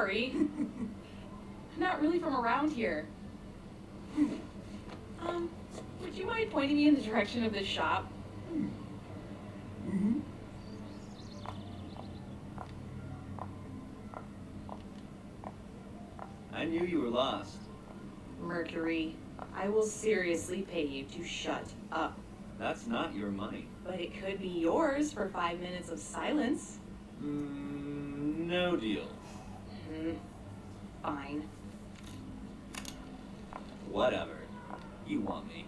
sorry. I'm not really from around here. Would you mind pointing me in the direction of this shop? Mm-hmm. I knew you were lost. Mercury, I will seriously pay you to shut up. That's not your money. But it could be yours for 5 minutes of silence. No deal. Fine. Whatever. You want me.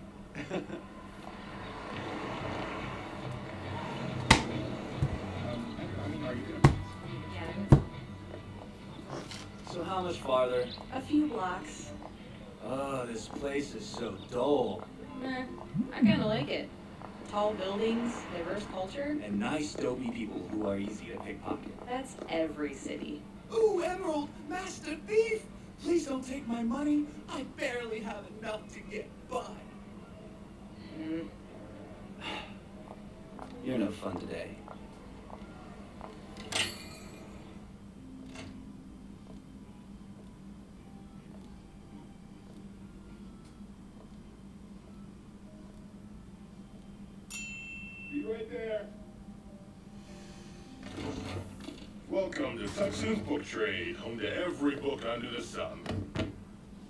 Are you gonna... Yeah. So how much farther? A few blocks. Oh, this place is so dull. I kinda like it. Tall buildings, diverse culture. And nice, dopey people who are easy to pickpocket. That's every city. Ooh, Emerald, Master Thief! Please don't take my money. I barely have enough to get by. You're no fun today. Be right there. Welcome to Tuckson's Book Trade, home to every book under the sun.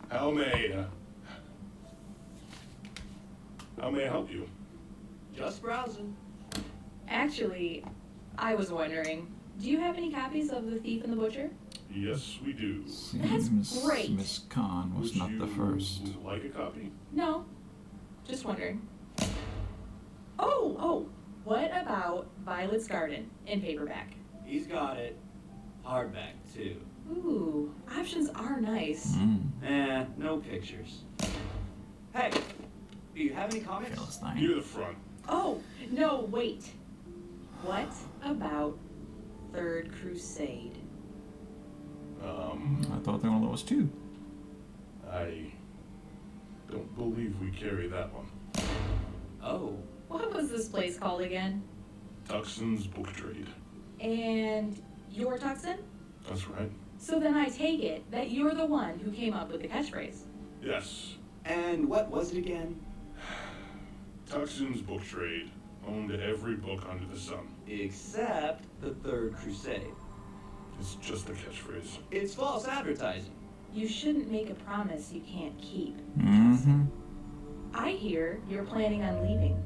How may I help you? Just browsing. Actually, I was wondering, do you have any copies of The Thief and the Butcher? Yes, we do. That's great. Miss Khan was not the first. Would you like a copy? No. Just wondering. Oh, what about Violet's Garden in paperback? He's got it. Hardback, too. Ooh, options are nice. No pictures. Hey, do you have any comics? Philistine. Near the front. Oh, no, wait. What about Third Crusade? I thought there only was two. I don't believe we carry that one. Oh. What was this place called again? Tuckson's Book Trade. And you're Tuxon? That's right. So then I take it that you're the one who came up with the catchphrase. Yes. And what was it again? Tuckson's Book Trade, home to every book under the sun. Except the Third Crusade. It's just a catchphrase. It's false advertising. You shouldn't make a promise you can't keep. I hear you're planning on leaving.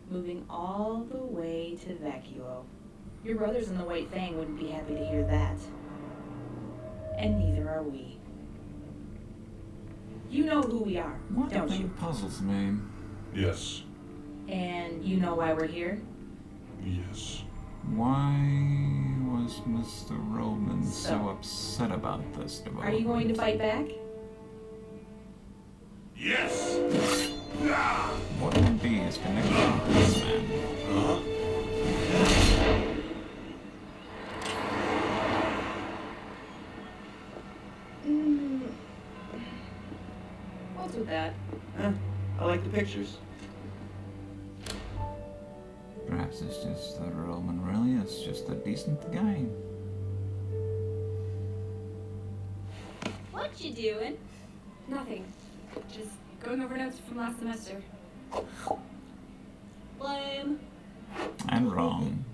Moving all the way to Vacuo. Your brothers in the White Fang wouldn't be happy to hear that. And neither are we. You know who we are, One don't thing you? puzzles me. Yes. And you know why we're here? Yes. Why was Mr. Roman so So- upset about this Are development? you going to fight back? Yes! Ah! What would be his connection to this man? Huh? What's with that? I like the pictures. Perhaps it's just that Roman really is just a decent guy. What you doing? Nothing. Just going over notes from last semester. Lame. And wrong.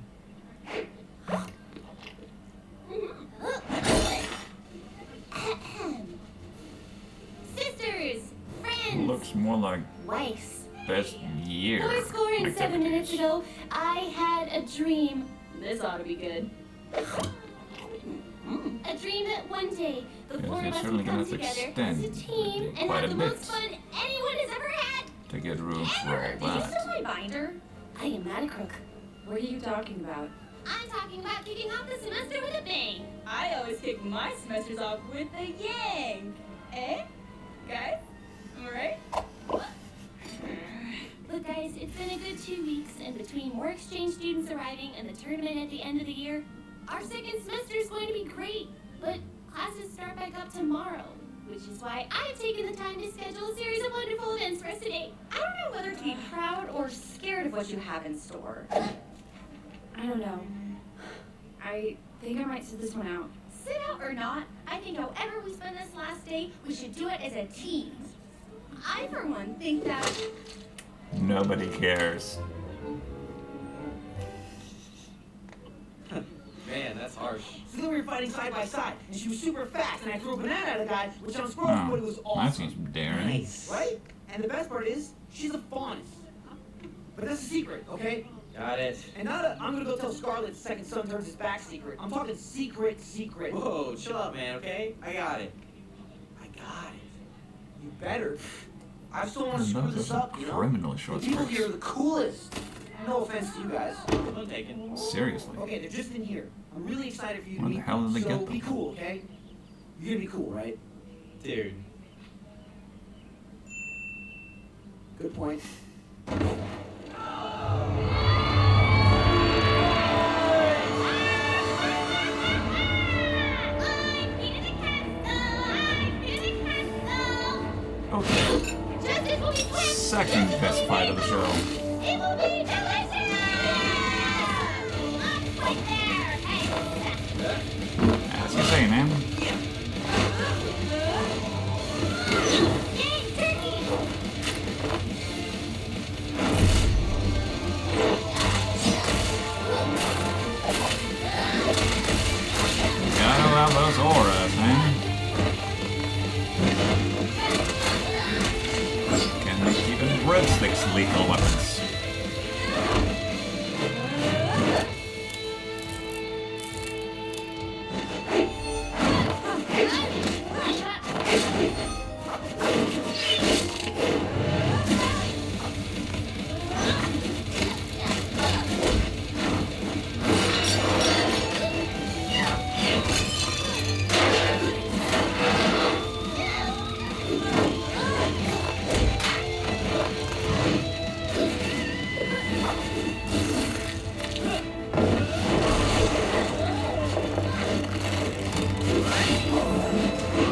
Sisters! Friends! Looks more like Wives! best year. 4 score and 7 minutes activities. ago, I had a dream. This ought to be good. A dream that one day, the Yes, 4 you're of us certainly would gonna come have to together extend as a team the and quite have a the bit. most fun anyone has ever had! To get room for Ever! all Did you steal that. my binder? I am not a crook. What are you talking about? I'm talking about kicking off the semester with a bang! I always kick my semesters off with a yang. Eh? Guys? Am I right? Look guys, it's been a good 2 weeks, and between more exchange students arriving and the tournament at the end of the year, our second semester is going to be great, but classes start back up tomorrow, which is why I've taken the time to schedule a series of wonderful events for us today. I don't know whether to be proud or scared of what you have in store. I don't know. I think I might sit this one out. Sit out or not, I think however we spend this last day, we should do it as a team. I, for one, think that... Nobody cares. Man, that's harsh. So then we were fighting side by side, and she was super fast, and I threw a banana at a guy, which on scroll, but it was That awesome. seems daring. Nice, right? And the best part is, she's a fawn. But that's a secret, okay? Got it. And not a, I'm gonna go tell Scarlet second son turns his back secret. I'm talking secret. Whoa, chill out, man, okay? I got it. I got it. You better. I still want to screw Those this are up, you know? criminally short The people skirts. here are the coolest. No offense to you guys. I'm taken. Seriously. Okay, they're just in here. I'm really excited for you to Where meet the hell did they so get be them? cool, okay? You're gonna be cool, right? Dude. Good point. Okay. Justice will be quick! Second best fight of the show. It will be delicious! Right there! Hey! As you say, man. Yay, turkey! Gotta love those auras, man. Can make even breadsticks lethal weapons.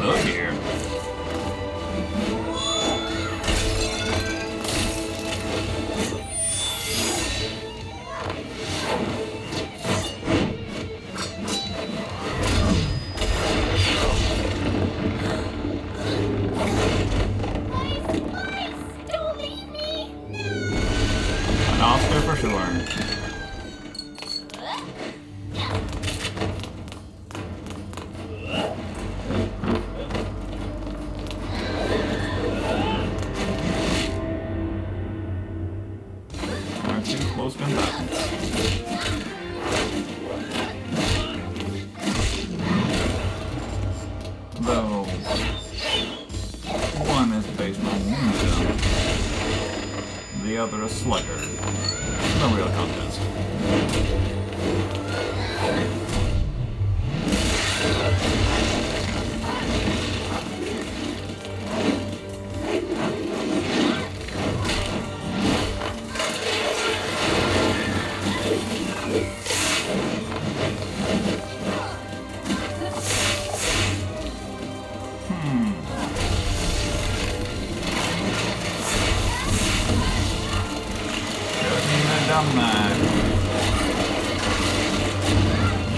Look here. Don't leave me! An Oscar for sure. Aren't too close combatants. Though one is based on ninja, the other a sluggard. No real contest. Dumb man.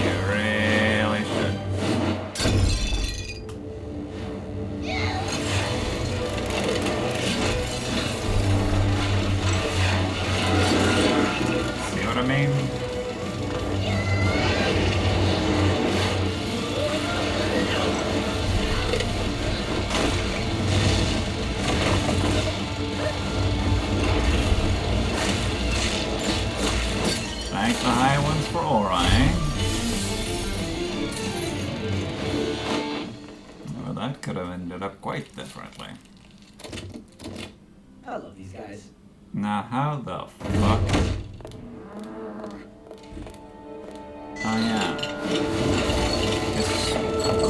You really should. See what I mean? Thank the high ones for aura, eh? Well, that could have ended up quite differently. I love these guys. Now, how the fuck? Oh, yeah. His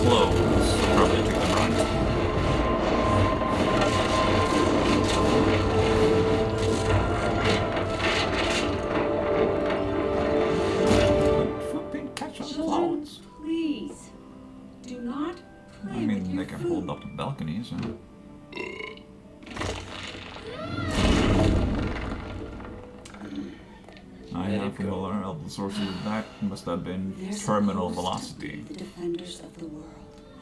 clothes probably took the brunt. Flipping catch on Children, clouds. please, do not play I with mean, your they can food. hold up the balconies. I have from all the sources. That must have been They're terminal supposed to be velocity. the defenders of the world.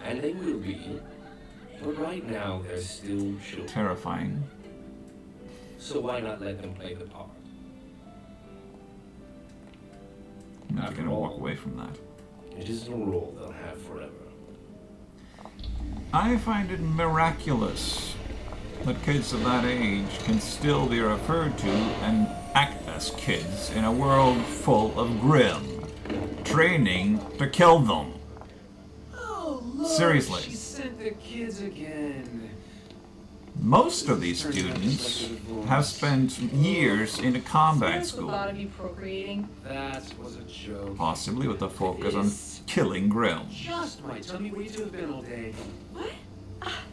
And they will be. But right now, they're still children. Terrifying. So why not let them play the part? I'm not After gonna walk all, away from that. It isn't a role they'll have forever. I find it miraculous that kids of that age can still be referred to and act as kids in a world full of grim, training to kill them. Oh, look, Seriously. She sent the kids again. Most of these students have spent years in a combat Serious the thought school, of you procreating? That was a joke. possibly with a focus on killing Grimm. Just might tell me where you two have been all day. What?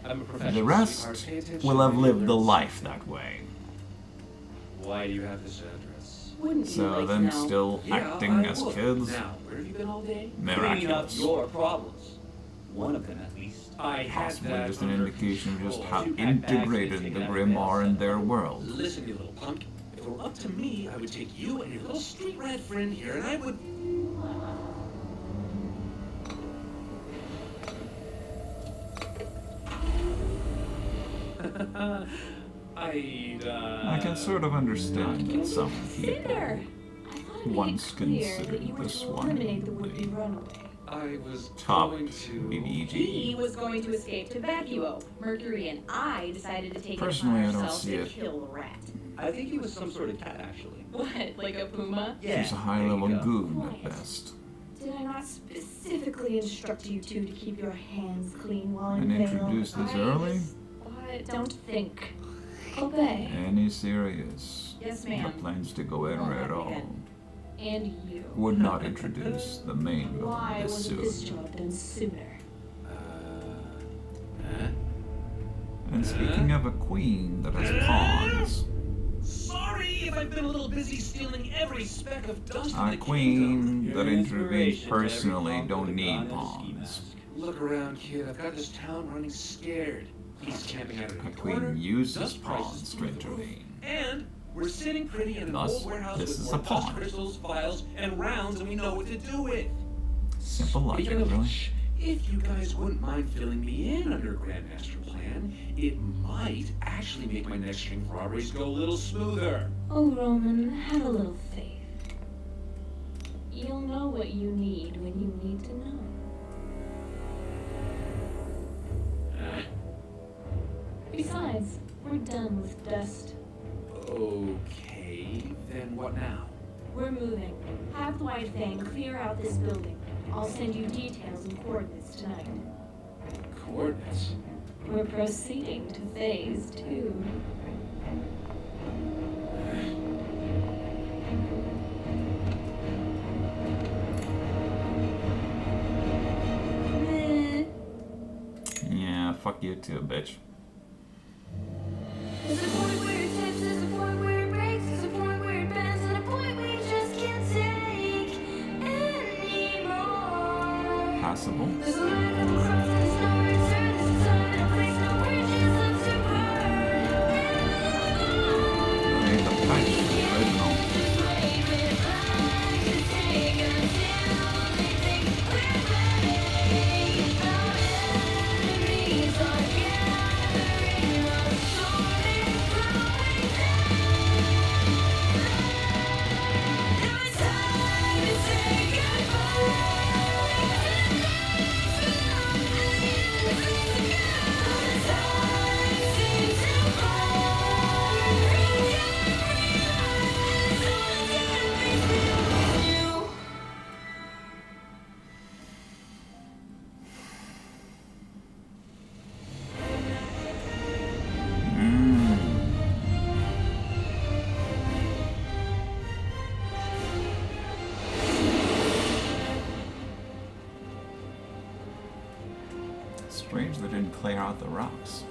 I'm a professional. The rest sweetheart. Pay attention will have when you lived the learn. life that way. Why do you have this address? Wouldn't you So like them to know? still acting as kids? Now, where have you been all day? Cleaning up Miraculous. your problems. One of them, at least. I had Possibly that just an under indication of just control. how You pack bags and integrated take the it out Grimm of are bed. in their world. Listen, you little punk. If it were up to me, I would take you and your little street rat friend here, and I would. I can sort of understand that some people Consider. I thought it made once it clear that considered you were this to one eliminate the would-be the runaway. I was top going to. BBG. He was going to escape to Vacuo. Mercury and I decided to take Personally, it I upon don't ourselves see to it. kill the rat. I think he was some sort of cat, actually. What, like a puma? Yeah. She's a high-level there you go. goon at Quiet. best. Did I not specifically instruct you two to keep your hands clean while in And Vale? introduce this I early? What? Don't think. Obey. Any serious? Yes, The ma'am. plans to go in Well, at all again. And you. would not introduce the main villain Why this wasn't this soon. job done sooner? And speaking of a queen that has pawns, Sorry if I've been a little busy stealing every speck of dust in a the queen kingdom. that Your intervenes inspiration to every personally punk don't with a need gun and a ski pawns. mask. Look around, kid. I've got this town running scared. He's camping out at A a corner. queen uses dust prices pawns to through the roof, intervene. And we're sitting pretty in an Thus, old warehouse this with is more a dust pawn. crystals, files, and rounds, and we know what to do with. Simple logic, Speaking of really. which, if you guys wouldn't mind filling me in under Grandmaster Plan, it might actually make my next string of robberies go a little smoother. Oh, Roman, have a little faith. You'll know what you need when you need to know. Besides, we're done with dust. Okay, then what now? We're moving. Have the White Fang clear out this building. I'll send you details and coordinates tonight. Coordinates. We're proceeding to phase 2. Meh. Yeah, fuck you too, bitch. There's a point where it tips, there's a point where it breaks, there's a point where it bends, and a point we just can't take anymore. Passable. There's a line that will cross, there's no return, there's a time and a place, no bridges left to burn. Ain't the patch, the original. Play with life to take until they think we're ready. Our enemies are gathering, our storm is blowing down. Now it's time to say goodbye. Strange they didn't clear out the rocks.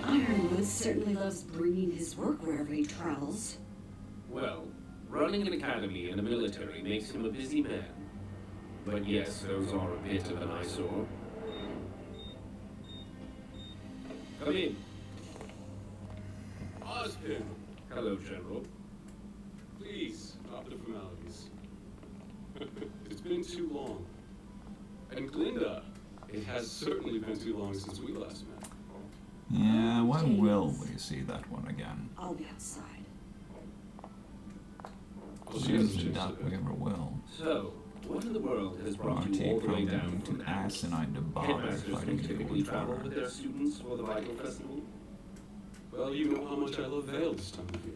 Ironwood certainly loves bringing his work wherever he travels. Well, running an academy and a military makes him a busy man. But yes, those are a bit of an eyesore. Come in. Ozpin, Hello, General. please, drop the formalities. It's been too long. And Glinda, it has certainly been too long since we last met. Yeah, when will we see that one again? I'll be outside. Well, she hasn't Seems changed doubt a we bit. ever will. So, what in the world has brought you Party all the way down coming from to Paris? asinine debauch Headmasters fighting don't you typically in travel war. with their students for the Vital Festival. Well, you know how much I love Vale this time of year.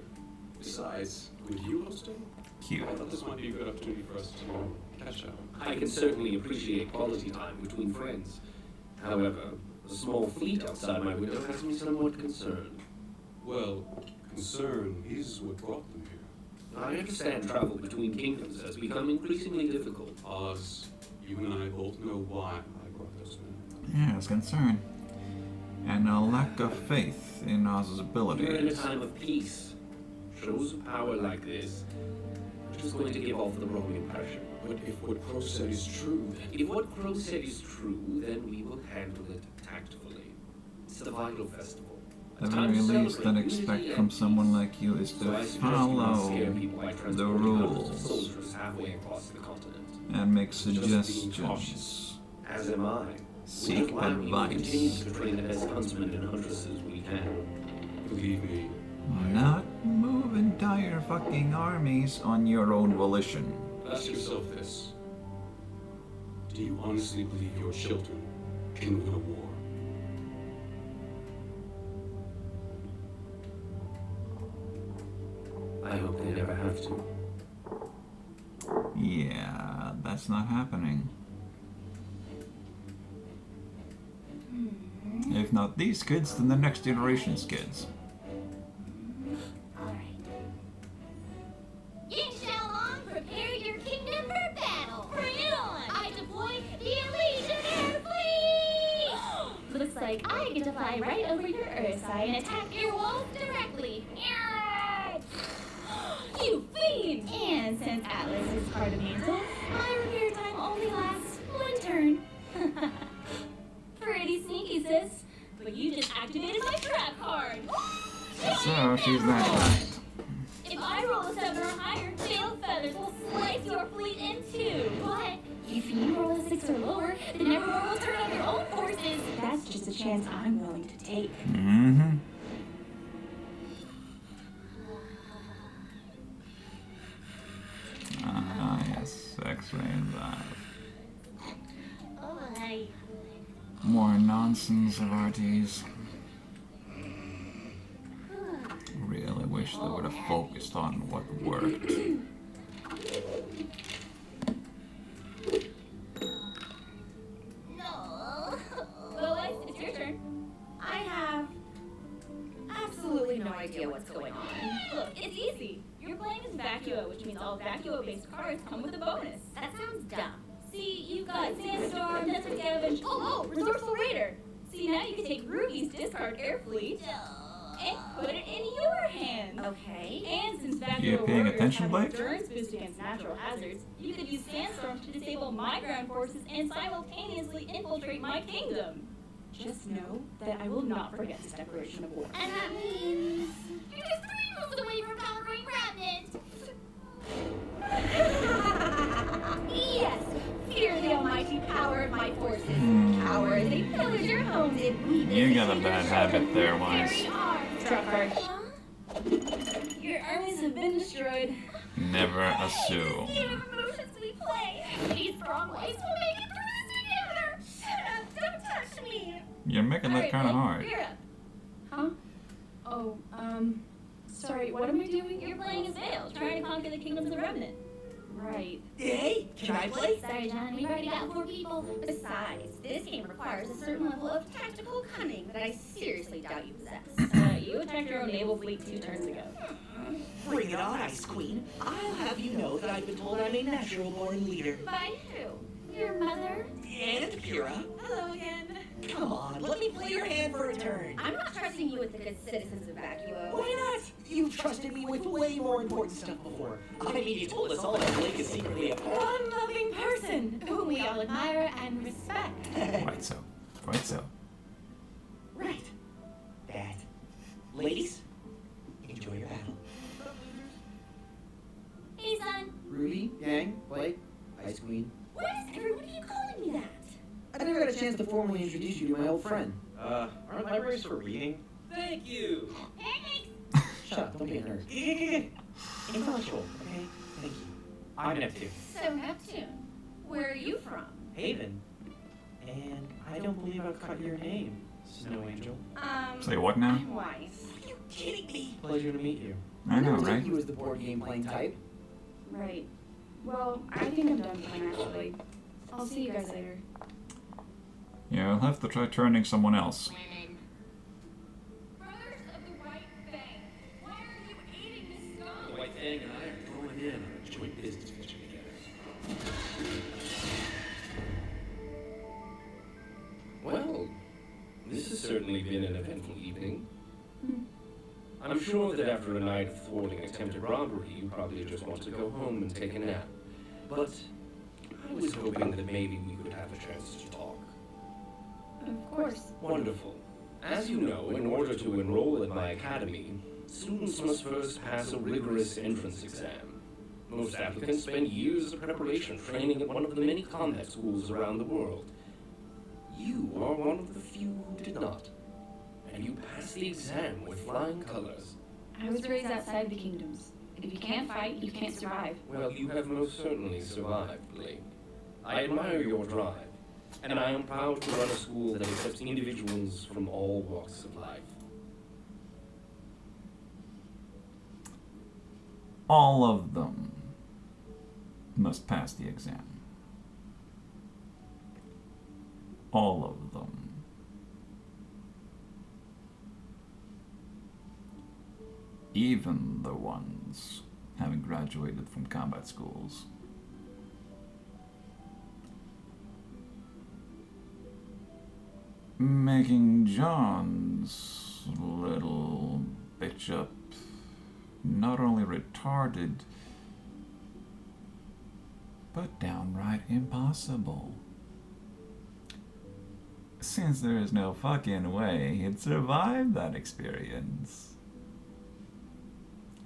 Besides, with you hosting, Cute. I thought this might be a good opportunity for us to catch up. I can certainly appreciate quality time between friends. However, the small fleet outside my window has me somewhat concerned. Well, concern is what brought them here. I understand travel between kingdoms has become increasingly difficult. Oz, you and I both know why I brought those men. Yeah, it's concern. And a lack of faith in Oz's We're in a abilities. time of peace. Shows of power like this are just going to give off the wrong impression. But if what Crow said is true, then... If what Crow said is true, then we will handle it tactfully. It's the Vital Festival. The A time very to least that celebrate expect unity from and someone peace. like you is So to I suggest you not follow scare people by the transporting hundreds of rules soldiers halfway across the continent. and make being suggestions. cautious. As am I. Seek Which is why we will continue advice. to train the best huntsmen and huntresses we can. Believe me, Not move entire fucking armies on your own volition. ask yourself this. Do you honestly believe your children can win a war? I hope they never have to. Yeah, that's not happening. If not these kids, then the next generation's kids. Alright. Yin Xiaolong, prepare your kingdom for battle! Bring it on! I deploy the Legionnaire Fleet! Looks like I get to fly right over your Earthside and attack your walls directly. You fiend! And since Atlas is part of Mantle, my repair time only lasts one turn. Pretty sneaky, sis. But you just activated my trap card. So she's that bad. If I roll a 7 or higher, tail feathers will slice your fleet in two. But if you roll a 6 or lower, then everyone will turn on your own forces. That's just a chance I'm willing to take. Mm-hmm. Ah, yes, X-ray and that. Oh, I... More nonsense of RTs. Really wish they would have focused on what worked. No. Lois, it's your turn. I have absolutely no idea what's going on. Look, it's easy. You're playing as Vacuo, which means all Vacuo-based cards come with a bonus. That sounds dumb. See, you've got Sandstorm, Desert Scavenge, Resourceful Raider. See, now you can take Ruby's discard Air Fleet and put it in your hand. Okay. And since Vacuo You paying Warriors attention, have Blake? endurance boost against natural hazards, you could use Sandstorm to disable my ground forces and simultaneously infiltrate my kingdom. Just know that I will not forget this declaration of war. And that means... You're just 3 moves away from conquering Remnant! Yes! Fear the almighty power of my forces. Cowards, they pillage your homes and we You got a bad habit there, Wise. very arms. Drop card. Your armies have been destroyed. Never assume. Game of emotions we play. These strong ways will make it through this together. Shut up! Don't touch me! You're making that kind of hard. You're up. Huh? Oh, sorry, what am I doing? You're playing as Vale, trying to conquer the kingdoms of Remnant. Right. Hey, can I play? Sorry, John, we've already got 4 people. Besides, this game requires a certain level of tactical cunning that I seriously doubt you possess. You attacked your own naval fleet 2 turns ago. Bring it on, Ice Queen. I'll have you know that I've been told I'm a natural-born leader. By who? Your mother? And Kira. Hello again. Come on, let me play your hand for a turn. I'm not trusting you with the good citizens of Vacuo. Why not? You've trusted me with way more important stuff before. I mean, you told us all that Blake is secretly a Fun-loving person whom we all admire and respect. Quite so. Quite so. Right. That. Ladies, enjoy your battle. Hey, son. Ruby, Yang, Blake, Ice Queen. Why does everybody keep calling me that? I never got a chance to formally introduce you to my old friend. Aren't libraries for reading? Thank you. Shut up, don't be a nerd. Intellectual, okay? Thank you. I'm Neptune. So, Neptune, where are you from? Haven. And I don't believe I've caught your name, Snow Angel. Say what now? I'm Wise. Are you kidding me? Pleasure to meet you. I know, never right? took you as the board game playing type. Right. Well, I think I'm done playing, actually. I'll see you guys later. Yeah, I'll have to try turning someone else. Brothers of the White Fang, why are you eating this The scum? White Fang and I are throwing in on a joint business venture together. Well, this has certainly been an eventful evening. I'm sure that after a night of thwarting attempted robbery, you probably just want to go home and take a nap. But I was hoping that maybe we could have a chance to talk. Of course. Wonderful. As you know, in order to enroll at my academy, students must first pass a rigorous entrance exam. Most applicants spend years of preparation training at one of the many combat schools around the world. You are one of the few who did not. And you passed the exam with flying colors. I was raised outside the kingdoms. If you can't fight, you can't survive. Well, you have most certainly survived, Blake. I admire your drive, and I am proud to run a school that accepts individuals from all walks of life. All of them must pass the exam. All of them. Even the ones having graduated from combat schools. Making John's little bitch up not only retarded, but downright impossible. Since there is no fucking way he'd survive that experience.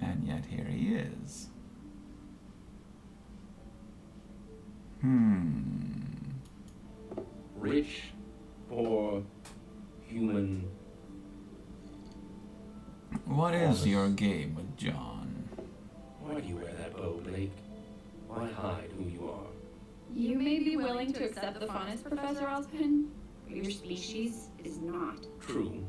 And yet here he is. Rich, poor, human. What is your game with John? Why do you wear that bow, Blake? Why hide who you are? You may be willing to accept the funnest, Professor Ozpin, but your species is not. True.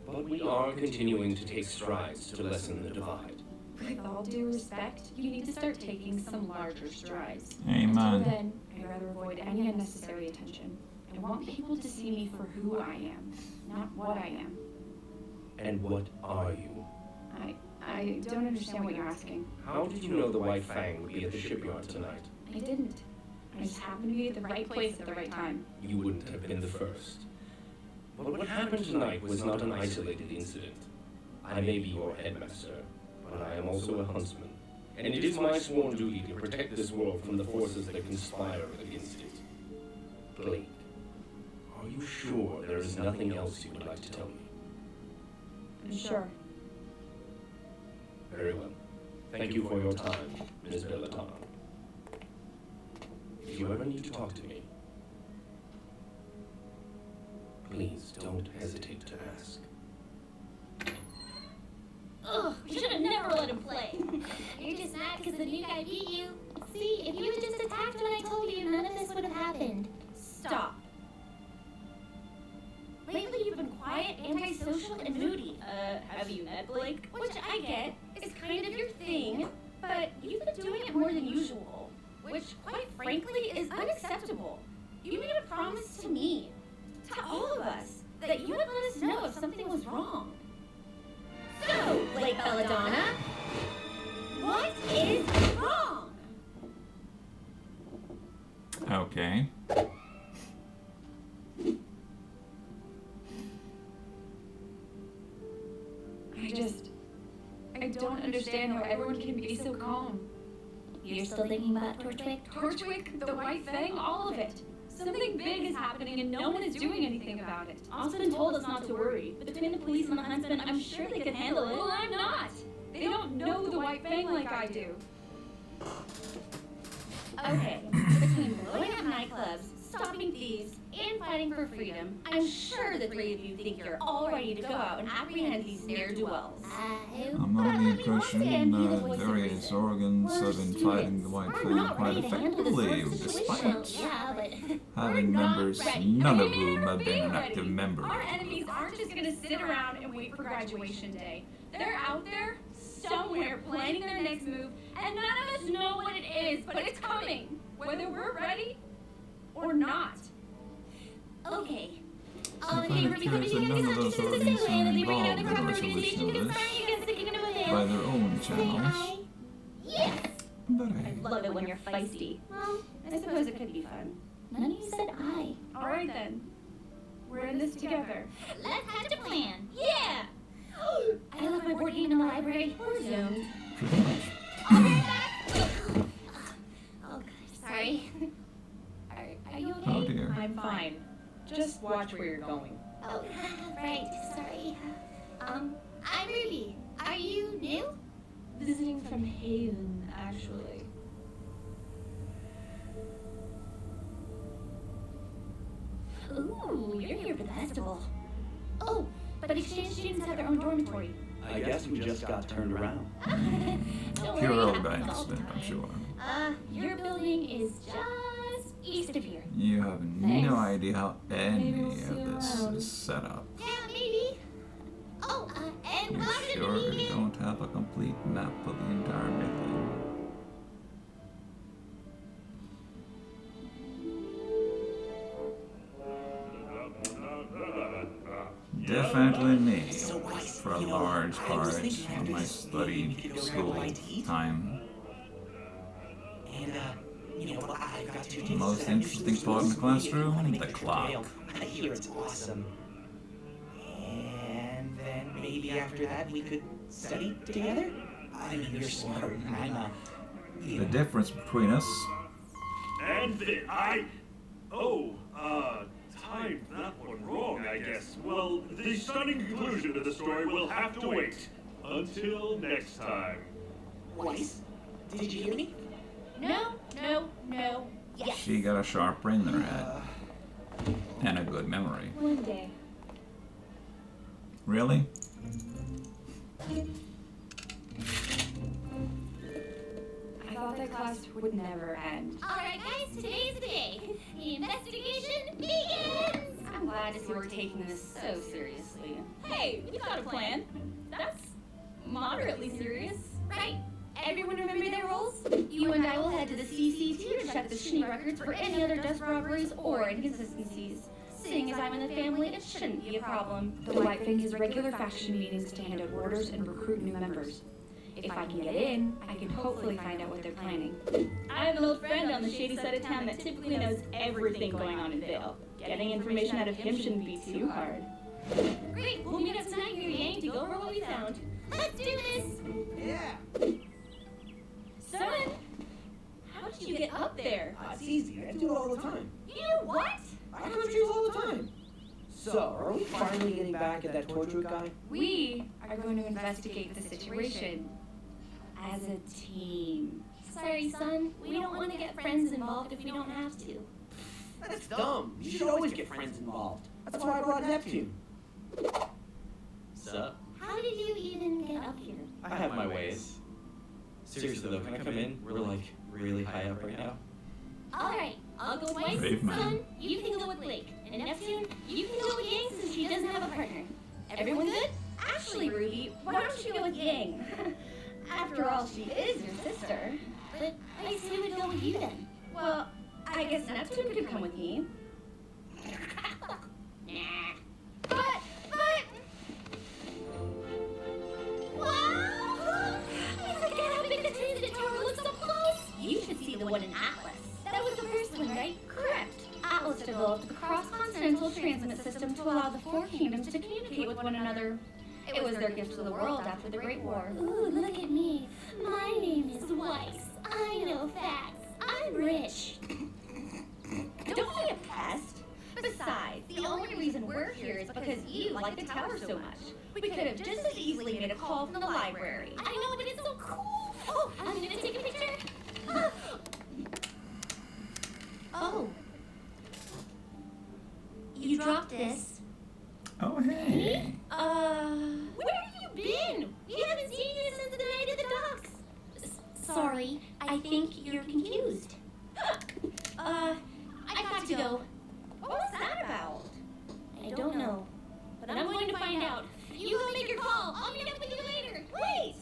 But we are continuing to take strides to lessen the divide. With all due respect, you need to start taking some larger strides. Amen. Until then, I'd rather avoid any unnecessary attention. I want people to see me for who I am, not what I am. And what are you? I don't understand what you're asking. How did you know the White Fang would be at the shipyard tonight? I didn't. I just happened to be at the right place at the right time. You wouldn't have been the first. But what happened tonight was not an isolated incident. I may be your headmaster, but I am also a huntsman. And it is my sworn duty to protect this world from the forces that conspire against it. Blake, are you sure there is nothing else you would like to tell me? I'm sure. Very well. Thank you for your time, Ms. Bellatano. If you ever need to talk to me, please don't hesitate to ask. Ugh, we should have never let him play. You're just mad because the new guy beat you. See, if you had just attacked when I told you, none of this would have happened. Stop. Lately, you've been quiet, antisocial, and moody. Have you met Blake? Which I get is kind of your thing, but you've been doing it more than usual, which, quite frankly, is unacceptable. You made a promise to me, to all of us, that you would let us know if something was wrong. So, Blake Belladonna, what is wrong? Okay. I don't understand how everyone can be so calm. You're still thinking about Torchwick? Torchwick, the White Fang, all of it. Something big is happening and no one is doing anything about it. Osmond told us not to worry. Between the police and the huntsman, I'm sure they can handle it. Well, I'm not. They don't know the White Fang like I do. Okay, between blowing up nightclubs, stopping thieves, and fighting for freedom, I'm sure the three of you think you're all ready to go out and apprehend these ne'er-do-wells. I'm under the impression that various organs have been fighting the White Fang quite effectively, despite having members, none of whom have been an active member. Our enemies aren't just gonna sit around and wait for graduation day. They're out there, somewhere, planning their next move, and none of us know what it is, but it's coming, whether we're ready or not. Okay. I find it curious that none of those organs are involved in the resolution of this by their own channels. Yes! But I love it when you're feisty. Well, I suppose it could be fun. None of you said I. Alright then. We're in this together. Let's hatch a plan. Yeah! I left my board game in the library. We're zoned. Pretty much. I'll be right back. Oh, God, sorry. Are you okay? Oh dear. I'm fine. Just watch where you're going. Oh, right. Sorry. I'm Ruby. Are you new? Visiting from Haven, actually. Ooh, you're here for the festival. Oh, but exchange students have their own dormitory. I guess we just got turned around. Don't Pure worry, it old happens all accident, the I'm time. sure. Your building is just east of here. You have Thanks. no idea how any Maybe we'll see of you this around. is set up. Yeah, maybe. Oh, and You welcome to sure the meeting. don't have a complete map of the entire building. Definitely me, for a large part of my study school time. And, well, I've got to The most interesting part in the classroom, the clock. I hear it's awesome. And then maybe after that we could study together? I mean, you're smart. I'm not. The difference between us, And timed that one wrong, I guess. Well, the stunning conclusion to the story will have to wait until next time. Weiss, did you hear me? No. Yes. she got a sharp brain in her head. And a good memory. One day. Really? I thought that class would never end. Alright, guys, today's the day. The investigation begins! I'm glad to see we're taking this so seriously. Hey, we got a plan. That's moderately serious. Right. Everyone remember their roles? You and I will head to the CCT to check the Shinny records for any other desk robberies or inconsistencies. Seeing as I'm in the family, it shouldn't be a problem. The White Fang has regular faction meetings to hand out orders and recruit new members. If I can get in, I can hopefully find out what they're planning. I have an old friend on the shady side of town that typically knows everything going on in Vale. Getting information out of him shouldn't be too hard. Great, we'll meet up tonight here, Yang, to go over what we found. Let's do this! Yeah. Son, how did you get up there? It's easy. I do it all the time. You what? I climb trees all the time. So, are we finally getting back at that torture guy? We are going to investigate the situation as a team. Sorry, son. We don't want to get friends involved if we don't have to. That's dumb. You should always get friends involved. That's why I brought Neptune. Sup? How did you even get up here? I have my ways. Seriously though, can I come in? We're like really high up right now. Alright, I'll go with Weiss. Caveman. Son, you can go with Blake. And Neptune, you can go with Yang since she doesn't have a partner. Everyone good? Actually, Ruby, why don't you go with Yang? After all, she is your sister. But I say we go with you then. Well, I guess Neptune could come with me. Nah. But... Wow! I forget how big the transit tower looks up close. You should see the one in Atlas. That was the first one, right? Correct. Atlas developed a cross-continental transmit system to allow the four kingdoms to communicate with one another. It was their gift to the world after the Great War. Ooh, look at me. My name is Weiss. I know facts. I'm rich. Don't be a pest. Besides, the only reason we're here is because you like the tower so much. We could have just as easily made a call from the library. I know, but it's so cool. Oh, I'm gonna take a picture. Ah. Oh. You dropped this. Oh, hey. Where have you been? We haven't seen you since the night of the docks. Sorry, I think you're confused. I got to go. What was that about? I don't know, but I'm going to find out. You go make your call. I'll meet up with you later. Wait!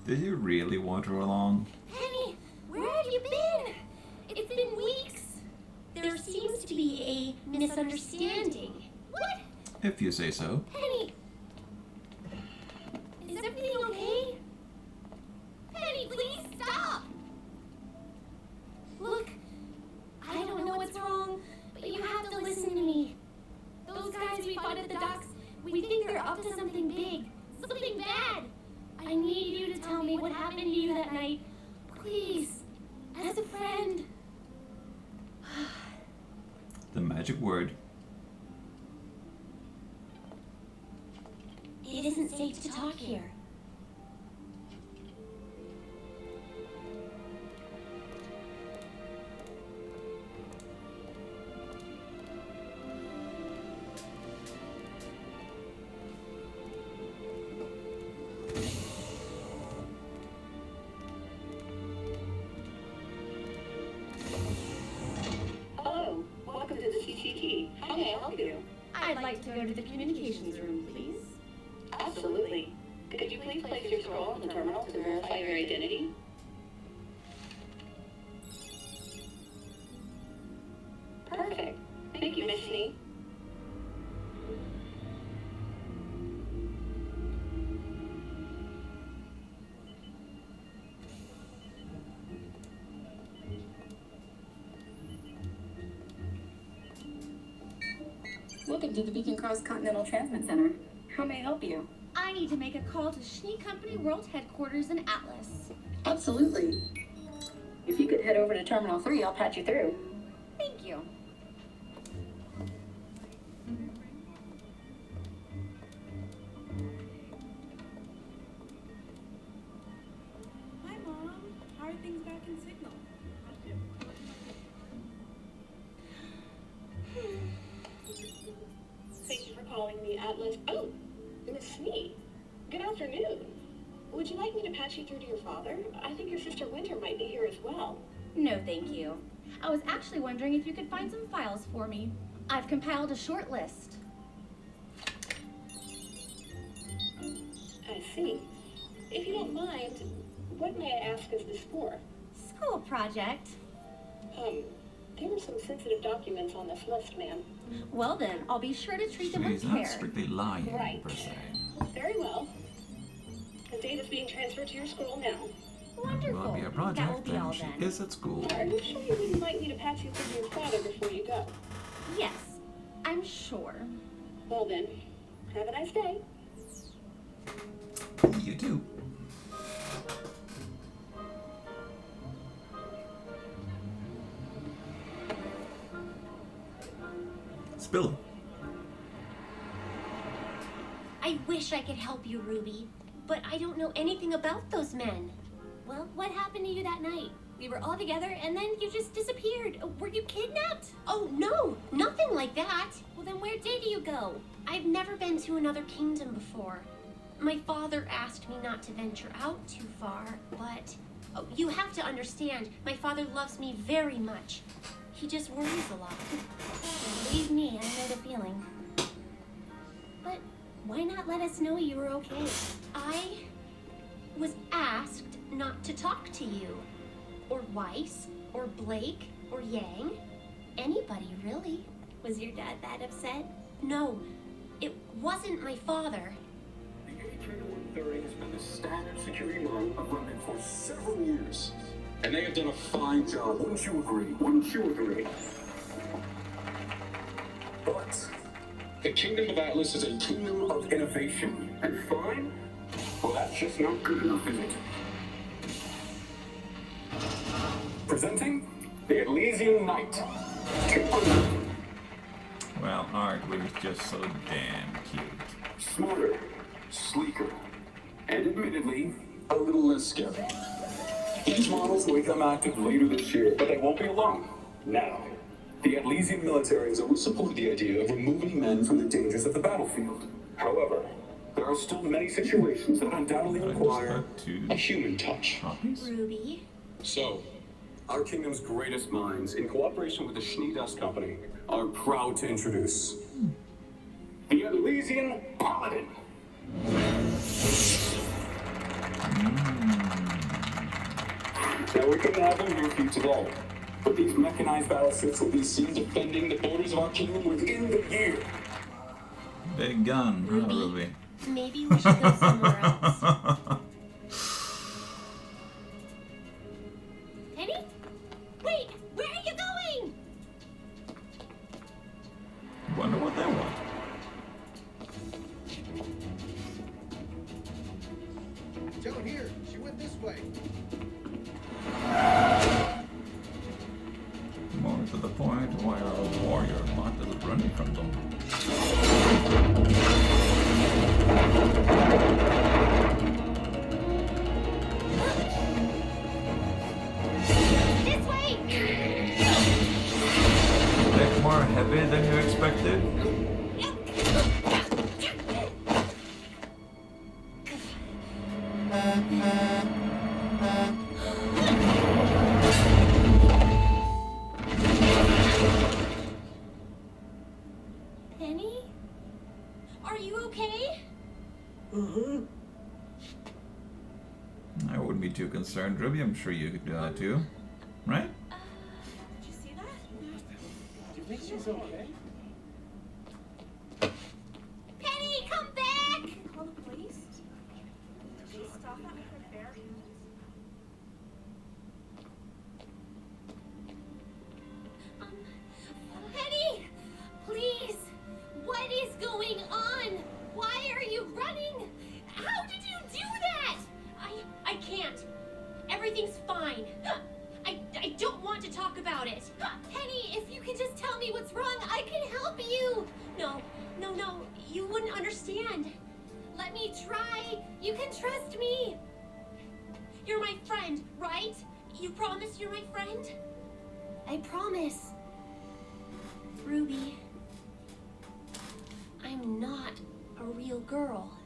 Did you really want her along? Penny, where have you been? It's been weeks. There seems to be a misunderstanding. What? If you say so. Penny! Is everything okay? Penny, please stop! Look, I don't know what's wrong, but you have to listen to me. Those guys we fought at the docks, we think they're up to something big, something bad. I need you to tell me what happened to you that night. Please, as a friend. The magic word. It isn't safe to talk here. Hello, welcome to the CCT. How may I help you? I'd like to go to the communications room, please. Absolutely. Could you please place your scroll on the terminal to verify your identity? Perfect. Thank you, Miss Snee. Welcome to the Beacon Cross Continental Transmit Center. How may I help you? I need to make a call to Schnee Company World Headquarters in Atlas. Absolutely. If you could head over to Terminal 3, I'll patch you through. Thank you. Hi, Mom. How are things back in Signal? Thank you for calling the Atlas. Oh, Miss Snee. Good afternoon. Would you like me to patch you through to your father? I think your sister Winter might be here as well. No, thank you. I was actually wondering if you could find some files for me. I've compiled a short list. I see. If you don't mind, what may I ask is this for? School project. There were some sensitive documents on this list, ma'am. Well then, I'll be sure to treat them with She's care. not strictly lying, Right. per se. Very well. The data's being transferred to your scroll now. Wonderful. Will it be a That will project? be Then all she then. is at school. Are you sure you wouldn't like me to patch you through to your father before you go? Yes, I'm sure. Well then, have a nice day. You too. Spill. I wish I could help you, Ruby, but I don't know anything about those men. Well, what happened to you that night? We were all together and then you just disappeared. Were you kidnapped? Oh, no, nothing like that. Well, then where did you go? I've never been to another kingdom before. My father asked me not to venture out too far, but you have to understand, my father loves me very much. He just worries a lot. Believe me, I know the feeling. But why not let us know you were okay? I was asked not to talk to you. Or Weiss, or Blake, or Yang. Anybody, really. Was your dad that upset? No, it wasn't my father. The A3130 has been the standard security model of London for several years. And they have done a fine job, wouldn't you agree? Wouldn't you agree? But The Kingdom of Atlas is a kingdom of innovation. And fine? Well, that's just not good enough, is it? Presenting the Elysian Knight. Well, RWBY is just so damn cute. Smarter, sleeker, and admittedly, a little less scary. These models will become active later this year, but they won't be alone. Now, the Elysian military has always supported the idea of removing men from the dangers of the battlefield. However, there are still many situations that undoubtedly require a human touch. Ruby. So, our kingdom's greatest minds, in cooperation with the Desc Company, are proud to introduce the Elysian Paladin. Now, we couldn't have them here for you today, but these mechanized battleships will be seen defending the borders of our kingdom within the year. Big gun, huh, Ruby? Maybe we should go somewhere else. Penny? Wait, where are you going? Wonder what they want. Down here. She went this way. More to the point, why are a warrior locked as running from them? This way! Bit more heavy than you expected? Penny? Are you okay? I wouldn't be too concerned, Ruby. I'm sure you could do that too. Right? Did you see that? Do you think she's okay? Penny, come back! Call the police? Did she stop that with her bare hands? Penny! Please! What is going on? Why are you running? How did you do that? I can't. Everything's fine. I don't want to talk about it. Penny, if you could just tell me what's wrong, I can help you. No, you wouldn't understand. Let me try. You can trust me. You're my friend, right? You promise you're my friend? I promise. Ruby, I'm not a real girl.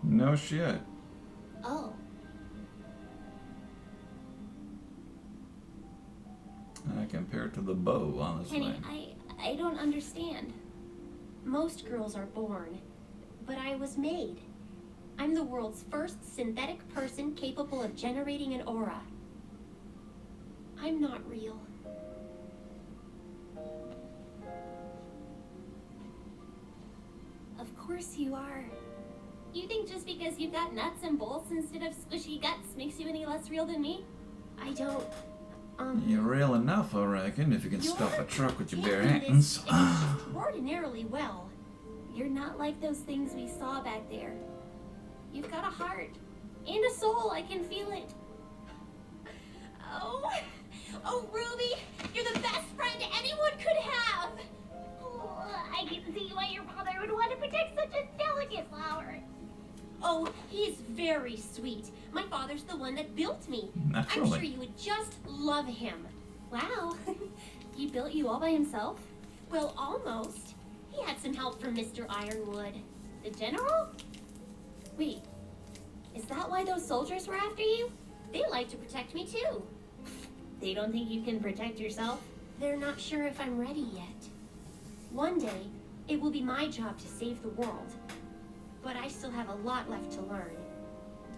No shit. Oh. Compared to the bow, honestly. Penny, I don't understand. Most girls are born, but I was made. I'm the world's first synthetic person capable of generating an aura. I'm not real. Of course you are. You think just because you've got nuts and bolts instead of squishy guts makes you any less real than me? I don't. You're real enough, I reckon, if you can stop a truck with your bare handling hands. this extraordinarily well. You're not like those things we saw back there. You've got a heart and a soul. I can feel it. Oh, Ruby, you're the best friend anyone could have. Oh, I can see why your father would want to protect such a delicate flower. Oh, he's very sweet. My father's the one that built me. Naturally. I'm sure you would just love him. Wow, he built you all by himself? Well, almost. He had some help from Mr. Ironwood. The general? Wait, is that why those soldiers were after you? They like to protect me too. They don't think you can protect yourself? They're not sure if I'm ready yet. One day, it will be my job to save the world. But I still have a lot left to learn.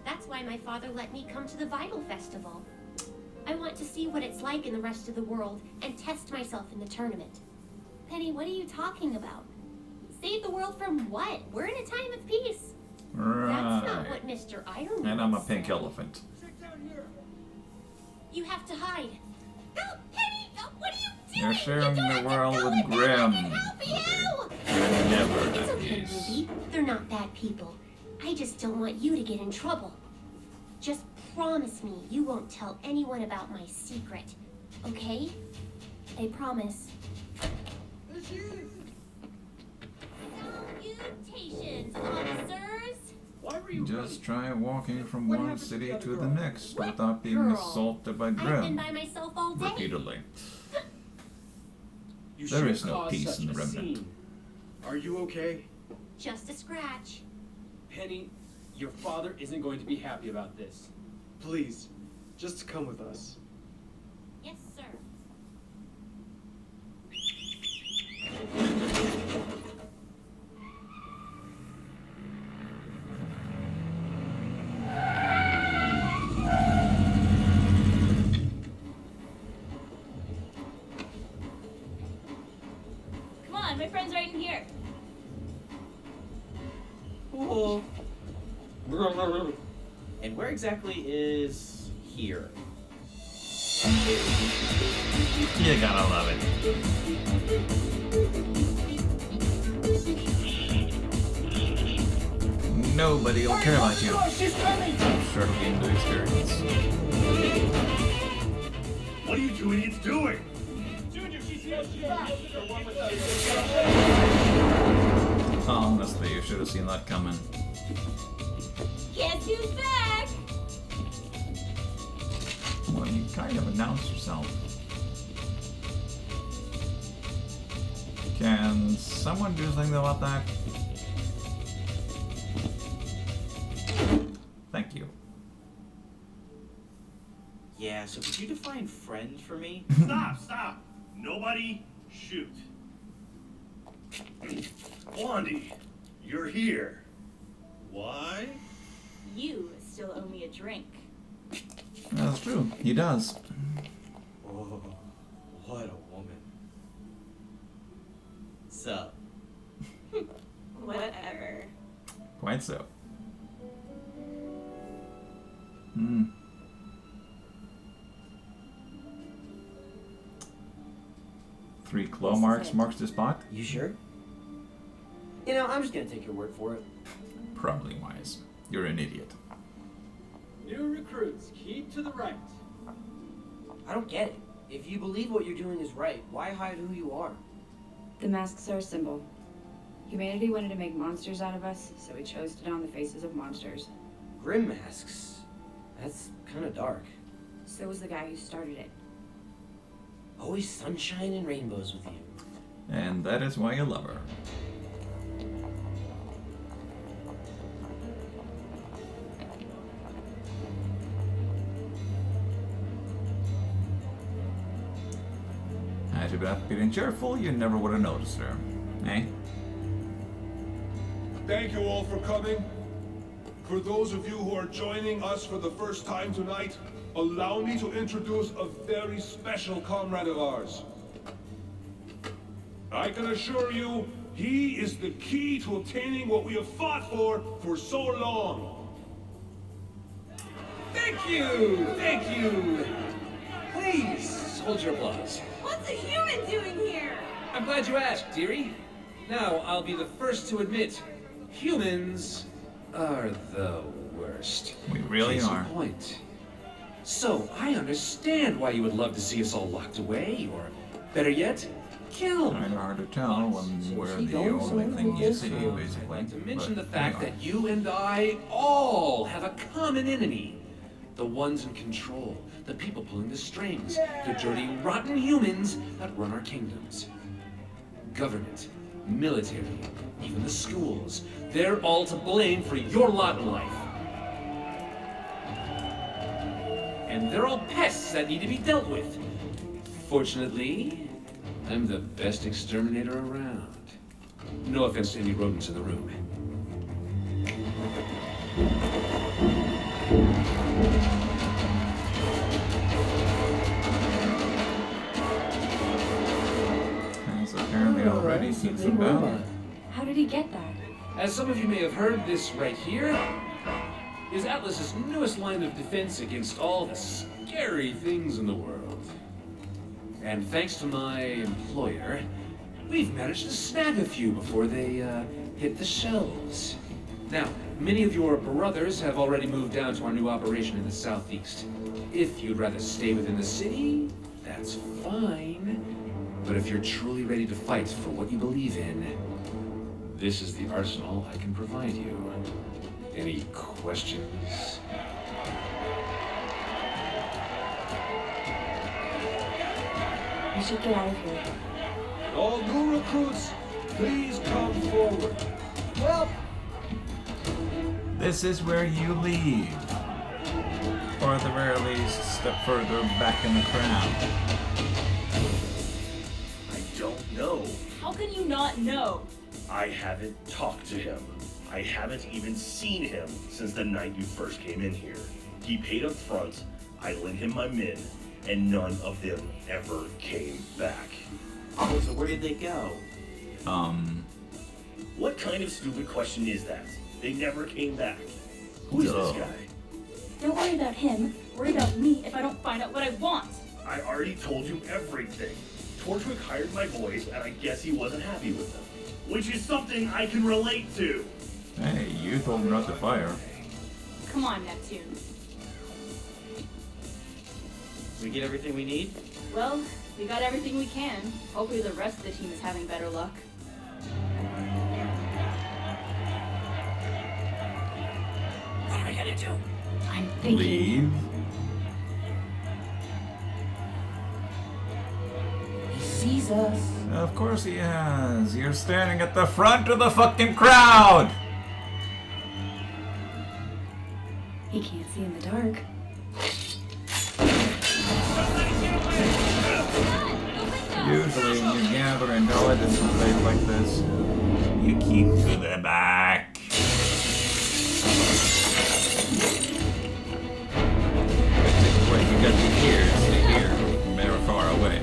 That's why my father let me come to the Vital Festival. I want to see what it's like in the rest of the world and test myself in the tournament. Penny, what are you talking about? Save the world from what? We're in a time of peace. That's not what Mr. Ironwood And I'm a said. pink elephant. You have to hide. No, Penny! What are you doing? You're sharing the world with Grim. Help you! You're never It's at okay, peace. Ruby. They're not bad people. I just don't want you to get in trouble. Just promise me you won't tell anyone about my secret, okay? I promise. Salutations, officers! Why were you Just try walking from What one happened to city the other to the girl? next What without being girl? assaulted by I've been Grim by myself all day. repeatedly. You There should is no cause peace such in the a Remnant. scene. Are you okay? Just a scratch. Penny, your father isn't going to be happy about this. Please, just come with us. Yes, sir. Come on, my friend's right in here. Cool. And where exactly is here? You gotta love it. Nobody will care about you. She's coming! Sure it'll be a new experience. What are you two idiots doing? Junior, she's back. Honestly, you should have seen that coming. Guess who's back? Well, you kind of announced yourself. Can someone do something about that? Thank you. Yeah, so could you define friend for me? Stop! Nobody shoot. Blondie, you're here. Why? You still owe me a drink. That's true. He does. Oh, what a woman. Sup? Whatever. Quite so. Hmm. Three claw marks marks the spot? You sure? You know, I'm just gonna take your word for it. Probably wise. You're an idiot. New recruits, keep to the right. I don't get it. If you believe what you're doing is right, why hide who you are? The masks are a symbol. Humanity wanted to make monsters out of us, so we chose to don the faces of monsters. Grim masks? That's kind of dark. So was the guy who started it. Always sunshine and rainbows with you. And that is why you love her. Had you been being cheerful, you never would have noticed her. Eh? Thank you all for coming. For those of you who are joining us for the first time tonight, allow me to introduce a very special comrade of ours. I can assure you, he is the key to obtaining what we have fought for so long. Thank you! Thank you! Please, hold your applause. What's a human doing here? I'm glad you asked, dearie. Now, I'll be the first to admit, humans are the worst. We really Case in are. point. So, I understand why you would love to see us all locked away, or better yet, killed. Kind of hard to tell when we're the don't only thing you see, I'd basically. like to mention the But fact anyway. that you and I all have a common enemy. The ones in control, the people pulling the strings, the dirty, rotten humans that run our kingdoms. Government, military, even the schools, they're all to blame for your lot in life. And they're all pests that need to be dealt with. Fortunately, I'm the best exterminator around. No offense to any rodents in the room. Has apparently already seen some battle. How did he get that? As some of you may have heard, this right here is Atlas's newest line of defense against all the scary things in the world. And thanks to my employer, We've managed to snag a few before they hit the shelves. Now, many of your brothers have already moved down to our new operation in the southeast. If you'd rather stay within the city, that's fine. But if you're truly ready to fight for what you believe in, this is the arsenal I can provide you. Any questions? We should get out of here. All new recruits, please come forward. Well, This is where you leave. Or at the very least, step further back in the crowd. I don't know. How can you not know? I haven't talked to him. I haven't even seen him since the night you first came in here. He paid up front, I lent him my men, and none of them ever came back. Oh, so where did they go? What kind of stupid question is that? They never came back. Who's this guy? Don't worry about him. Worry about me if I don't find out what I want. I already told you everything. Torchwick hired my boys, and I guess he wasn't happy with them. Which is something I can relate to. Hey, you told him not to fire. Come on, Neptune. We get everything we need? Well, we got everything we can. Hopefully the rest of the team is having better luck. What are we gonna do? I'm thinking. Leave? He sees us. Of course he has. You're standing at the front of the fucking crowd! He can't see in the dark. Usually when you gather intelligence in a place like this, you keep to the back. Wait, you got the ears to hear from very far away.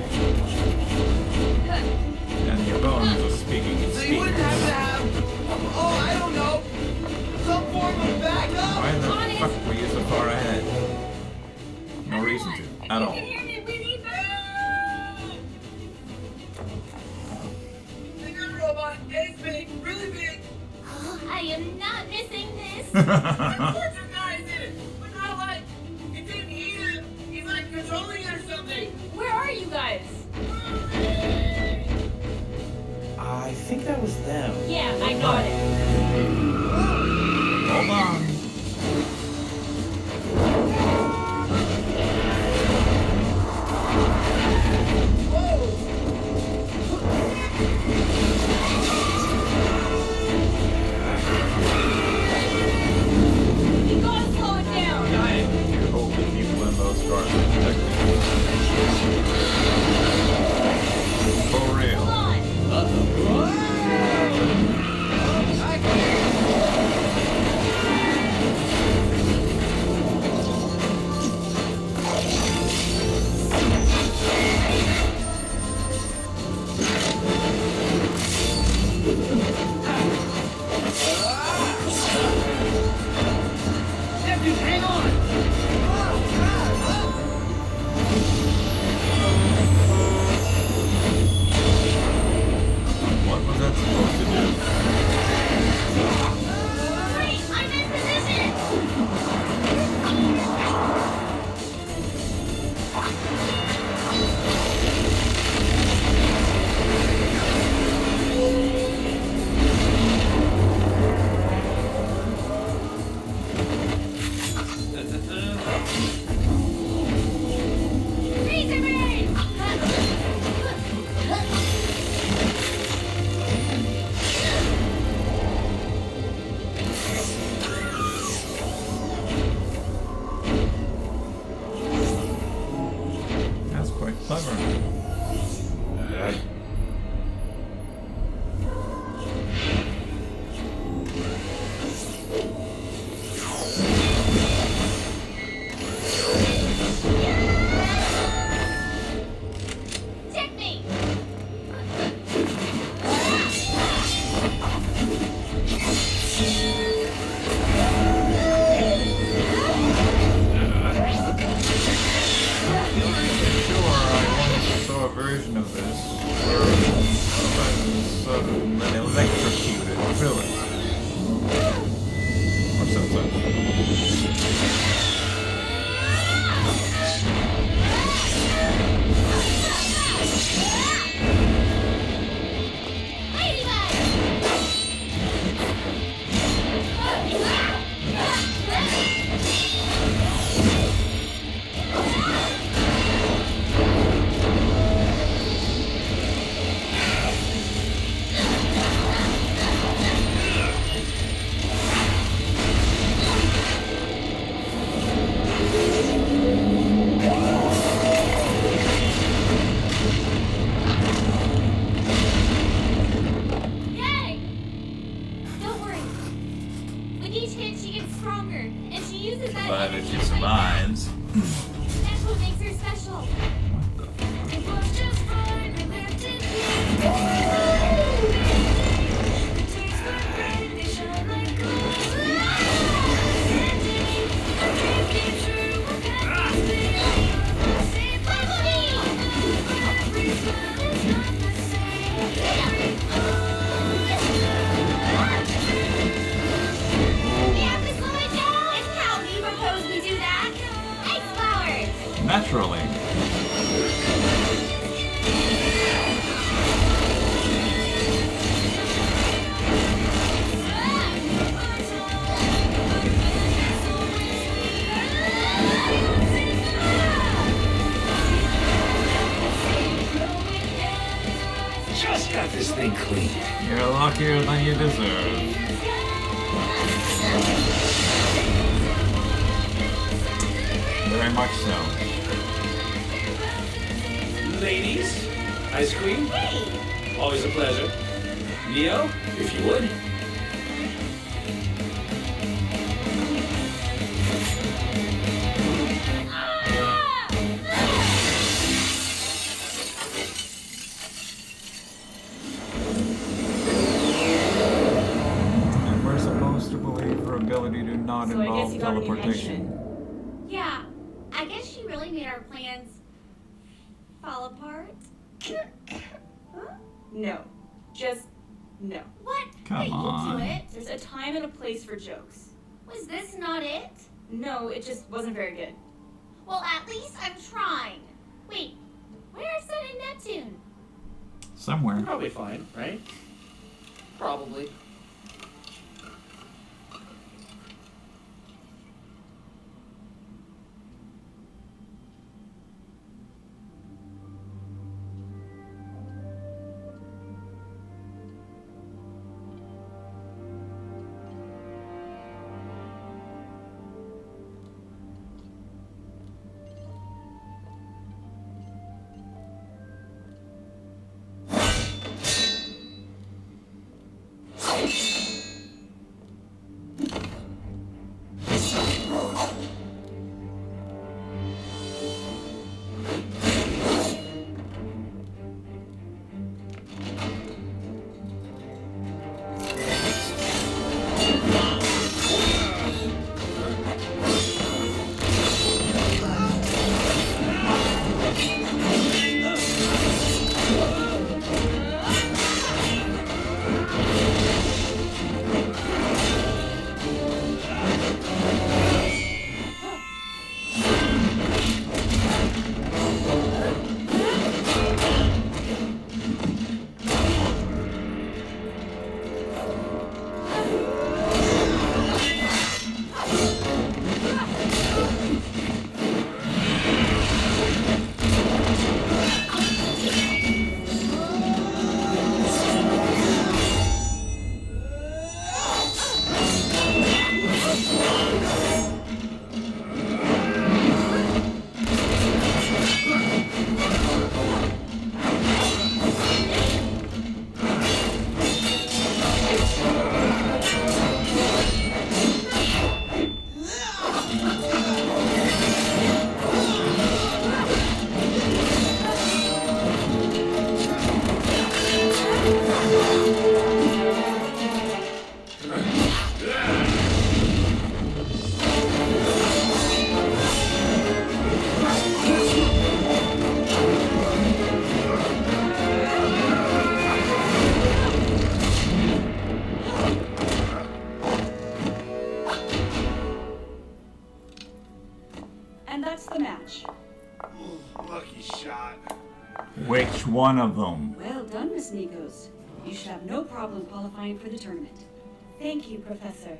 And your bones are speaking in so you wouldn't have to speakers. have, oh, I don't know, some form of backup? Why the fuck were you so far ahead? No reason to, at all. Robot, it's big, really big. Oh, I am not missing this. Of course you guys did, but not like it didn't eat him. He's like controlling it or something. Where are you guys? I think that was them. Yeah, I got it. Hold on. You gotta slow it down. You're holding people in those cars protecting. For real. Come on. stronger, and she uses that Provided energy she to fight back. survives. That's what makes her special. Naturally. Just got this thing clean. You're luckier than you deserve. Very much so. Ladies, ice cream? Hey! Always a pleasure. Neo, if you would. And we're supposed to believe her ability to not So I guess involve you got a new teleportation. Yeah, I guess she really made our plans fall apart. Huh? No. Just no. What? Come Hey, on. we'll do it. There's a time and a place for jokes. Was this not it? No, it just wasn't very good. Well, at least I'm trying. Wait, where's Sun and Neptune? Somewhere. Probably fine, right? Probably. And that's the match. Lucky shot. Which one of them? Well done, Miss Nikos. You should have no problem qualifying for the tournament. Thank you, Professor.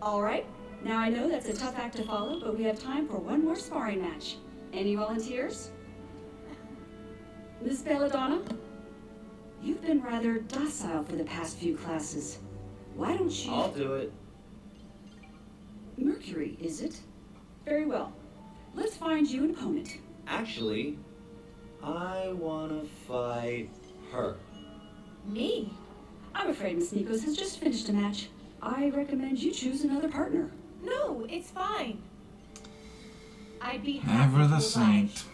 All right. Now I know that's a tough act to follow, but we have time for one more sparring match. Any volunteers? Miss Belladonna? You've been rather docile for the past few classes. Why don't you... I'll do it. Mercury, is it? Very well. Let's find you an opponent. Actually, I wanna fight her. Me? I'm afraid Miss Nikos has just finished a match. I recommend you choose another partner. No, It's fine. I'd be happy Ever to the oblige. saint.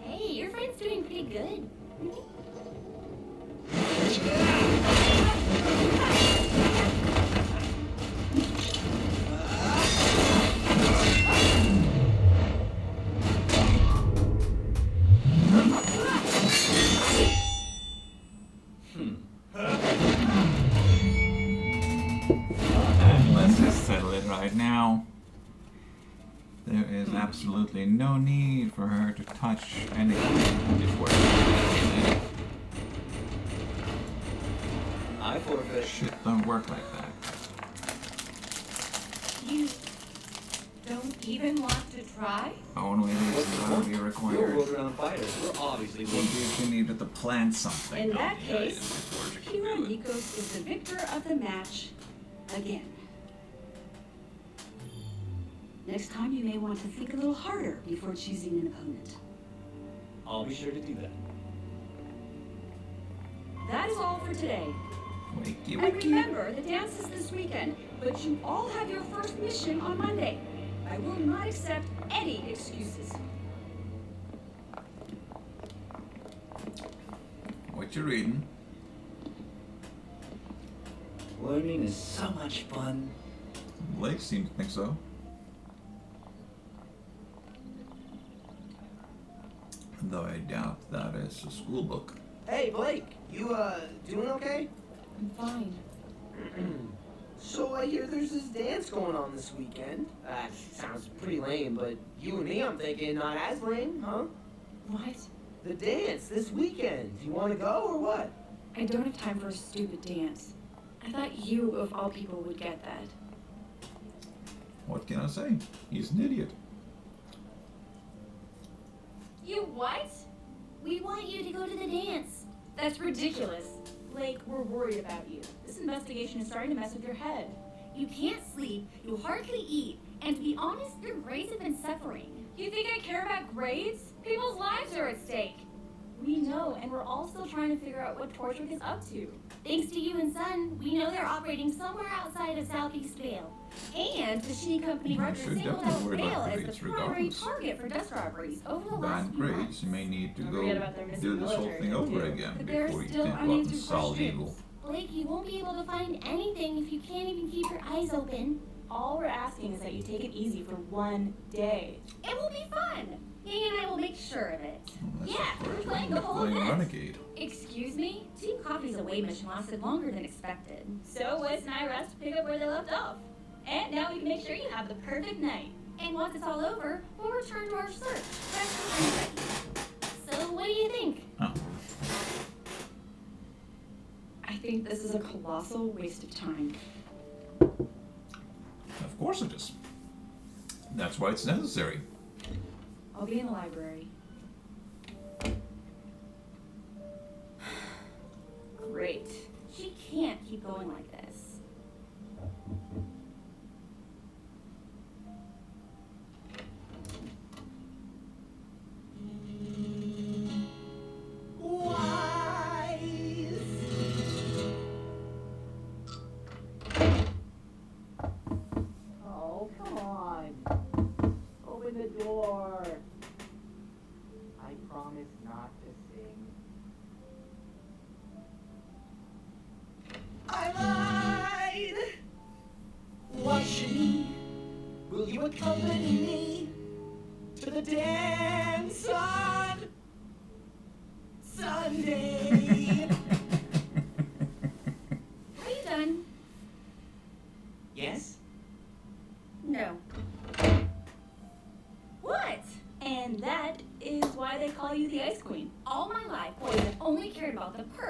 Hey, your friend's doing pretty good. And let's just settle it right now. There is absolutely no need for her to touch anything before she I forfeit. Shit don't work like that. You don't even want to try? Only reason that would be You're a required. world-renowned fighter. We're obviously Would be if you needed to plant something. In that Yeah, case, before she can Hero do it. Nikos is the victor of the match again. Next time you may want to think a little harder before choosing an opponent. I'll be sure to do that. That is all for today. Wakey, And wakey. remember, the dance is this weekend, but you all have your first mission on Monday. I will not accept any excuses. What you reading? Learning is so much fun. Blake seems to think so. Though I doubt that is a school book. Hey, Blake, you, doing okay? I'm fine. So I hear there's this dance going on this weekend. Sounds pretty lame, but you and me, I'm thinking, not as lame, huh? What? The dance this weekend. You want to go or what? I don't have time for a stupid dance. I thought you, of all people, would get that. What can I say? He's an idiot. You what? We want you to go to the dance. That's ridiculous. Blake, we're worried about you. This investigation is starting to mess with your head. You can't sleep, you hardly eat, and to be honest, your grades have been suffering. You think I care about grades? People's lives are at stake. We know, and we're all still trying to figure out what Torchwick is up to. Thanks to you and Son, we know they're operating somewhere outside of Southeast Vale. And the Sheen Company You Rogers should singled definitely out worry about Vale as grades the primary regardless. target for dust robberies over the last Bad few months. grades, you may need to Don't go forget about their missing do this whole military thing too. over again But there are before you still can go out and unanswered solve questions. evil. Blake, you won't be able to find anything if you can't even keep your eyes open. All we're asking is that you take it easy for one day. It will be fun. Yang and I will make sure of it. Unless, Yeah, of course, we're playing you're the whole playing event. Renegade. Excuse me? Team Coffee's away mission lasted longer than expected. So Wes and I rushed to pick up where they left off. And now we can make sure you have the perfect night. And once it's all over, we'll return to our search. Fresh and ready. So what do you think? Oh. I think this is a colossal waste of time. Of course it is. That's why it's necessary. I'll be in the library. Great. She can't keep going like this. Oh, come on. Open the door. I promise not to sing. I lied! Watch me. Will you accompany me to the dance on Sunday?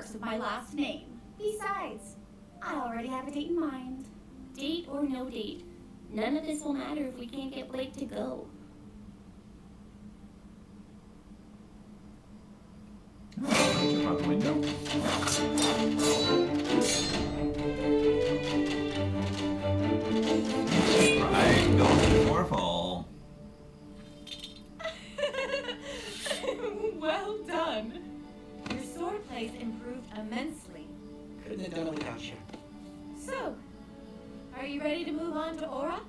starts with my last name. Besides, I already have a date in mind. Date or no date, none of this will matter if we can't get Blake to go. Jump out the window. Right, go to the waterfall. Well done. Your sword play's improved immensely. Couldn't have done it without you. So, are you ready to move on to Aura?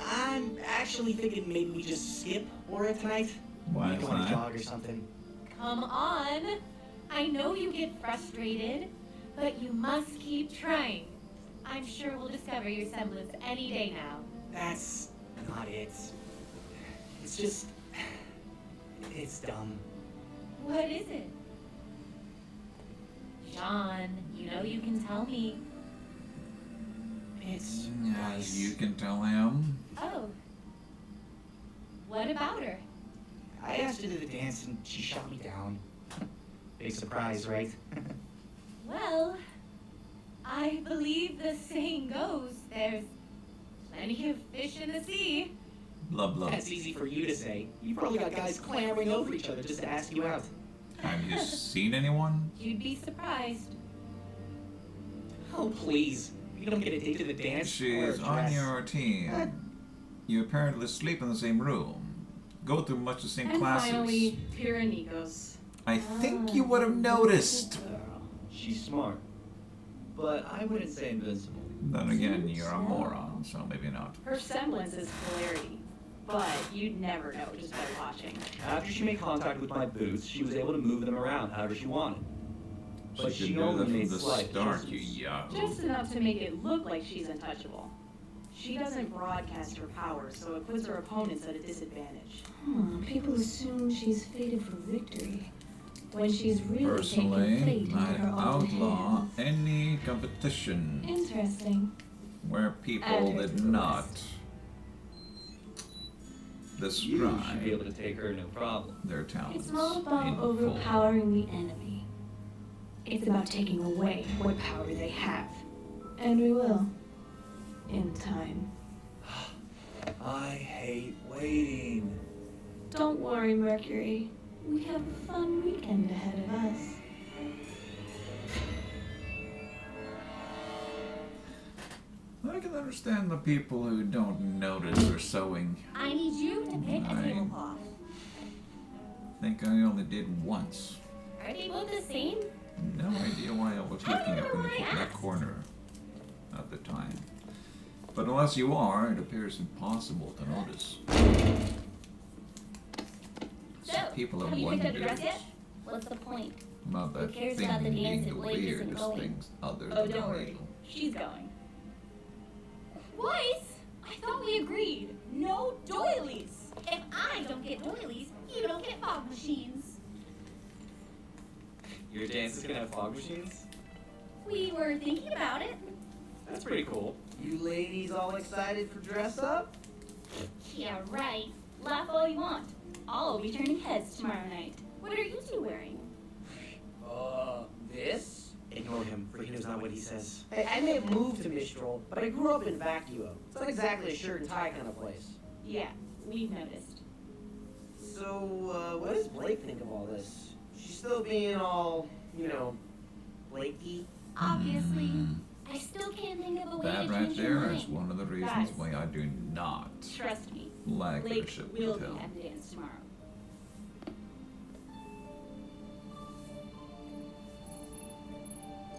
I'm actually thinking maybe we just skip Aura tonight. Why Go is on a that? jog or something. Come on. I know you get frustrated, but you must keep trying. I'm sure we'll discover your semblance any day now. That's not it. It's just... It's dumb. What is it? Sean, you know you can tell me. It's As you can tell him. Oh. What about her? I asked her to the dance and she shot me down. Big surprise, right? Well, I believe the saying goes, there's plenty of fish in the sea. Blah, blah. That's easy for you to say. You probably got guys clamoring over each other just to ask you out. Have you seen anyone? You'd be surprised. Oh, please. You don't get a date to the dance. Wear a She's on dress. your team. You apparently sleep in the same room. Go through much the same And classes. finally, Tyrannikos. I think you would have noticed. She's smart. But I wouldn't say invincible. Then again, you're a moron, so maybe not. Her semblance is polarity, but you'd never know just by watching. After she made contact with my boots, she was able to move them around however she wanted. But She she could do only that made from the slight start, you adjustments. yahoo. Just enough to make it look like she's untouchable. She doesn't broadcast her powers, so it puts her opponents at a disadvantage. People assume she's fated for victory, when she's really Personally, taken fate in I'd her own outlaw hands. any competition Interesting. where people Add her did to the not You should be describe able to take her no problem. their talents It's not about in full. overpowering the enemy. It's about taking away what power they have. And we will. In time. I hate waiting. Don't worry, Mercury. We have a fun weekend ahead of us. I can understand the people who don't notice her sewing. I need you to pick a Right. tablecloth. I think I only did once. Are they both the same? No idea why I was looking up in that corner at the time. But unless you are, it appears impossible to notice. So, People have have you picked up the wondered dress yet? What's the point? about Who that cares thing about the dance being if the Blake isn't weirdest going? things other Oh, than don't worry. illegal. She's going. Boys, I thought we agreed. No doilies. If I don't get doilies, you don't get fog machines. Your dance is gonna have fog machines? We were thinking about it. That's pretty cool. You ladies all excited for dress up? Yeah, right. Laugh all you want. I'll be turning heads tomorrow night. What are you two wearing? This? Ignore him, for he knows not what he says. Hey, I may have moved to Mistral, but I grew up in Vacuo. It's not exactly a shirt and tie kind of place. Yeah, we've noticed. So, what does Blake think of all this? She's still being all, Blakey? Obviously. I still can't think of a way That to right change your there is mind. one of the reasons Guys. why I do not Trust me. like Blake leadership will with be him. at the dance tomorrow.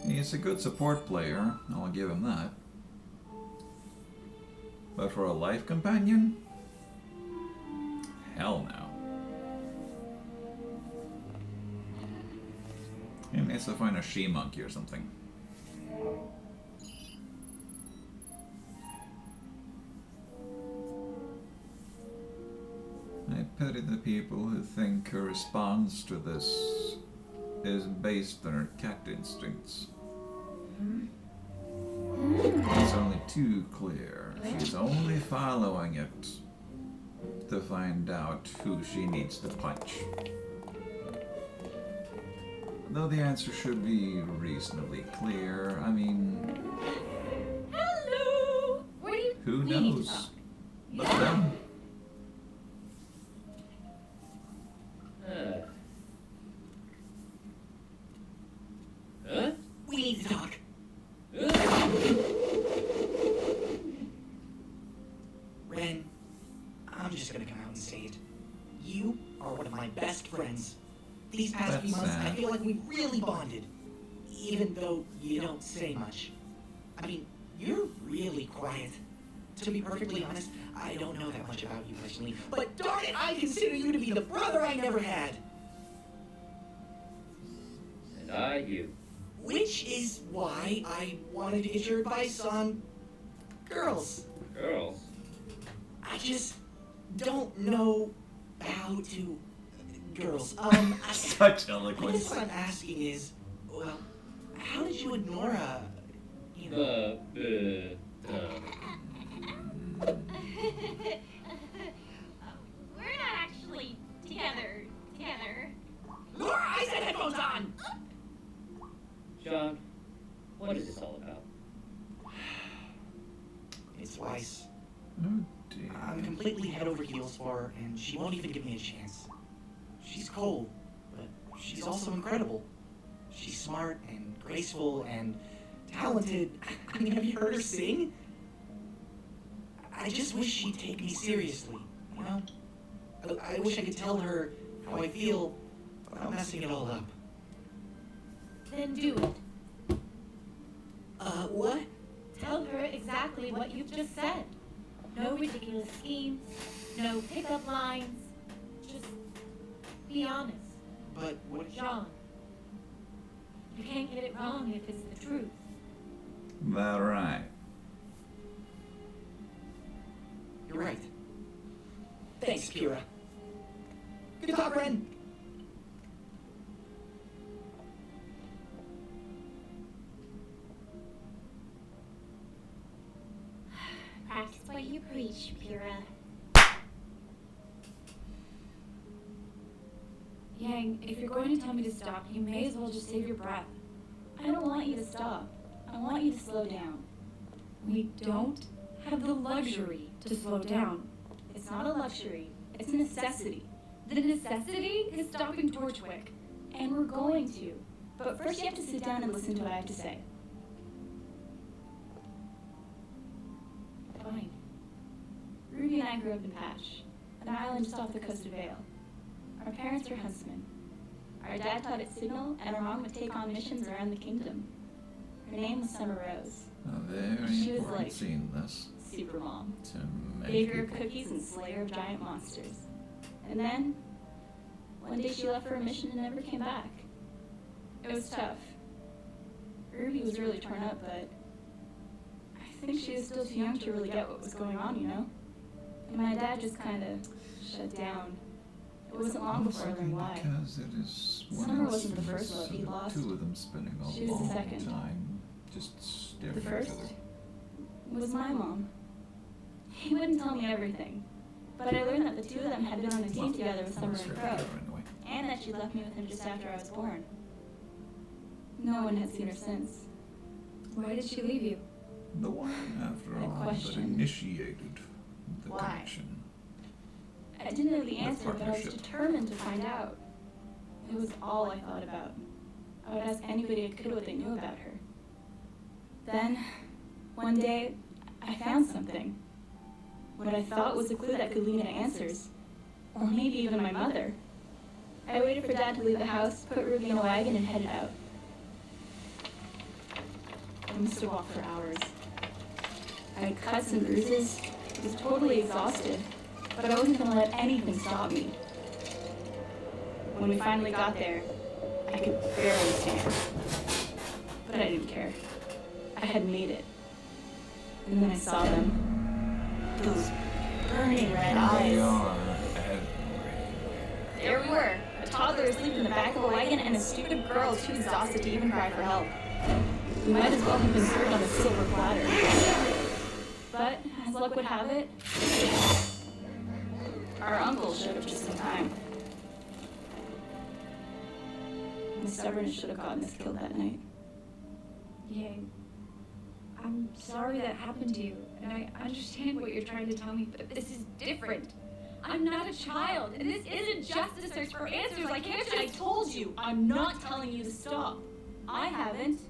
He's a good support player, I'll give him that. But for a life companion? Hell no. He needs to find a she-monkey or something. I pity the people who think her response to this is based on her cat instincts. It's only too clear. She's only following it to find out who she needs to punch. Though the answer should be reasonably clear. I mean, Hello! What do you who we need to knows? talk. But them. Huh? We need to talk. Ren, I'm just gonna come out and say it. You are one of my best friends. These past few That's months, I sad. feel like we really bonded. Even though you don't say much. I mean, you're really quiet. To be perfectly honest, I don't know that much about you personally, but darn it, I consider you to be the brother I never had. And I you. Which is why I wanted to get your advice on girls. Girls? I just don't know how to. Girls. Such I eloquence. guess what I'm asking is, well, how did you and Nora, you know? We're not actually together. Nora, I said headphones on! John, what is this all about? It's Weiss. Oh dear. I'm completely head over heels for her, and she won't even give me a chance. She's cold, but she's also incredible. She's smart and graceful and talented. I mean, have you heard her sing? I just wish she'd take me seriously, you know? I wish I could tell her how I feel without messing it all up. Then do it. What? Tell her exactly what you've just said. No ridiculous schemes, no pickup lines. Just be honest. But what? John, you can't get it wrong if it's the truth. That right. You're right. Thanks, Kira. Good talk, Ren. Practice what you preach, Pyrrha. Yang, if you're going to tell me to stop, you may as well just save your breath. I don't want you to stop. I want you to slow down. We don't have the luxury to slow down. It's not a luxury, it's a necessity. The necessity is stopping Torchwick. And we're going to. But first you have to sit down and listen to what I have to say. Fine. Ruby and I grew up in Patch, an island just off the coast of Vale. Our parents were huntsmen. Our dad taught at Signal, and our mom would take on missions around the kingdom. Her name was Summer Rose. A very She was important like scene, this. super mom. To many Baker of people. cookies and slayer of giant monsters. And then, one day she left for a mission and never came back. It was tough. Ruby was really torn up, but I think she was still too young to really get what was going on, you know? And my dad just kind of shut down. It wasn't long before I learned why. Because it is one Summer wasn't the instance first love he of lost. two of them spending a She was the long second. time just staring The at first each other. was my mom. He wouldn't tell me everything, but I learned that the two of them had been on a team together with Summer and Crow, and that she left me with him just after I was born. No one had seen her since. Why did she leave you? The one, after I all, that questioned. initiated the Why? connection. I didn't know the The answer, but I was partnership. determined to find out. It was all I thought about. I would ask anybody I could what they knew about her. Then, one day, I found something. What I thought was a clue that could lead me to answers. Or maybe even my mother. I waited for Dad to leave the house, put Ruby in a wagon, and headed out. I must have walked for hours. I had cuts and bruises, was totally exhausted, but I wasn't going to let anything stop me. When we finally got there, I could barely stand. But I didn't care. I had made it. And then I saw them. Those burning red They eyes. are everywhere. There we were, a toddler asleep in the back of a wagon and a stupid girl too exhausted to even cry for help. We might as well have been served on a silver platter. But, as luck would have it, our uncle showed up just in time. My stubbornness should have gotten us killed that night. Yeah. I'm sorry that happened to you, and I understand what you're trying to tell me, but this is different. I'm not a child, and this isn't just a search for answers. I can't just... I told you, I'm not telling you to stop. I haven't.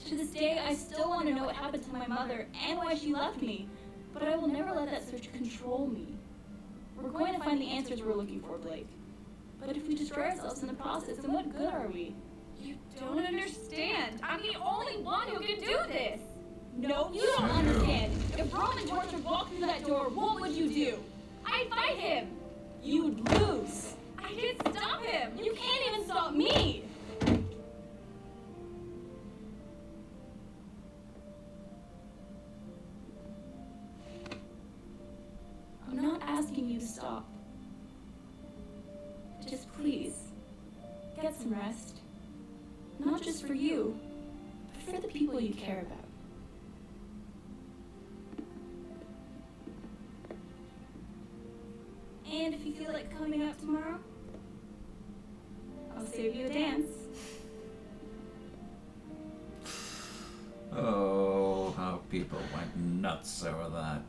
To this day, I still want to know what happened to my mother and why she left me, but I will never let that search control me. We're going to find the answers we're looking for, Blake. But if we destroy ourselves in the process, then what good are we? You don't understand. I'm the only one who can do this. No, you don't understand. If Roman Torture walked through that door, what would you do? I'd fight him. You'd lose. I can't stop him. You can't even stop me. I'm not asking you to stop. Just please, get some rest. Not just for you, but for the people you care about. And if you feel like coming out tomorrow, I'll save you a dance. Oh, how people went nuts over that.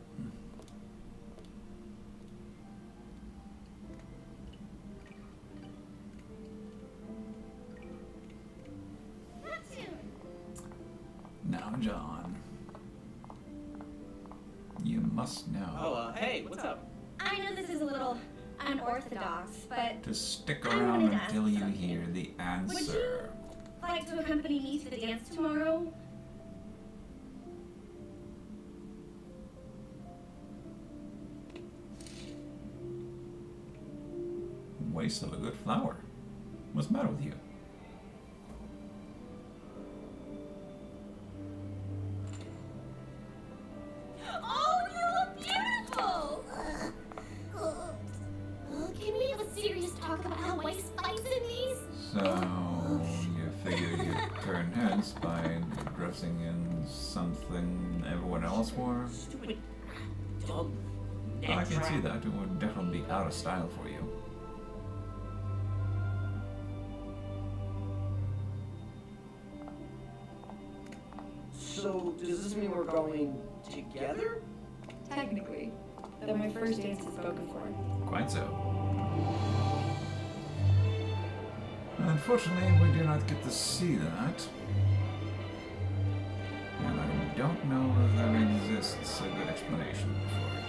Now, John, you must know. Oh, hey, what's up? I know this is a little unorthodox, but To stick I around wanted to ask until you something. hear the answer. like to accompany me to the dance tomorrow? Waste of a good flower. What's the matter with you? Oh, you look beautiful! Can we have a serious talk about how Weiss fights in these? So, you figure you'd turn heads by dressing in something everyone else wore? Stupid, dumb, Oh, I can see that. It would definitely be out of style for you. So, does this mean we're going together? Technically, though my first dance is spoken for. Quite so. Unfortunately, we do not get to see that. And I don't know if there exists a good explanation for it.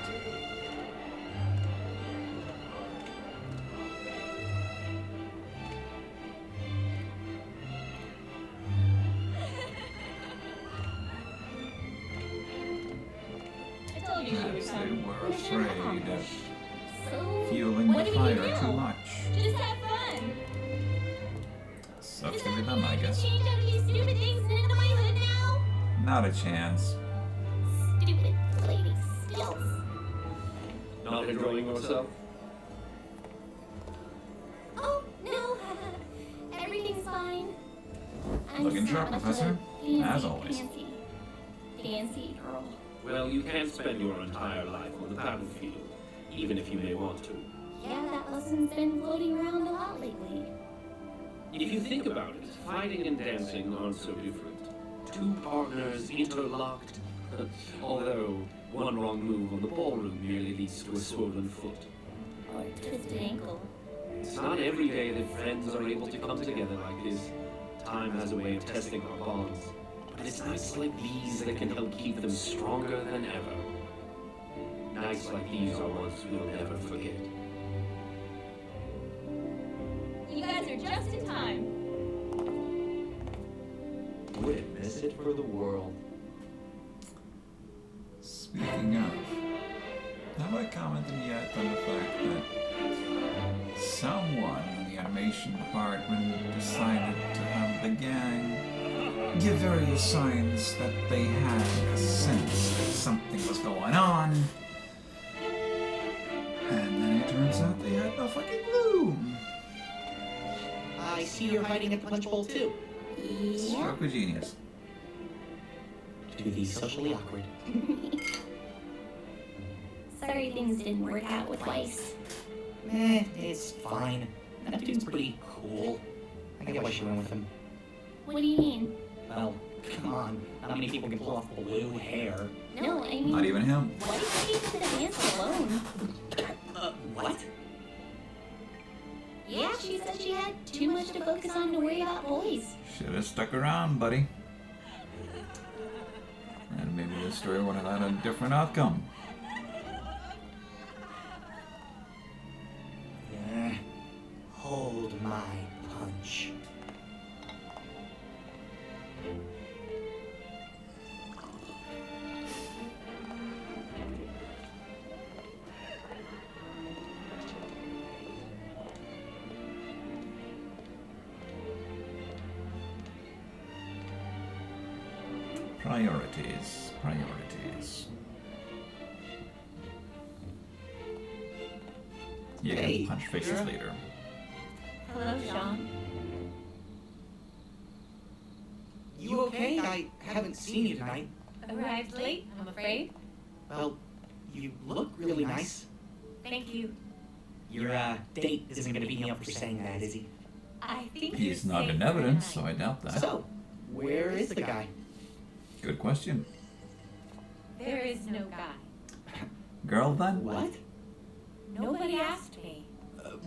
I told you she would Perhaps they come. were afraid of So, fueling what the do we do fire too now? much. Just have fun. Sucks to be them, I guess. Change out of these stupid things and into my hood now? Not a chance. Stupid lady skills. Not enjoying yourself? Oh, no. Everything's fine. I'm Looking just sharp, not Professor. fancy, As always. Fancy girl. Well, you can't spend your entire life on the battlefield, even if you may want to. Yeah, that lesson's been floating around a lot lately. If you think about it, fighting and dancing aren't so different. Two partners interlocked. Although, one wrong move on the ballroom merely leads to a swollen foot. Or a twisted ankle. It's not every day that friends are able to come together like this. Time has a way of testing our bonds. But it's nights like these that can help keep them stronger than ever. Nights like these are ones we'll never forget. You guys are just in time. Wouldn't miss it for the world. Speaking of, have I commented yet on the fact that someone in the animation department decided to have the gang give various signs that they had a sense that something was going on, and then it turns out they had no fucking clue. I see you're hiding at the punch bowl too. Stroke of genius. To be socially awkward. Sorry things didn't work out with Weiss. It's fine. That dude's pretty cool. I get why she went with him. What do you mean? Well, come on. Not many people can pull off blue hair. No, I mean... Not even him. What if she did the dance alone? What? Yeah, she said she had too much to focus on to worry about boys. Should have stuck around, buddy. And maybe this story would have had a different outcome. Hold my punch. Priorities, priorities. You Hey, can punch faces Kira. later. Hello, Sean. You okay? I haven't seen you tonight. Arrived late, I'm afraid. Well, you look really nice. Thank you. Your date isn't gonna beat me up for saying that, is he? I think He's you're not safe in for evidence, tonight. so I doubt that. So, where is the guy? Good question. There is no guy. Girl, then? What? Nobody asked me.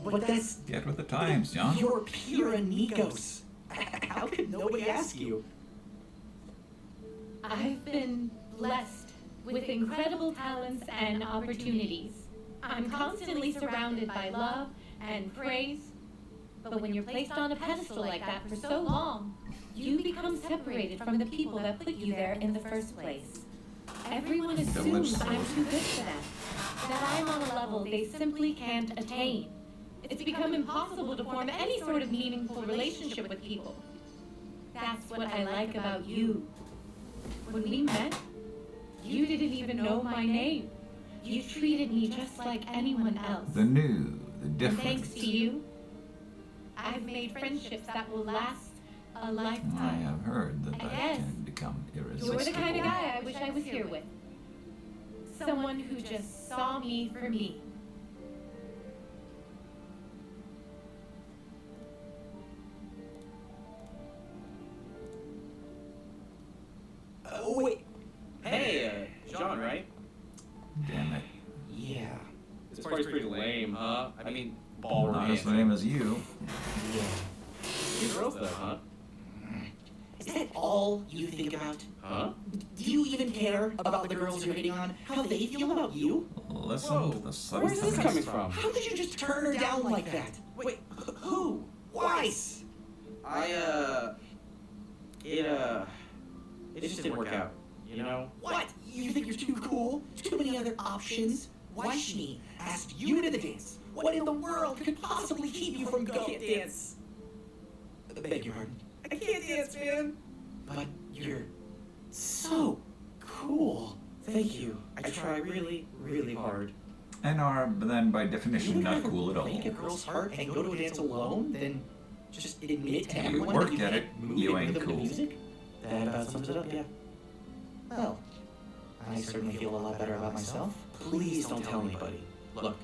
But that's... Get with the times, John. You're pure Nikos. How could nobody ask you? I've been blessed with incredible talents and opportunities. I'm constantly surrounded by love and praise. But when you're placed on a pedestal like that for so long, you become separated from the people that put you there in the first place. Everyone assumes I'm too good for them, that I'm on a level they simply can't attain. It's become impossible to form any sort of meaningful relationship with people. That's what I like about you. When we met, you didn't even know my name. You treated me just like anyone else. The new, the And different. thanks to you, I've made friendships that will last a I lifetime. have heard that I that guess can become You're irresistible. the kind of guy I wish I was here with. Someone who just saw me for me. Wait. Hey, John, right? Damn it. Yeah. This party's pretty lame, huh? I mean, ballroom Not as dancing. lame as you. You girls though, huh? Is that all you think about? Huh? Do you even care about the girls you're hitting on? How they feel about you? Listen to the subtle Where's this coming from? How could you just turn her down like that? Wait, who? Weiss? It just didn't work out, you know? What? You think you're too cool? Too many other options? Weishni asked you to the dance. What in the world could possibly keep you from going to dance? Beg your pardon. I can't dance, man. But you're so cool. Thank you. I try really, really hard. And are then by definition would not rather cool at all. break a girl's heart and go to a dance alone than just admit to You everyone worked that you at can't it, move you in ain't rhythm to cool. music? That about sums it up, yeah. Well, I certainly feel a lot better about myself. Please don't tell anybody. Look,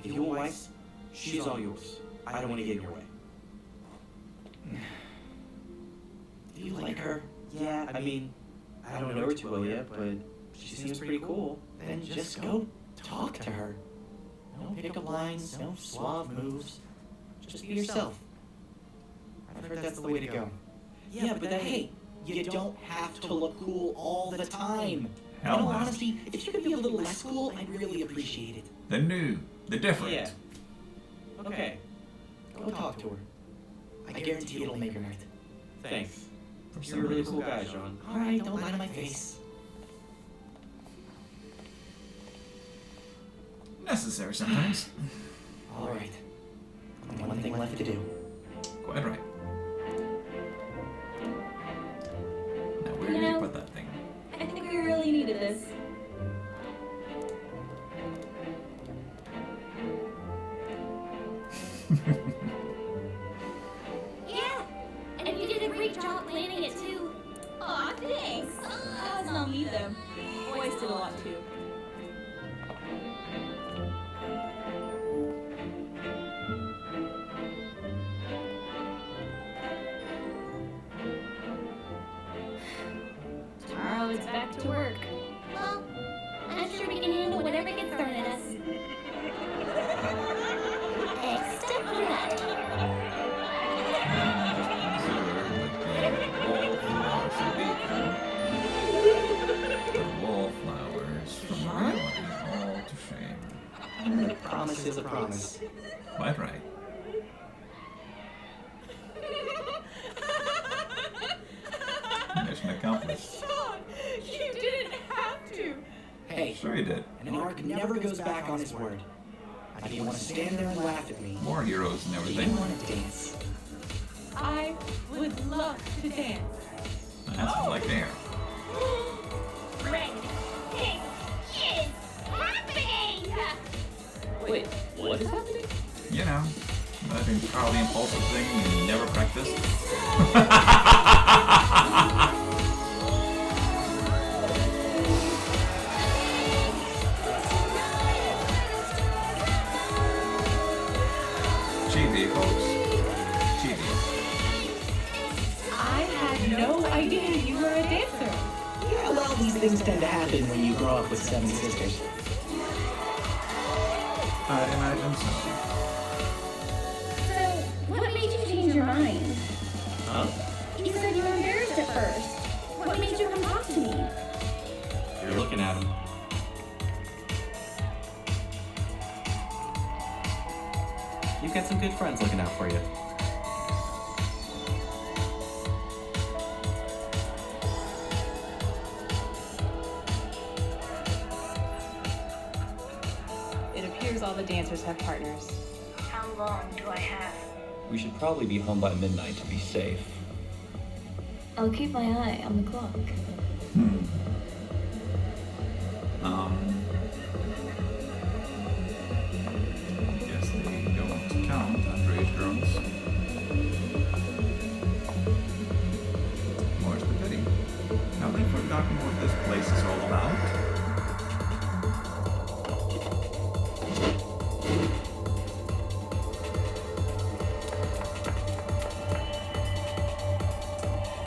if you want Weiss, she's all yours. I don't want to get in your way. Do you like her? Yeah, I mean, I don't know her too well yet, but she seems pretty cool. Then just go talk to her. No pickup lines, no suave moves. Just be yourself. I've heard that's the way to go. Yeah, but hey, you don't have to look cool all the time. In Hell all no. honesty, if you could be a little less cool, I'd really appreciate it. The new, the different. Yeah. Okay. Go talk to her. I guarantee it'll make her night. Thanks. For You're some a really reason. cool guy, John. Alright, don't lie to my face. Necessary sometimes. Alright. Only one thing left to do. Quite right. Now where You do you know- put that thing? I think we really needed this. Yeah, and you did a great job planning it too. Aw, thanks. That wasn't on me though. Boys did a lot too. back to work. Well, I'm sure we can handle whatever gets thrown at us. Except for that. The wallflowers from reality all to shame. A promise is a promise. Quite right. Mission accomplished. Sean, you didn't have to. Hey, Sure you did. an arc never goes back on his word. If you want to stand there and laugh at me, More heroes and do everything. you want to dance? I would love to dance. That's what I like to hear. Red, pink, is happening! Wait, what is happening? You know, that entirely impulsive thing you never practiced. Chibi, folks. Chibi. I had no idea you were a dancer. Yeah, well, these things tend to happen when you grow up with 7 sisters. I'd imagine so. So, what made you change your mind? Huh? You said you were embarrassed at first. What made you come talk to me? You're looking at him. You've got some good friends looking out for you. It appears all the dancers have partners. How long do I have? We should probably be home by midnight to be safe. I'll keep my eye on the clock. Guess they don't count underage girls. More's the pity. Have they forgotten what this place is all about?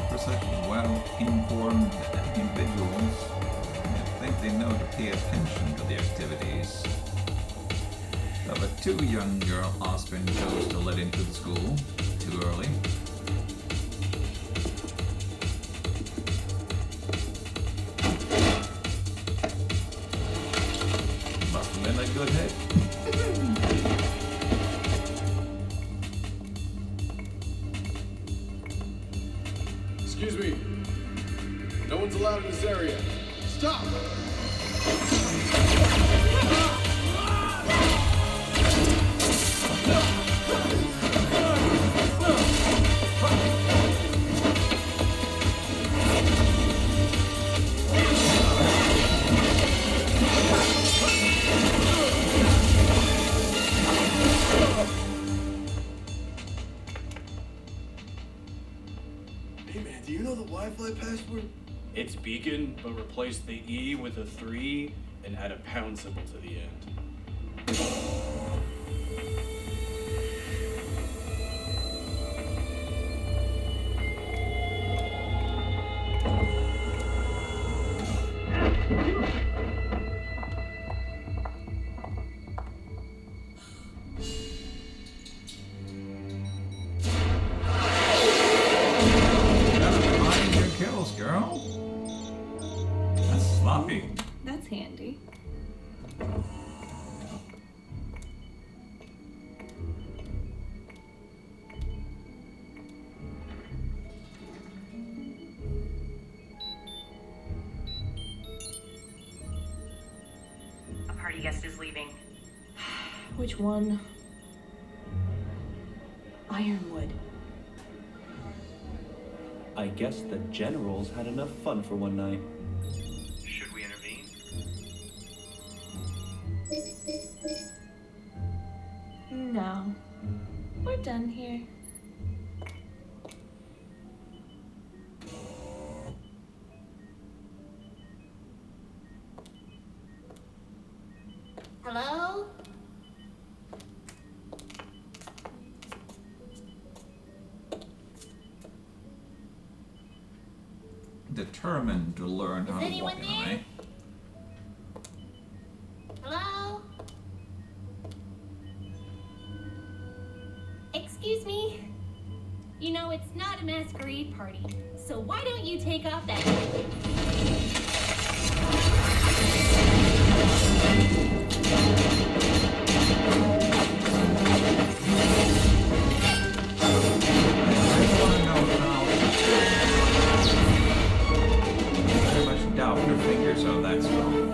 For such well-informed individuals, I think they know to pay attention to the activities of a too young girl Osprey chose to let into the school too early. Must have been a good hit. Excuse me. No one's allowed in this area. Stop! Hey man, do you know the Wi-Fi password? It's beacon, but replace the E with a 3 and add a pound symbol to the end. Mind your kills, girl. That's sloppy. That's handy. A party guest is leaving. Which one? Ironwood. I guess the generals had enough fun for one night. Should we intervene? No. We're done here. Hello? determined to learn how to walk in the way. Hello? Excuse me? You know, it's not a masquerade party, so why don't you take off that... Very much doubt your fingers are that strong.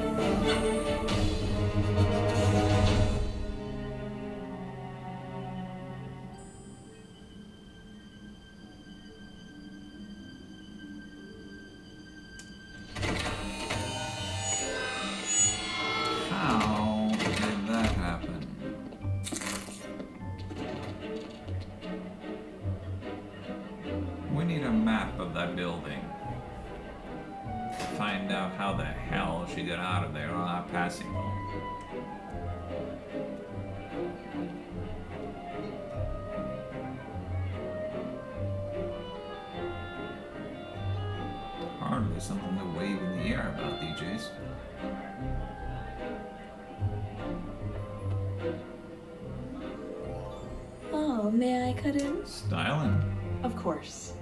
How did that happen? We need a map of that building. Find out how the hell she got out of there on our passable. Hardly something to wave in the air about these days. Oh, may I cut in? Styling. Of course.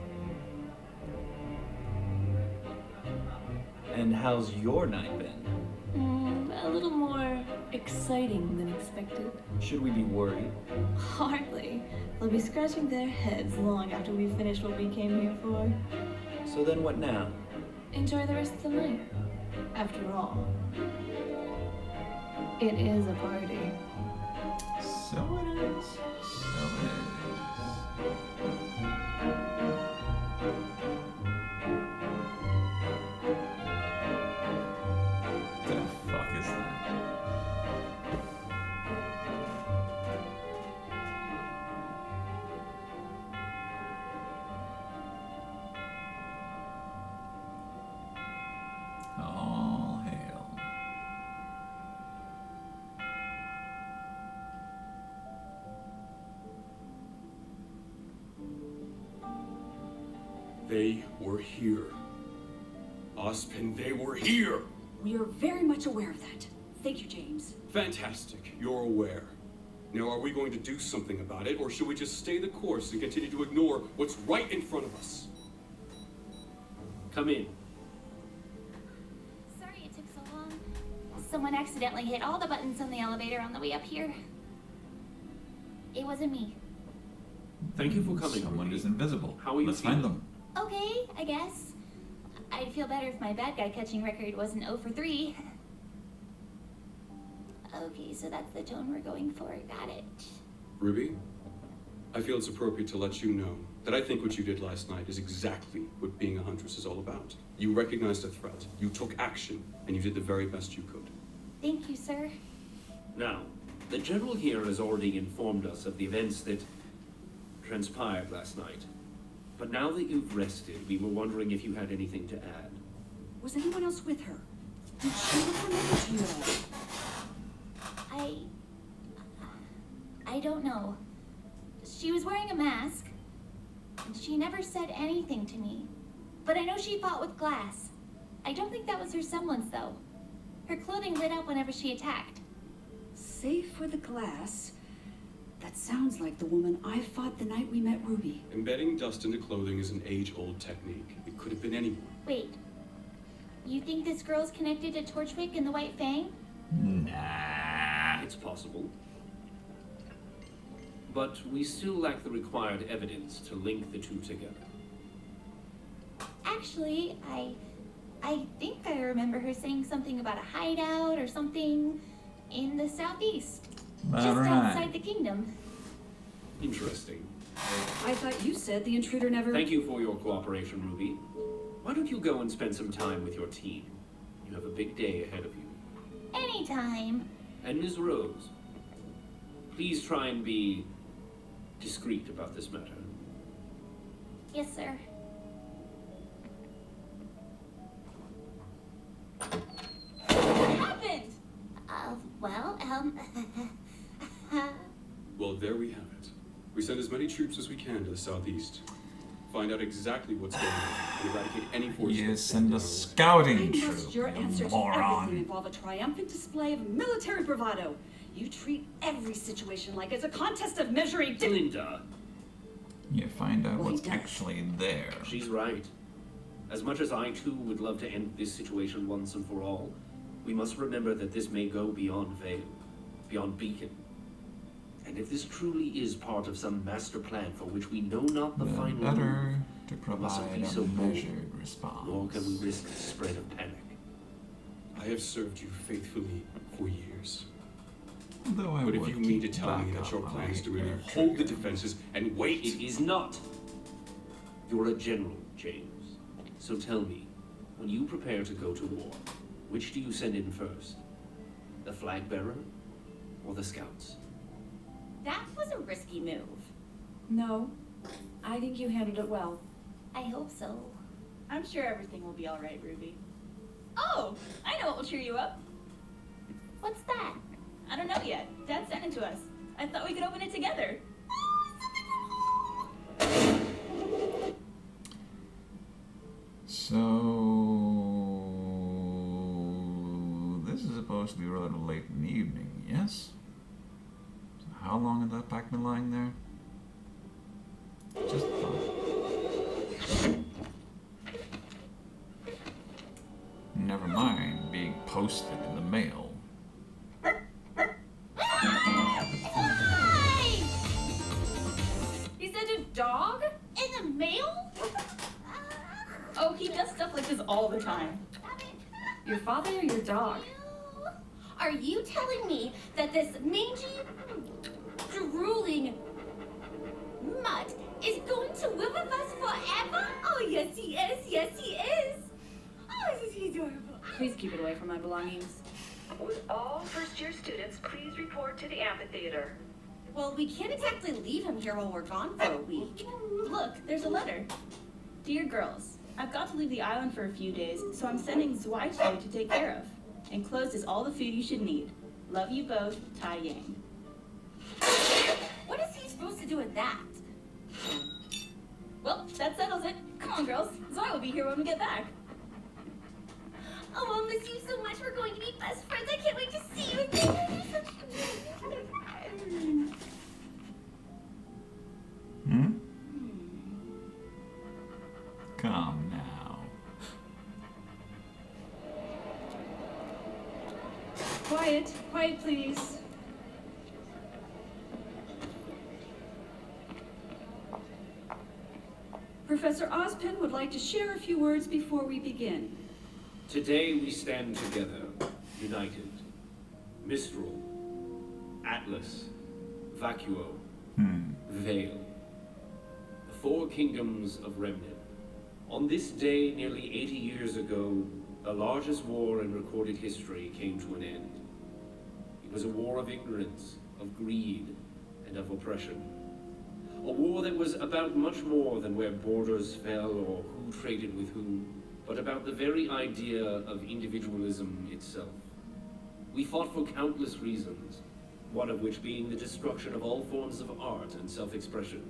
And how's your night been? A little more exciting than expected. Should we be worried? Hardly. They'll be scratching their heads long after we finish what we came here for. So then what now? Enjoy the rest of the night. After all, it is a party. So it is. So it is. The fuck is that? All hail. They were here. Ozpin, they were here! We are very much aware of that. Thank you, James. Fantastic. You're aware. Now, are we going to do something about it, or should we just stay the course and continue to ignore what's right in front of us? Come in. Sorry it took so long. Someone accidentally hit all the buttons on the elevator on the way up here. It wasn't me. Thank you for coming. Someone is invisible. How are you Let's feeling? find them. Okay, I guess. I'd feel better if my bad guy catching record wasn't 0 for 3. Okay, so that's the tone we're going for. Got it. Ruby, I feel it's appropriate to let you know that I think what you did last night is exactly what being a huntress is all about. You recognized a threat, you took action, and you did the very best you could. Thank you, sir. Now, the General here has already informed us of the events that transpired last night. But now that you've rested, we were wondering if you had anything to add. Was anyone else with her? Did she look familiar to you at all? I don't know. She was wearing a mask, and she never said anything to me. But I know she fought with glass. I don't think that was her semblance, though. Her clothing lit up whenever she attacked. Safe with a glass. That sounds like the woman I fought the night we met Ruby. Embedding dust into clothing is an age-old technique. It could have been anyone. Wait. You think this girl's connected to Torchwick and the White Fang? Nah. It's possible. But we still lack the required evidence to link the two together. Actually, I think I remember her saying something about a hideout or something in the southeast. Just outside the kingdom. Interesting. I thought you said the intruder never... Thank you for your cooperation, Ruby. Why don't you go and spend some time with your team? You have a big day ahead of you. Anytime. And Ms. Rose, please try and be discreet about this matter. Yes, sir. What happened? Well, there we have it. We send as many troops as we can to the southeast. Find out exactly what's going on. and eradicate any force. Yes, and a scouting I troop, must your you answer to moron. everything involve a triumphant display of military bravado. You treat every situation like it's a contest of measuring Linda. You find out Well, he what's does. actually there. She's right. As much as I too would love to end this situation once and for all, we must remember that this may go beyond Vale, beyond Beacon. And if this truly is part of some master plan for which we know not the final Better move, to we mustn't provide be a so bold, measured response. nor can we risk the spread of panic. I have served you faithfully for years. Though I But if would you mean to keep tell me back that your up plan is to my merely air hold the trigger. defenses and wait. It is not. You're a general, James. So tell me, when you prepare to go to war, which do you send in first? The flag bearer or the scouts? That was a risky move. No, I think you handled it well. I hope so. I'm sure everything will be all right, Ruby. Oh, I know what will cheer you up. What's that? I don't know yet. Dad sent it to us. I thought we could open it together. So this is supposed to be rather late in the evening, yes? So how long had that pack been lying there? Just thought. Never mind being posted in the mail. He sent a dog? In the mail? Oh, he does stuff like this all the time. Your father or your dog? Are you telling me that this mangy, drooling mutt is going to live with us forever? Oh, yes, he is. Yes, he is. Oh, this is adorable. Please keep it away from my belongings. Would all first-year students please report to the amphitheater? Well, we can't exactly leave him here while we're gone for a week. Look, there's a letter. Dear girls, I've got to leave the island for a few days, so I'm sending Zwei to you to take care of. Enclosed is all the food you should need. Love you both, Tai Yang. What is he supposed to do with that? Well, that settles it. Come on, girls. Zwei will be here when we get back. Oh, I'll miss you so much. We're going to be best friends. I can't wait to see you again. You're such Hmm? Come now. Quiet, quiet, please. Professor Ozpin would like to share a few words before we begin. Today we stand together, united. Mistral, Atlas, Vacuo, Vale. The four kingdoms of Remnant. On this day, nearly 80 years ago, the largest war in recorded history came to an end. It was a war of ignorance, of greed, and of oppression. A war that was about much more than where borders fell or who traded with whom, but about the very idea of individualism itself. We fought for countless reasons, one of which being the destruction of all forms of art and self-expression.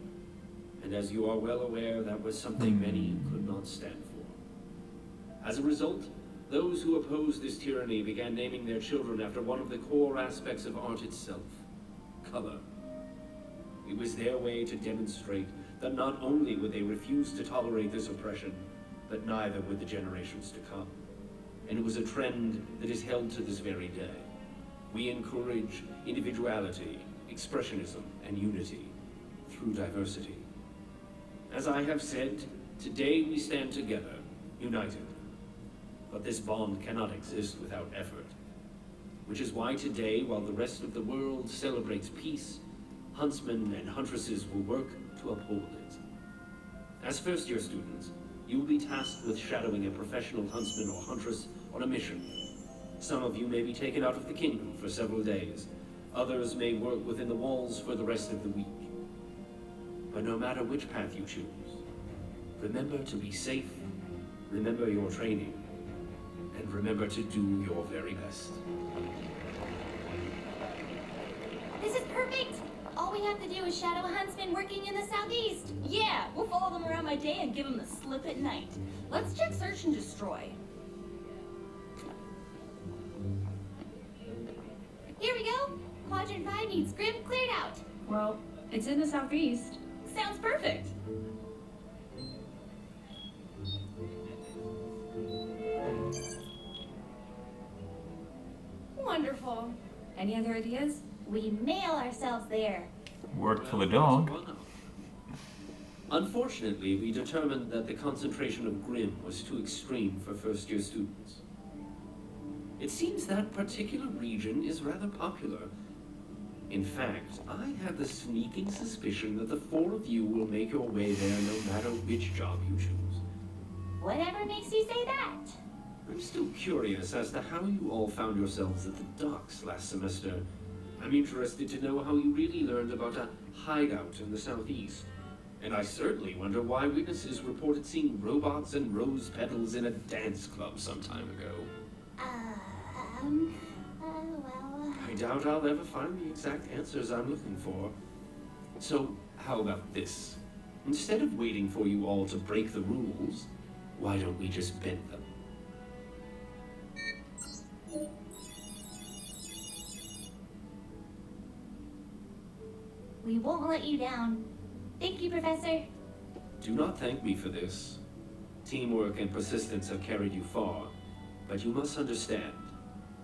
And as you are well aware, that was something many could not stand for. As a result, those who opposed this tyranny began naming their children after one of the core aspects of art itself, color. It was their way to demonstrate that not only would they refuse to tolerate this oppression, but neither would the generations to come. And it was a trend that is held to this very day. We encourage individuality, expressionism, and unity through diversity. As I have said, today we stand together, united. But this bond cannot exist without effort. Which is why today, while the rest of the world celebrates peace, huntsmen and huntresses will work to uphold it. As first-year students, you will be tasked with shadowing a professional huntsman or huntress on a mission. Some of you may be taken out of the kingdom for several days. Others may work within the walls for the rest of the week. But no matter which path you choose, remember to be safe, remember your training, and remember to do your very best. This is perfect. all we have to do is shadow a huntsman working in the southeast. Yeah, we'll follow them around by day and give them the slip at night. Let's check search and destroy. Here we go. Quadrant 5 needs Grim cleared out. Well, it's in the southeast. Sounds perfect. Wonderful. Any other ideas? We mail ourselves there. Worked for the dog. Unfortunately, we determined that the concentration of Grim was too extreme for first-year students. It seems that particular region is rather popular. In fact, I have the sneaking suspicion that the 4 of you will make your way there no matter which job you choose. Whatever makes you say that? I'm still curious as to how you all found yourselves at the docks last semester. I'm interested to know how you really learned about a hideout in the southeast. And I certainly wonder why witnesses reported seeing robots and rose petals in a dance club some time ago. Well... I doubt I'll ever find the exact answers I'm looking for. So, how about this? Instead of waiting for you all to break the rules, why don't we just bend them? We won't let you down. Thank you, Professor. Do not thank me for this. Teamwork and persistence have carried you far, but you must understand,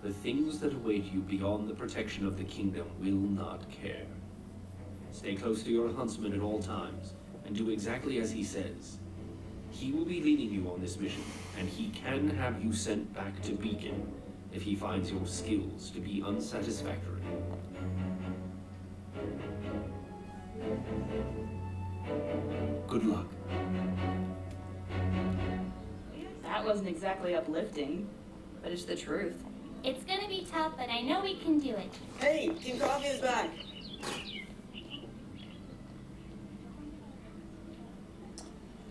the things that await you beyond the protection of the kingdom will not care. Stay close to your huntsman at all times, and do exactly as he says. He will be leading you on this mission, and he can have you sent back to Beacon if he finds your skills to be unsatisfactory. Good luck. That wasn't exactly uplifting, but it's the truth. It's gonna be tough, but I know we can do it. Hey, Team Coffee is back.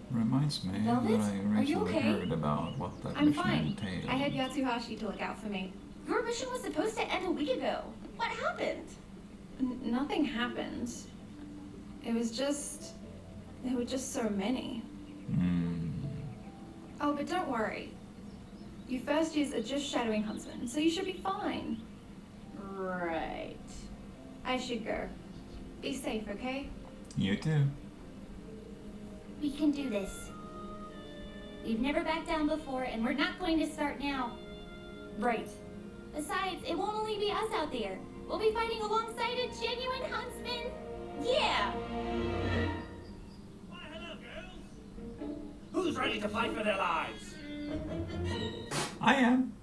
Reminds me Velvet, that I are you recently okay? heard about what that I'm mission fine. entailed. I had Yatsuhashi to look out for me. Your mission was supposed to end a week ago. What happened? Nothing happened. There were just so many. Oh, but don't worry. You first years are just shadowing huntsmen, so you should be fine. Right. I should go. Be safe, okay? You too. We can do this. We've never backed down before, and we're not going to start now. Right. Besides, it won't only be us out there. We'll be fighting alongside a genuine huntsman. Yeah! Who's ready to fight for their lives? I am.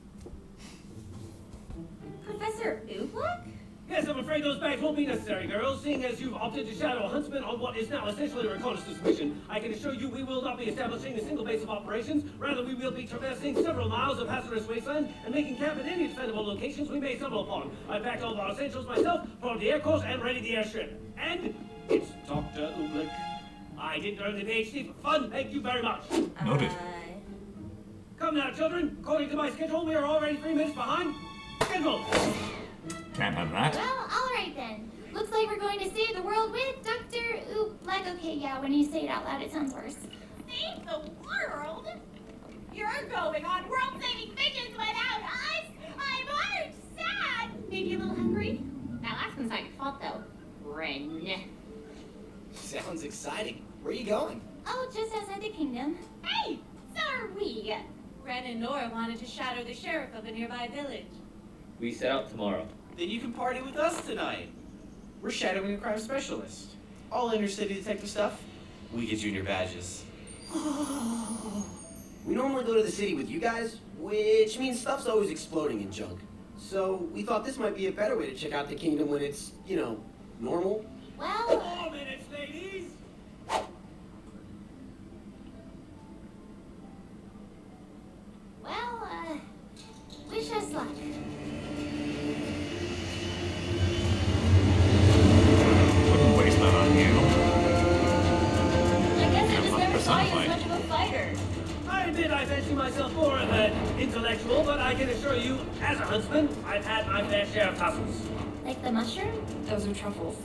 Professor Oobleck? Yes, I'm afraid those bags won't be necessary, girls. Seeing as you've opted to shadow a huntsman on what is now essentially a reconnaissance mission, I can assure you we will not be establishing a single base of operations. Rather, we will be traversing several miles of hazardous wasteland and making camp at any defendable locations we may stumble upon. I've packed all of our essentials myself, formed the air course, and ready the airship. And it's Dr. Oobleck. I didn't earn the PhD for fun. Thank you very much. Noted. Come now, children. According to my schedule, we are already 3 minutes behind schedule. Can't have that. Well, alright then. Looks like we're going to save the world with Dr. Oobleck. Okay, yeah, when you say it out loud, it sounds worse. Save the world? You're going on world-saving missions without us? I'm hurt, sad. Maybe a little hungry? Now that's not your fault, though. Ren. Sounds exciting. Where are you going? Oh, just outside the kingdom. Hey, so are we. Ren and Nora wanted to shadow the sheriff of a nearby village. We set out tomorrow. Then you can party with us tonight. We're shadowing a crime specialist. All inner-city detective stuff. We get junior badges. We normally go to the city with you guys, which means stuff's always exploding in junk. So we thought this might be a better way to check out the kingdom when it's, you know, normal. Well... 4 minutes, ladies! Well, wish us luck. Wouldn't waste that on you. I guess I Yeah, just well, never saw you as personified. much of a fighter. I admit I fancy myself more of an intellectual, but I can assure you, as a huntsman, I've had my fair share of tussles. Like the mushroom? Those are truffles.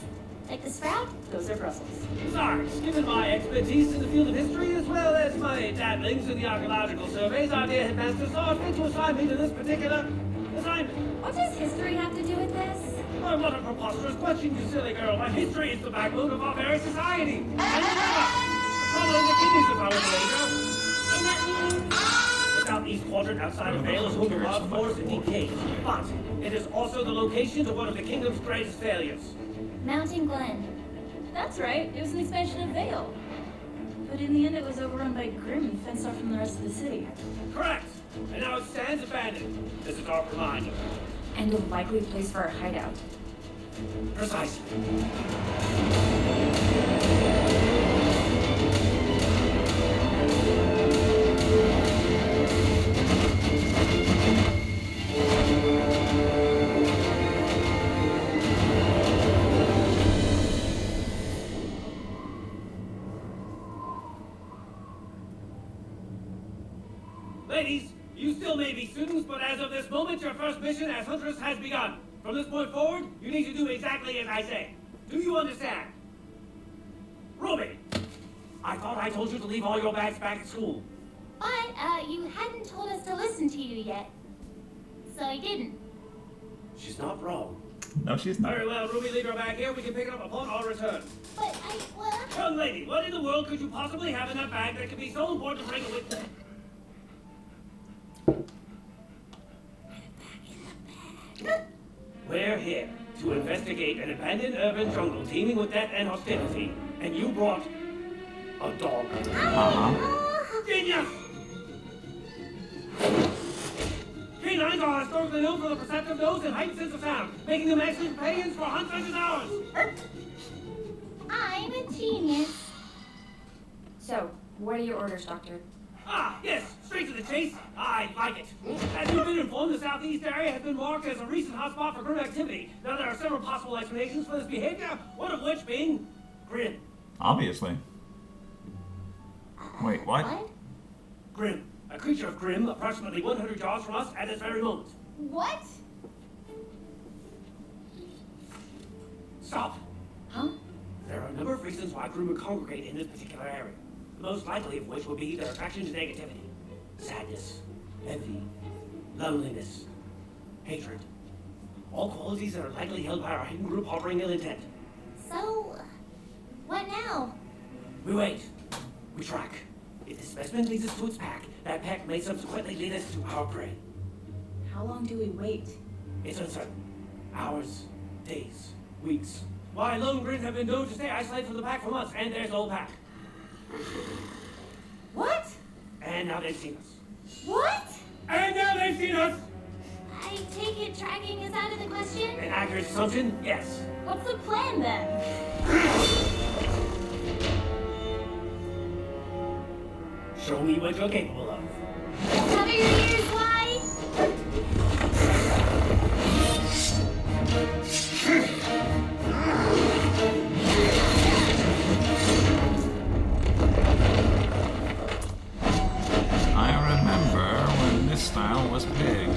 Like the sprout? Those are Brussels. Besides, given my expertise in the field of history as well as my dabblings in the archaeological surveys, our dear headmaster saw fit to assign me to this particular assignment. What does history have to do with this? Oh, what a preposterous question, you silly girl. My history is the backbone of our very society. And remember, following the kidneys of our major. And that means... The southeast quadrant outside of Vale is home to large forests and deep caves. But it is also the location to one of the kingdom's greatest failures. Mountain Glen. That's right, it was an expansion of Vale. But in the end it was overrun by Grimm and fenced off from the rest of the city. Correct. And now it stands abandoned. This is our reminder. And a likely place for a hideout. Precisely. Ladies, you still may be students, but as of this moment, your first mission as Huntress has begun. From this point forward, you need to do exactly as I say. Do you understand? Ruby! I thought I told you to leave all your bags back at school. But, you hadn't told us to listen to you yet. So I didn't. She's not wrong. No, she's not. Very well, Ruby, leave her bag here. We can pick it up upon our return. But well... Young lady, what in the world could you possibly have in that bag that could be so important to bring it with... We're here to investigate an abandoned urban jungle teeming with death and hostility. And you brought a dog. Genius! Canines are historically known for the perceptive nose and heightened sense of sound, making them excellent companions for hunts and hours. I'm a genius. So, what are your orders, Doctor? Ah, yes, straight to the chase. I like it. As you've been informed, the southeast area has been marked as a recent hotspot for grim activity. Now, there are several possible explanations for this behavior, one of which being grim. Obviously. Wait, what? Grim. A creature of Grim, approximately 100 yards from us at this very moment. What? Stop. Huh? There are a number of reasons why Grim would congregate in this particular area. The most likely of which would be their attraction to negativity. Sadness, envy, loneliness, hatred. All qualities that are likely held by our hidden group harboring ill intent. So, what now? We wait. We track. If the specimen leads us to its pack, that pack may subsequently lead us to our prey. How long do we wait? It's uncertain. Hours, days, weeks. Why, lone Grin have been known to stay isolated from the pack for months, and there's the whole pack. What? And now they've seen us. What? And now they've seen us! I take it tracking is out of the question? An accurate assumption? Yes. What's the plan then? Show me what you're capable of. Cover your ears wide. I remember when this style was big.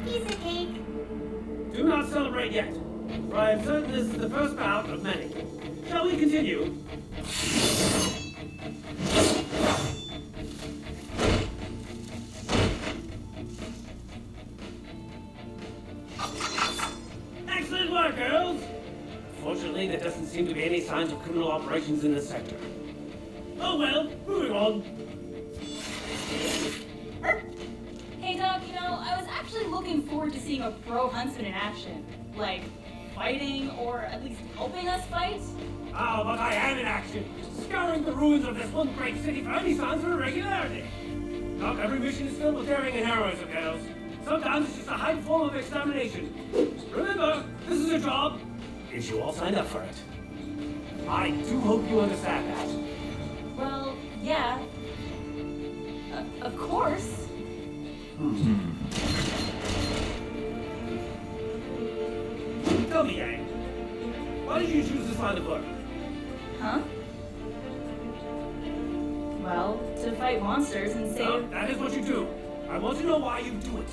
Piece of cake. Do not celebrate yet, for I am certain this is the first bout of many. Shall we continue? Excellent work, girls! Fortunately, there doesn't seem to be any signs of criminal operations in this sector. Oh well, moving on. Hey Doc, you know, I was actually looking forward to seeing a pro huntsman in action. Like, fighting or at least helping us fight? Oh, but I am in action, scouring the ruins of this one great city for any signs of irregularity. Not every mission is filled with daring and heroism, kiddos. Sometimes it's just a high form of extermination. Remember, this is a job, and you all signed up for it. I do hope you understand that. Well, yeah. Of course. Tell me, Yang, why did you choose this line of work? Huh? Well, to fight monsters and save... No, that is what you do. I want to know why you do it.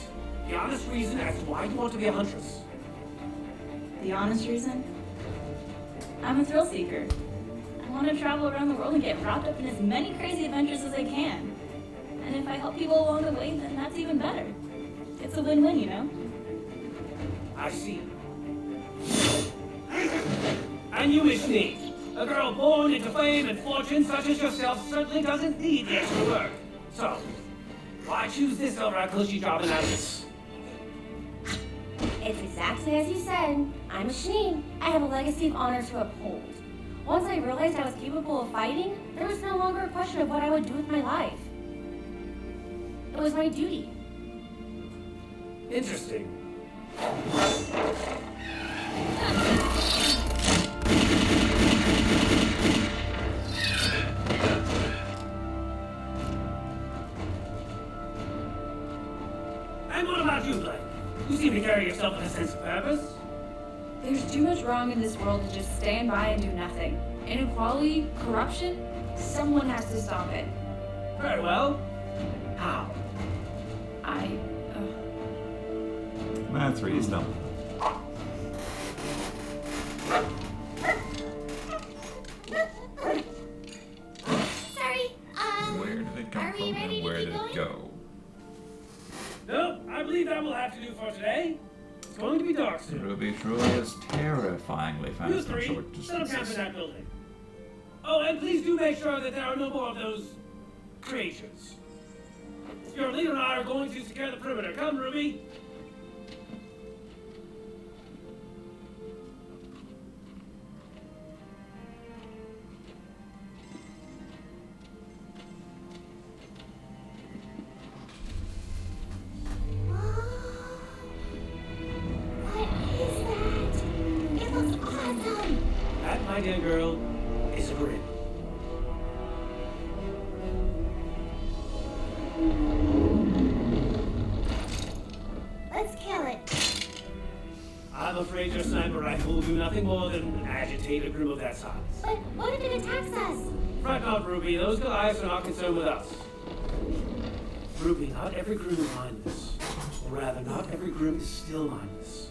The honest reason as to why you want to be a huntress. The honest reason? I'm a thrill seeker. I want to travel around the world and get wrapped up in as many crazy adventures as I can. And if I help people along the way, then that's even better. It's a win-win, you know? I see. And you, Miss Sneak, a girl born into fame and fortune such as yourself certainly doesn't need the extra work. So, why choose this over a cushy job in Alice? It's exactly as you said. I'm a Shneen. I have a legacy of honor to uphold. Once I realized I was capable of fighting, there was no longer a question of what I would do with my life. It was my duty. Interesting. And what about you, Blake? You seem to carry yourself with a sense of purpose. There's too much wrong in this world to just stand by and do nothing. Inequality, corruption, someone has to stop it. Very well. How? Math reads them. Sorry, Where did it come from and where did it go? Nope, I believe that will have to do for today. It's going to be dark soon. Ruby truly is terrifyingly You fast in three, short set up camp in distances. that building. Oh, and please do make sure that there are no more of those creatures. Your leader and I are going to secure the perimeter. Come, Ruby. It looks awesome. That, my dear girl, is a grid. Let's kill it. I'm afraid your sniper rifle will do nothing more than agitate a group of that size. But what if it attacks us? Fret not, Ruby. Those Goliaths are not concerned with us. Ruby, not every groom is mindless. Or rather, not every groom is still mindless.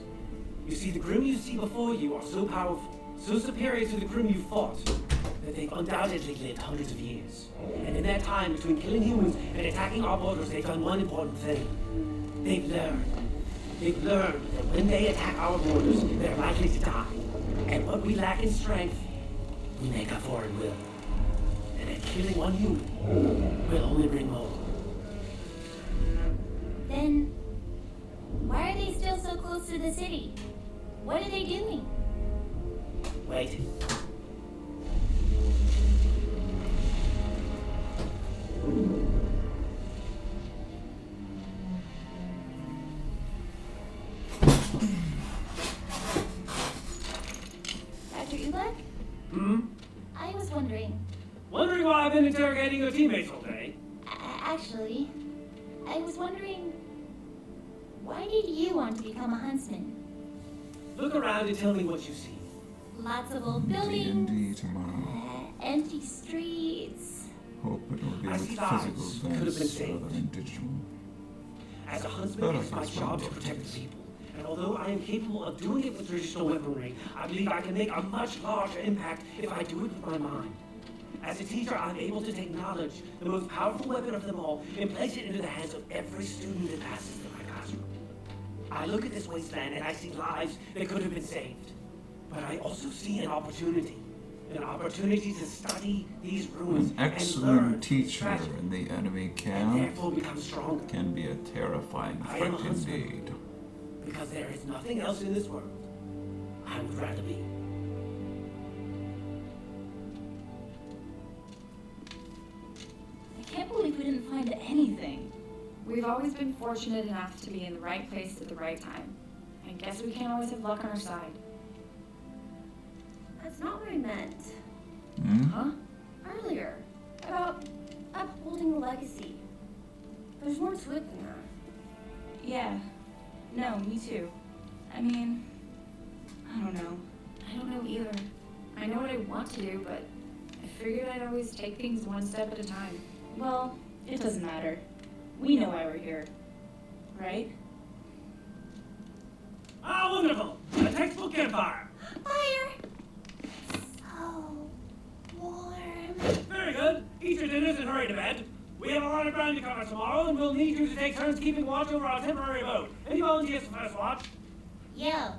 You see, the groom you see before you are so powerful, so superior to the groom you fought, that they've undoubtedly lived hundreds of years. And in that time, between killing humans and attacking our borders, they've done one important thing. They've learned that when they attack our borders, they're likely to die. And what we lack in strength, we make up for in will. And that killing one human will only bring more. Then, why are they still so close to the city? What are they doing? Wait. Dr. Ubek? I was wondering. Wondering why I've been interrogating your teammates all day? Actually, I was wondering, why did you want to become a huntsman? Look around and tell me what you see. Lots of old buildings, D&D tomorrow. empty streets. Hope it will be I with see physical lives could have been events saved. rather than digital. As a husband, it's my job to protect the people. And although I am capable of doing it with traditional weaponry, I believe I can make a much larger impact if I do it with my mind. As a teacher, I'm able to take knowledge, the most powerful weapon of them all, and place it into the hands of every student that passes through my classroom. I look at this wasteland and I see lives that could have been saved. But I also see an opportunity to study these ruins An and excellent learn teacher in the enemy and camp therefore become stronger. can be a terrifying I am threat a husband. indeed. Because there is nothing else in this world I I would rather be. I can't believe we didn't find anything. We've always been fortunate enough to be in the right place at the right time. I guess we can't always have luck on our side. That's not what I meant. Huh? Earlier. About upholding the legacy. There's more to it than that. Yeah. No, me too. I mean, I don't know. I don't know either. I know what I want to do, but I figured I'd always take things one step at a time. Well, it doesn't matter. We know why we're here. Right? Ah, wonderful! A textbook campfire! Fire! So warm. Very good. Eat your dinners and hurry to bed. We have a lot of ground to cover tomorrow, and we'll need you to take turns keeping watch over our temporary boat. Any volunteers for first watch? Yeah.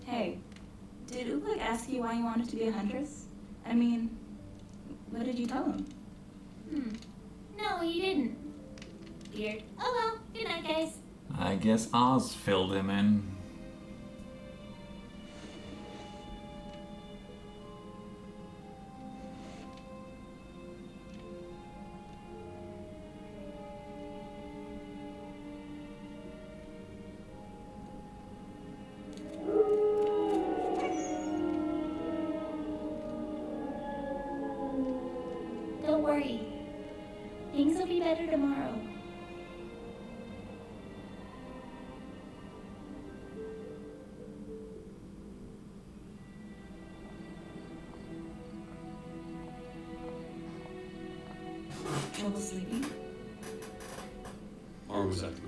Hey, did Oobleck ask you why you wanted to be a huntress? I mean, what did you tell him? No, he didn't. Weird. Oh well. Good night, guys. I guess Oz filled him in. Don't worry. Things will be better tomorrow. Trouble sleeping? Arm was acting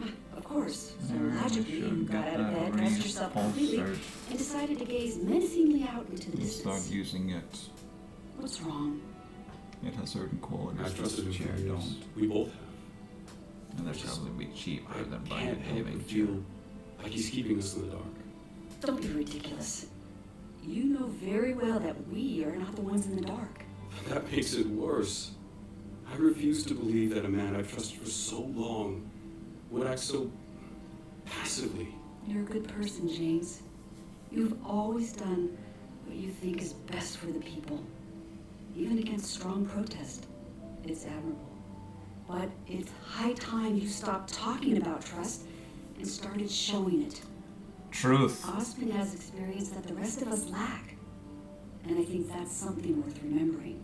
up. Of course. So Alright, logically, sure, you got get out of that bed, dressed yourself completely, repulsor. and decided to gaze menacingly out into the And start distance. using it. What's wrong? It has certain qualities I've that trusted the him chair for years. don't. We both have. And they'd probably be cheaper than buying a Can't help gaming but chair. feel like he's keeping us in the dark. Don't be ridiculous. You know very well that we are not the ones in the dark. That makes it worse. I refuse to believe that a man I've trusted for so long would act so passively. You're a good person, James. You've always done what you think is best for the people, even against strong protest. It's admirable. But it's high time you stopped talking about trust and started showing it. Truth. Osmond has experience that the rest of us lack. And I think that's something worth remembering.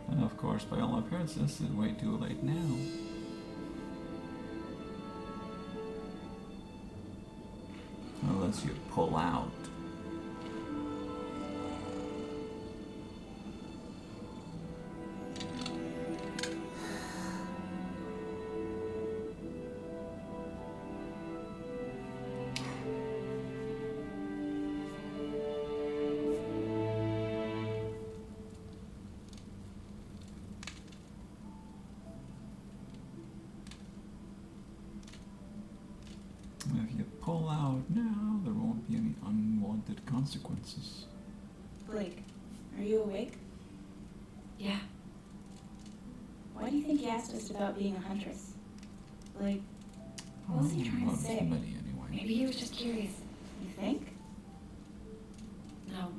And of course, by all appearances, it's way too late now. Unless you pull out. If you pull out now, there won't be any unwanted consequences. Blake, are you awake? Yeah. Why do you think he asked us about being a huntress? Like, what was he trying to Not say? too many anyway. Maybe he was just curious. You think? No.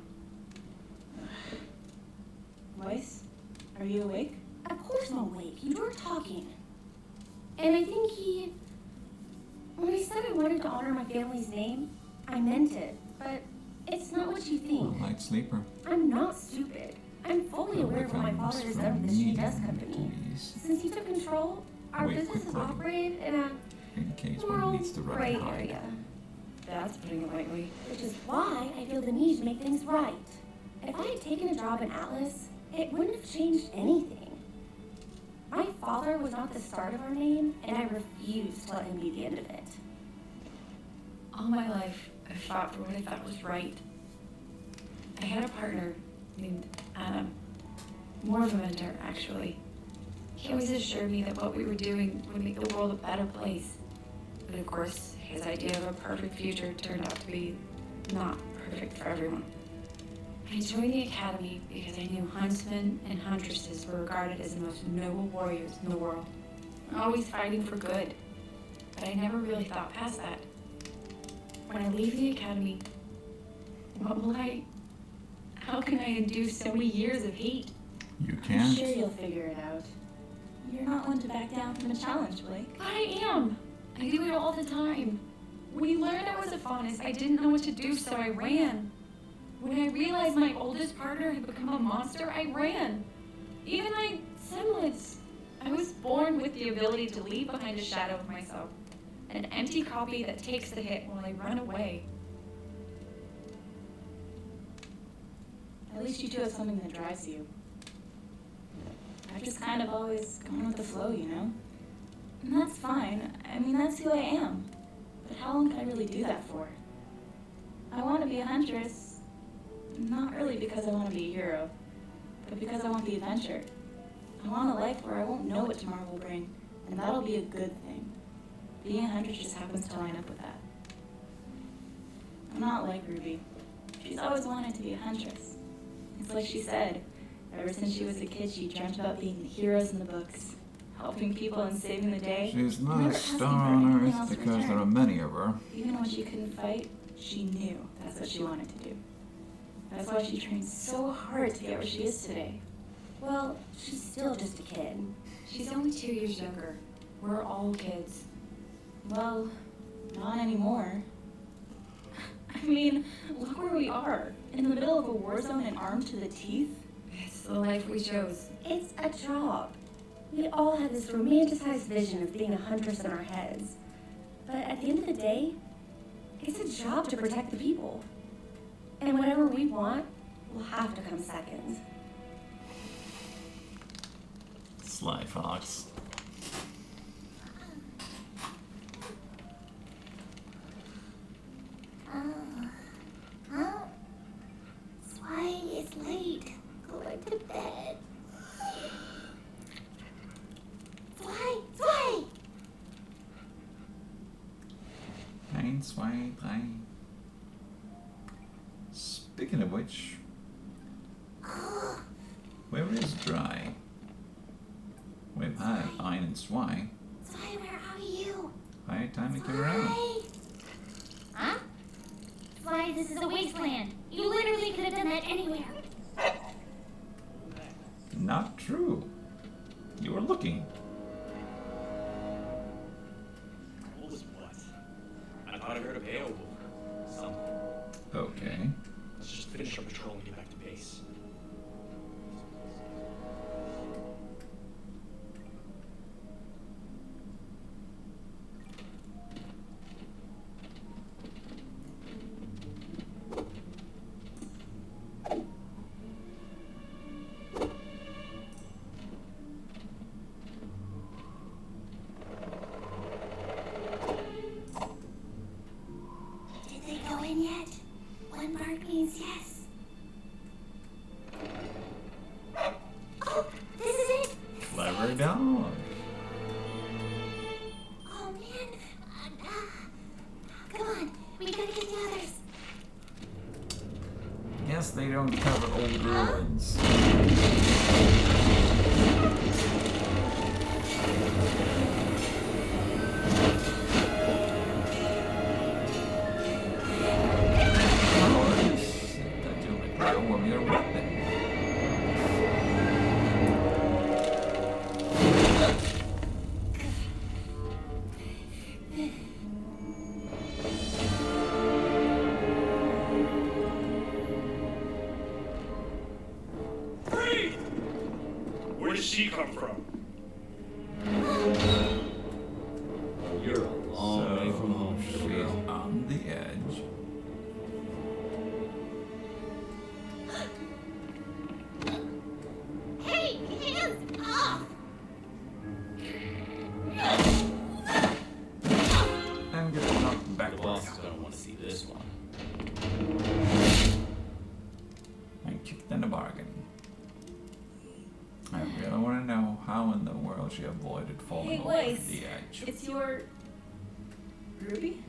Weiss, are you awake? Of course I'm awake. You were talking. And I think when I said I wanted to honor my family's name, I meant it. But it's not what you A think. light sleeper. I'm not stupid. I'm fully aware of what my father has done for this new desk company. Since he took control, our Wait, business quick has break. operated in a In case moral one needs to run gray and hide. area. That's putting it lightly. Which is why I feel the need to make things right. If I had taken a job in Atlas, it wouldn't have changed anything. My father was not the start of our name, and I refuse to let him be the end of it. All my life, I fought for what I thought was right. I had a partner named Adam. More of a mentor, actually. He always assured me that what we were doing would make the world a better place. But of course, his idea of a perfect future turned out to be not perfect for everyone. I joined the academy because I knew huntsmen and huntresses were regarded as the most noble warriors in the world, always fighting for good. but I never really thought past that. When I leave the academy, what will how can I undo so many years of hate? You I'm can't. sure you'll figure it out. You're not one to back down from a challenge, Blake. But I am. I do it all the time. When you learned I was a faunus, I didn't know what to do, so I ran. When I realized my oldest partner had become a monster, I ran. Even my semblance. I was born with the ability to leave behind a shadow of myself. An empty copy that takes the hit while I run away. At least you two have something that drives you. I've just kind of always gone with the flow, you know? And that's fine. I mean, that's who I am. But how long can I really do that for? I want to be a huntress, not really because I want to be a hero, but because I want the adventure. I want a life where I won't know what tomorrow will bring, and that'll be a good thing. Being a huntress just happens to line up with that. I'm not like Ruby. She's always wanted to be a huntress. It's like she said, ever since she was a kid, she dreamt about being the heroes in the books, helping people and saving the day. She's not never a asking star for on anything Earth else in because there are return. many of her. Even when she couldn't fight, she knew that's what she wanted to do. That's why she trained so hard to get where she is today. Well, she's still just a kid. She's only 2 years younger. We're all kids. Well, not anymore. I mean, look where we are. In the middle of a war zone and armed to the teeth. It's the life we chose. It's a job. We all have this romanticized vision of being a huntress in our heads. But at the end of the day, it's a job to protect the people. And whatever we want will have to come second. Sly Fox. That's why it's late. Going to bed. Zwei! Eins, zwei, drei. Speaking of which, where is Dry? With I, ein, and zwei. Zwei, where are you? High time to get around. Huh? Why, this is a wasteland. You literally could have done that anywhere. Not true. You were looking. What was what? I thought I heard a beowulf. Something. Okay. Let's just finish our patrol and get back to base. Did they go in yet? One bark means yes. Oh, this is it! Clever dog. Oh man. Come on, we gotta get the others. Guess they don't cover old ruins. That do require a warrior weapon. Free! Where did she come from? You're a long way from home, She's sugar. on the edge. Hey, hands off! And get knocked The backwards. boss is gonna want to see this one. And kicked in the bargain. I really want to know how in the world she avoided falling Hey, over Weiss. the edge. It's your... Ruby?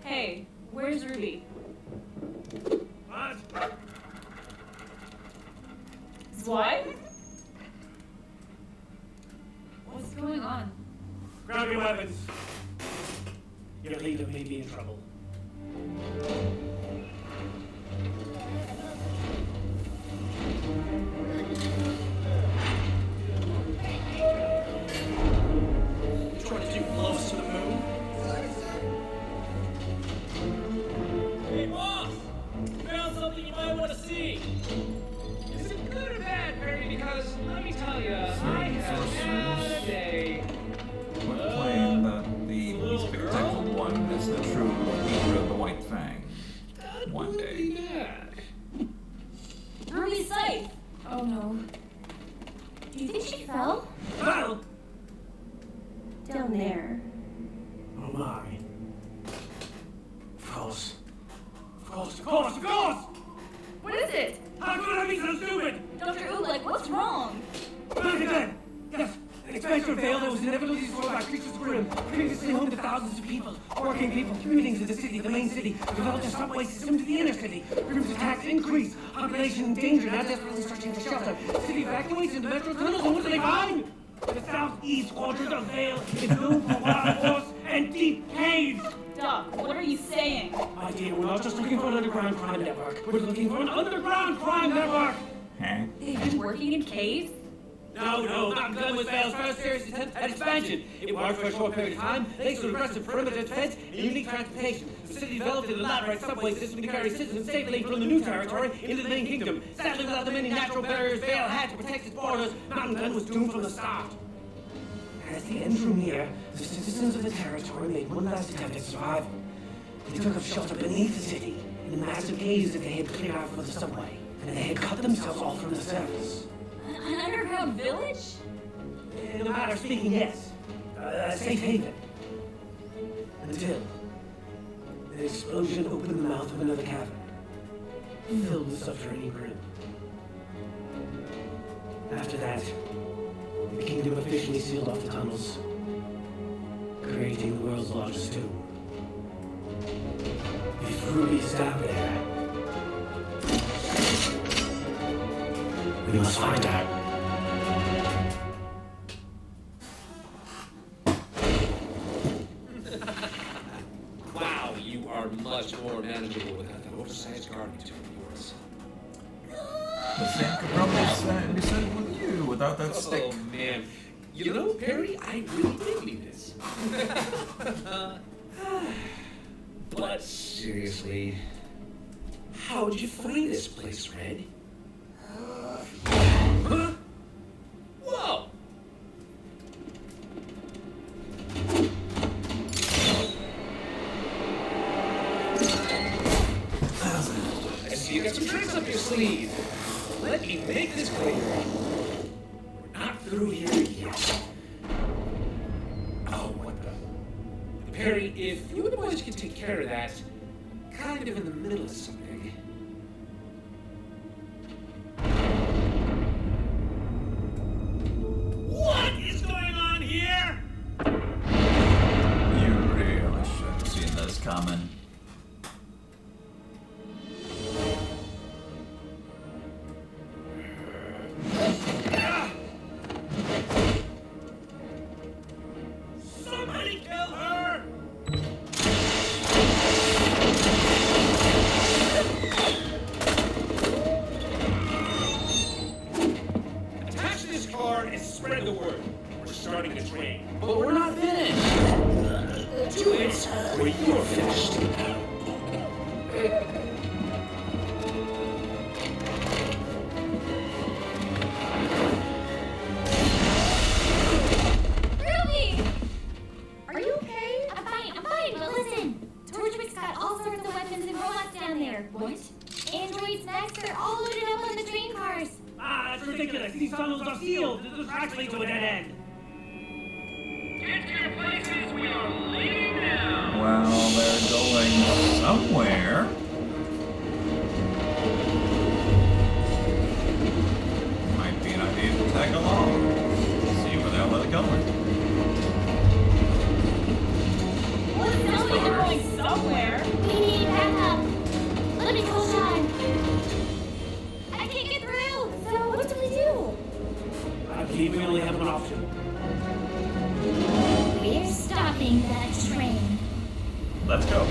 Hey, where's Ruby? What? Zwei? What's going on? Grab up your weapons. Your leader may be in trouble. You trying to do blows to the moon? Hey, boss! Found something you might want to see. Is it good or bad, Perry? Because let me tell you, I have had a day. Would claim that the least spectacular one is the true leader of the White Fang. One day. Ruby's safe. Oh no. Do you think she fell? Fell? Down there. Oh my. Of course. Of course, of course, of course! What is it? How could I be so stupid? Dr. Oobleck, what's wrong? Look at that! Yes! An expansion of Vale that was inevitably destroyed by creatures of Grim, previously home to thousands of people, working people, communities of the city, the main city, developed a subway system to the inner city. Grim's attacks increase, population in danger, now desperately searching for shelter. City evacuates into metro tunnels, and what do they find? The southeast quadrant of Vale is known for wild horse and deep caves! Doc, what are you saying? My dear, we're not just looking for an underground crime network. We're looking for an underground crime network! Huh? They've been working in caves? No, Mountain Gun was Vale's first serious attempt at expansion. It worked for a short period of time, thanks to aggressive perimeter defense and unique transportation. The city developed an elaborate subway system to carry citizens safely from the new territory into the main kingdom. Sadly, without the many natural barriers Vale had to protect its borders, Mountain Gun was doomed from the start. As the end drew near, the citizens of the territory made one last attempt at survival. They took up shelter beneath the city, in the massive caves that they had cleared out for the subway, and they had cut themselves off from the surface. An underground village? In a matter of speaking, yes. A safe haven. Until an explosion opened the mouth of another cavern, filled with subterranean grim. After that, the kingdom officially sealed off the tunnels, creating the world's largest tomb. If Ruby is down there, we must find out. Wow, you are much more manageable without that oversized garden tube of yours. The same could probably be said with you without that stick. Oh man, you know, Perry, I really did need this. But seriously, how'd you find this place, Red? Huh? Whoa! I see you got some tricks up your sleeve. Let me make this clear. We're not through here yet. Oh, what the? Perry, if you and the boys can take care of that, kind of in the middle of something. What is going on here? You really should have seen this coming. Somebody kill her! Attach this car and spread the word. We're starting the train. But we're not finished. Do it, or you're finished. Ruby! Are you okay? I'm fine, but listen. Torchwick's got all sorts of weapons and robots down there. What? Androids next, they're all loaded up on the train cars. Ah, that's ridiculous. These tunnels are sealed. This is actually to a dead end. Get to your places, we are leaving now. Well, they're going somewhere. Might be an idea to tag along. See where the hell they're going. Well, it sounds like they're going somewhere. We need backup. Let me call Sean. I can't get through. So what do we do? I believe we only have one option. We're boarding that train. Let's go.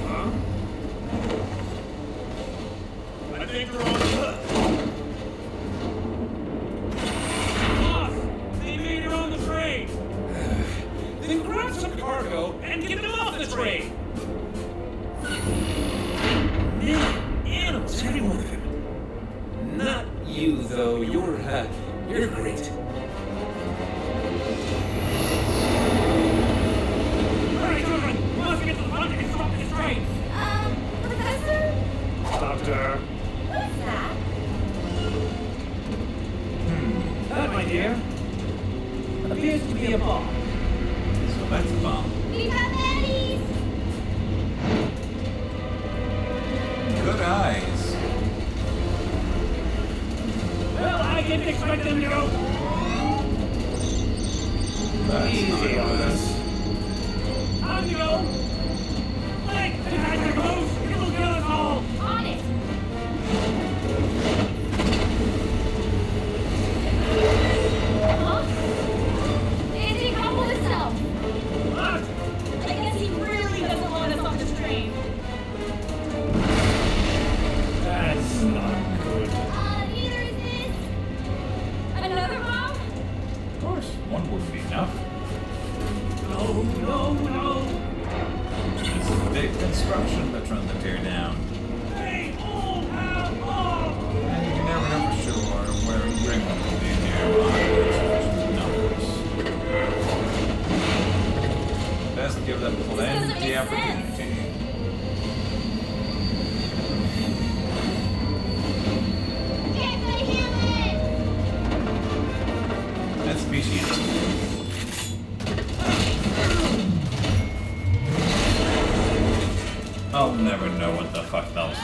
Huh? I think they're on the... Boss! They made it on the train! Then grab some cargo and get them off the train! Man, animals, every one of them. Not you, though. You're great. Hurry, children! We must get to the front and stop this train! Professor? Doctor. What's that? That, my dear, appears to be a bomb. So that's a bomb. We have Eddie's! Good eyes. Well, I didn't expect them to go. That's Easy not on good. us. On you go! Quick! The tiger moves! It will kill us all! On it! Huh? It decoupled itself! What? I guess he really doesn't want us off this train. That's not good. Neither is this! Another bomb? Of course, one wouldn't be enough. No, no, no! This is a big construction they're trying to tear down. They all have bombs! And you can never know for sure where Grim will be near behind insufficient numbers. Best give them plenty opportunity. Get the helmet! That's species. I'll never know what the fuck that was.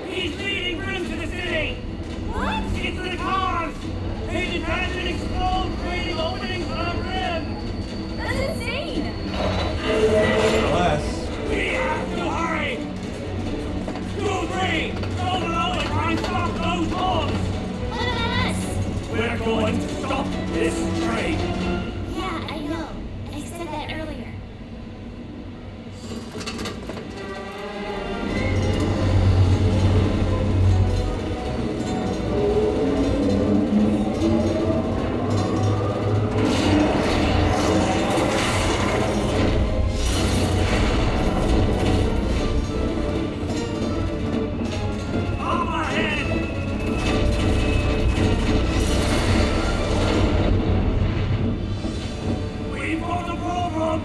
He's leading Grim to the city! What? It's the cars! They detach and explode, creating openings on Grim! That's insane! Nevertheless, We have to hurry! 2, 3! Go below and try and stop those bombs! What about us? We're going to stop this train! Yeah, I know. I said that earlier. Up ahead! We've got a problem!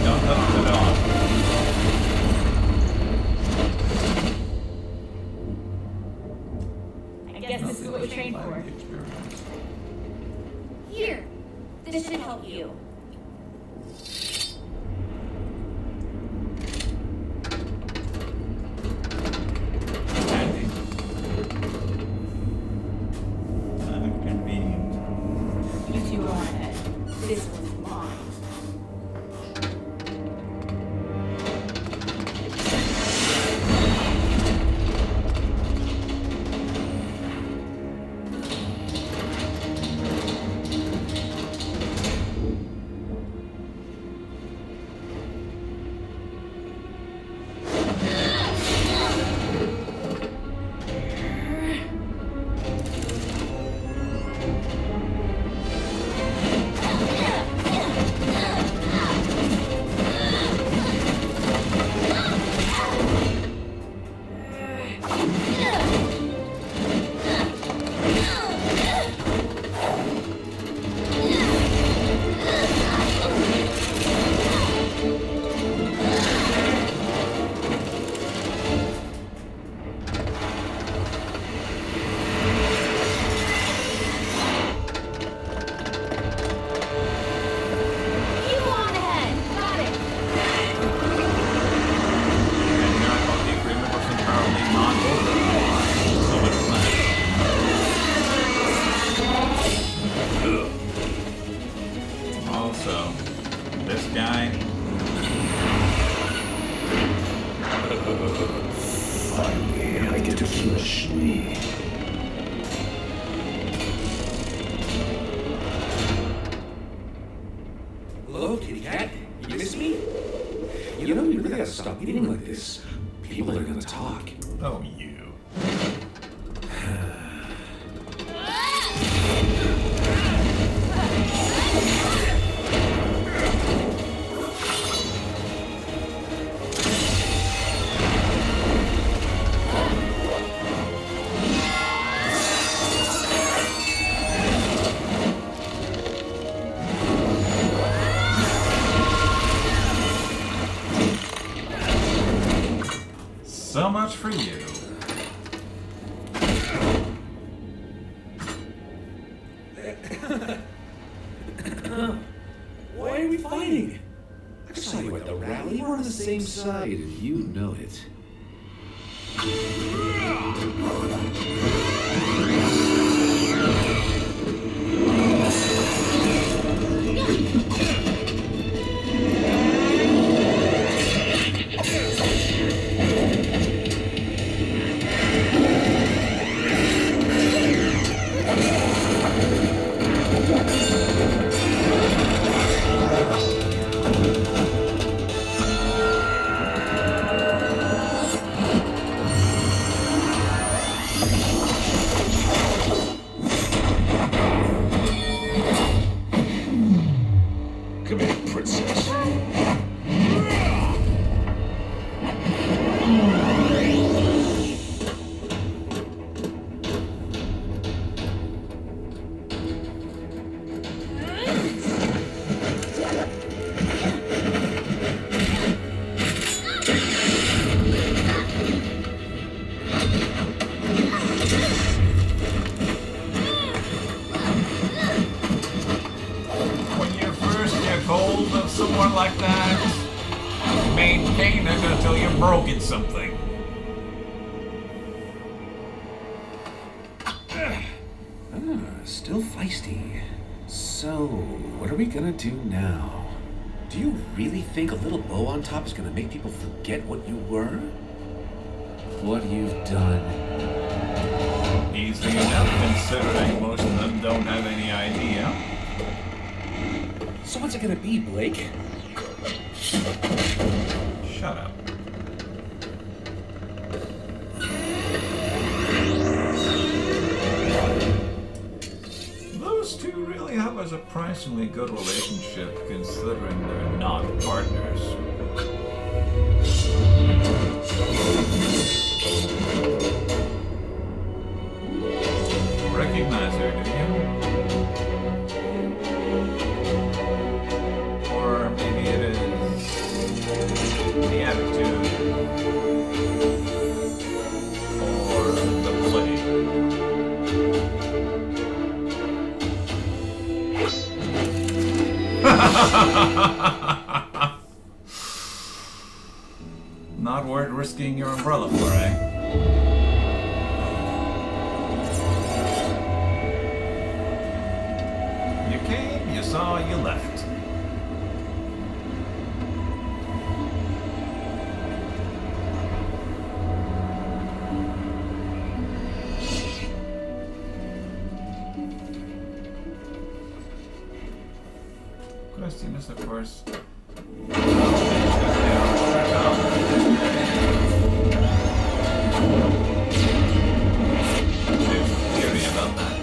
don't touch the dog. I guess this is what we trained for. Here. This should help you. Handy. Convenient. You two go on ahead. This one's mine. this guy. Finally, I get to kill a Shmi. Hello, kitty cat. You miss me? You know, you really gotta stop eating like this. People are gonna talk. Oh, you. So much for you. Why are we fighting? I saw you at the rally. We're on the same side, and you know it. Come here, princess. When you first get hold of someone like that, maintain it until you've broken something. Still feisty. So, what are we gonna do now? Do you really think a little bow on top is gonna make people forget what you were? What you've done? Easy enough, considering most of them don't have any idea. So what's it gonna be, Blake? Shut up. Those two really have a surprisingly good relationship, considering they're not partners. Recognize her, do you? Or maybe it is the attitude, or the play. Not worth risking your umbrella for, eh? You came, you saw, you left. Question is, of course, there's a theory about that.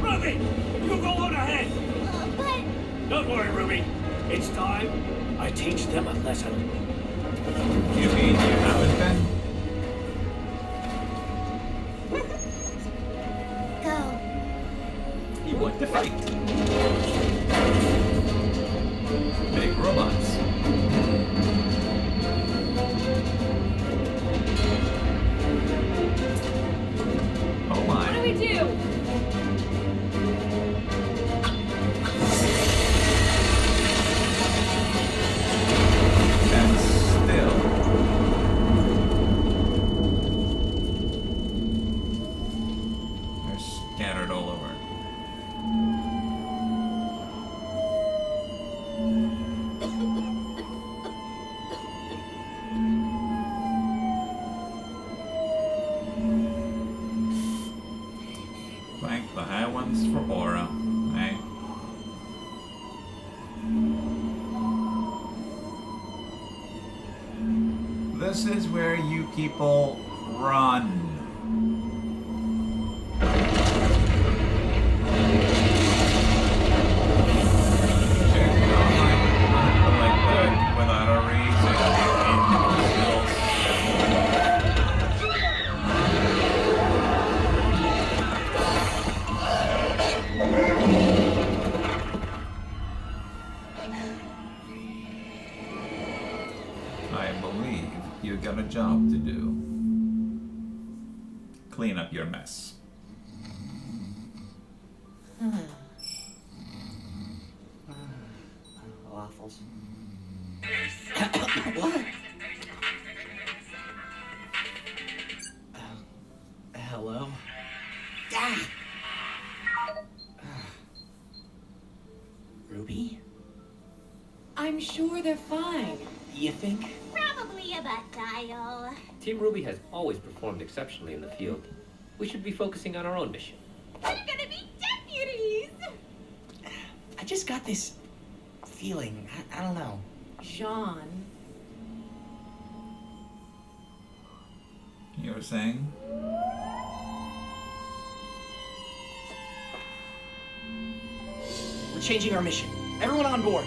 Ruby! You go on ahead! Don't worry, Ruby. It's time I teach them a lesson. You mean you haven't been? You want to fight. Big robots. Oh my. What do we do? And still. The high one's for aura, right? This is where you people run. You've got a job to do. Clean up your mess. Waffles. What? Hello? Ruby? I'm sure they're fine. You think? Probably a butt dial. Team RWBY has always performed exceptionally in the field. We should be focusing on our own mission. We're gonna be deputies! I just got this feeling. I don't know. Jean. You were saying? We're changing our mission. Everyone on board.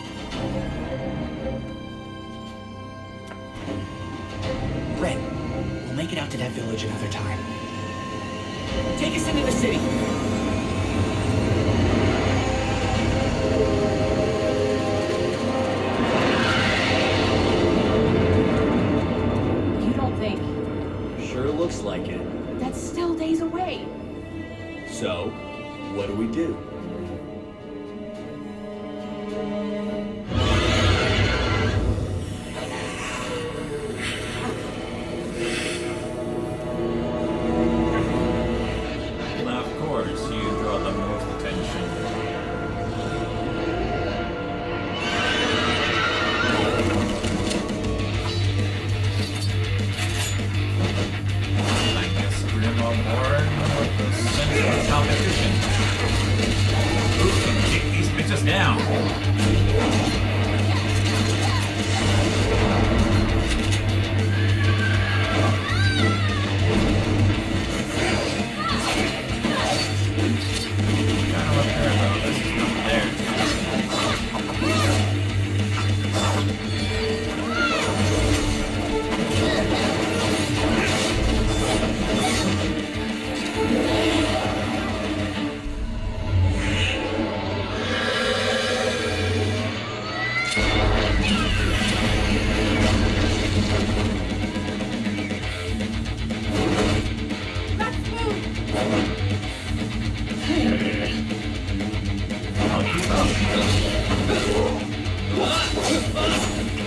Red, we'll make it out to that village another time. Take us into the city. You don't think? Sure looks like it. That's still days away. So, what do we do?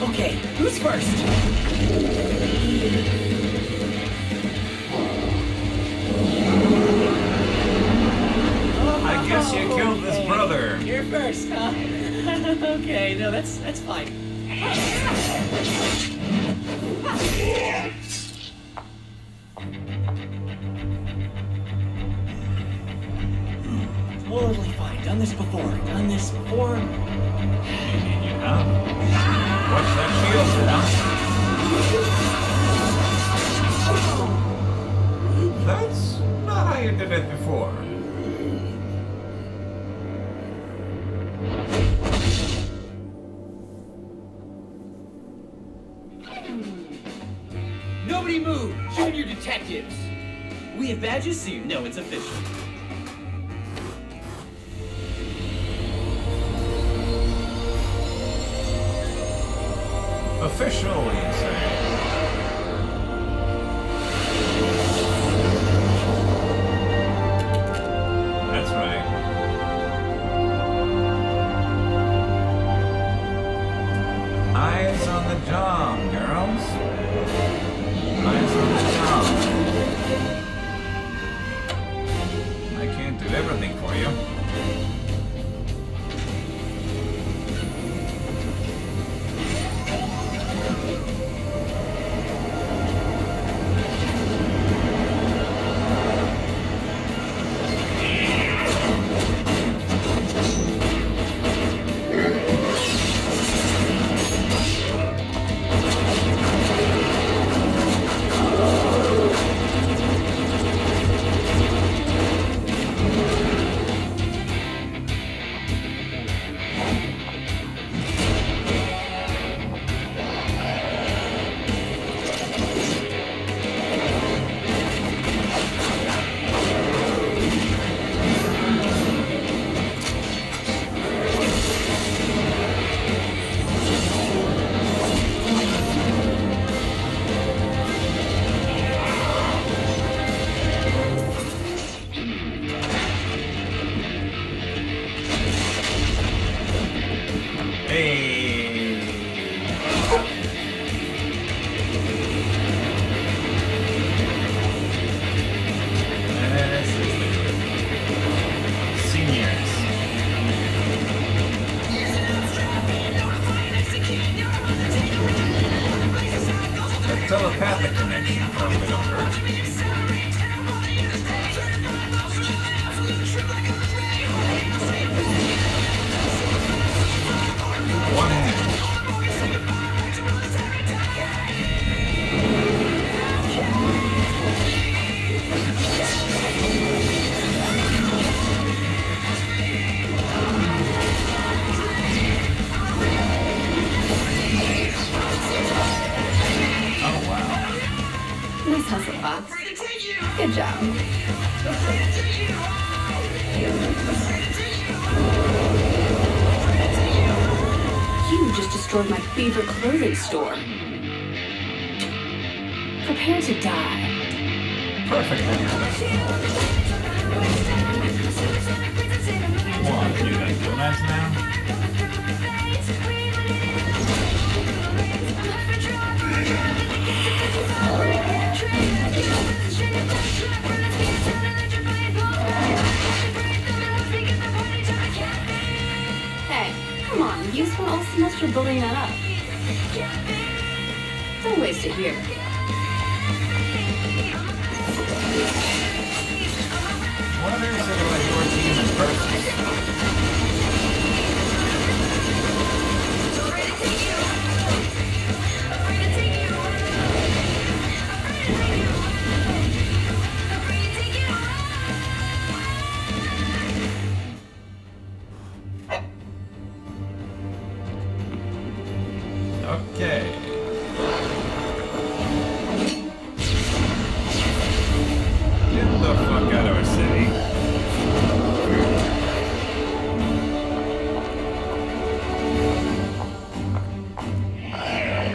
Okay, who's first? I guess you killed his brother. You're first, huh? Okay, no, that's fine. Totally fine. Done this before. Yeah. Watch that shield, huh? That's not how you did it before. Nobody move! Junior detectives! We have badges so you know it's official. Official, you say? That's right. Eyes on the job, girls. Eyes on the job. I can't do everything for you. You just destroyed my favorite clothing store. Prepare to die. Perfect. What, you guys donuts now? Hey, come on, you spent all semester building that up. Don't waste it here. What is it about your team in person? Okay. Get the fuck out of our city.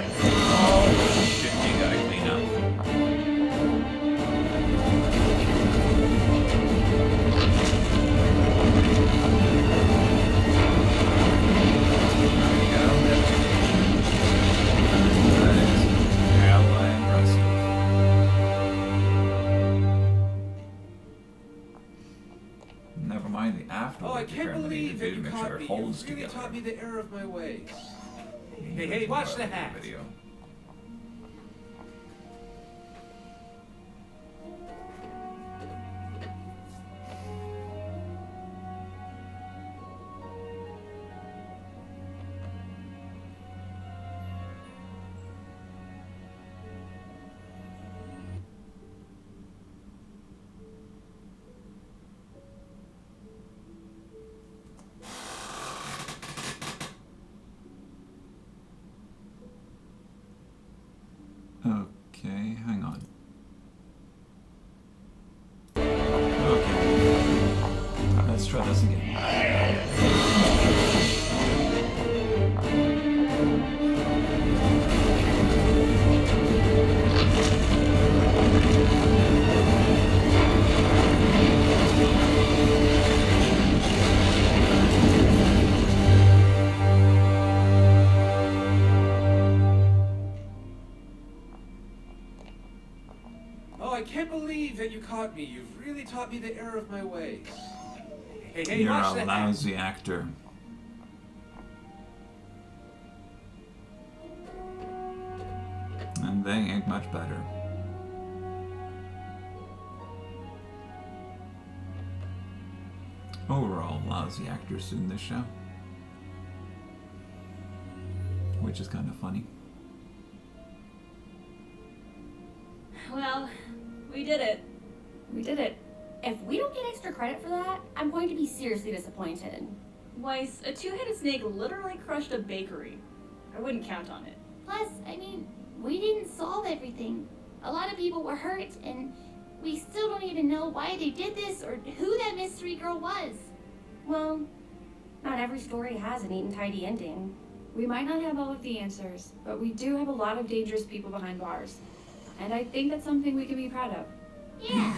Oh shit, you gotta clean up. Never mind the afterward Oh, I can't repair that believe that you you make caught sure me. it holds You really together. taught me the error of my ways. Hey, watch the hat. Video. Okay, hang on. Okay. Let's try this again. Oh, I can't believe that you caught me. You've really taught me the error of my ways. Hey, You're watch a the hat. lousy actor. And they ain't much better. Overall, lousy actors in this show. Which is kind of funny. Well, we did it. We did it. If we don't get extra credit for that, I'm going to be seriously disappointed. Weiss, a two-headed snake literally crushed a bakery. I wouldn't count on it. Plus, I mean, we didn't solve everything. A lot of people were hurt, and we still don't even know why they did this or who that mystery girl was. Well, not every story has a neat and tidy ending. We might not have all of the answers, but we do have a lot of dangerous people behind bars. And I think that's something we can be proud of. Yeah.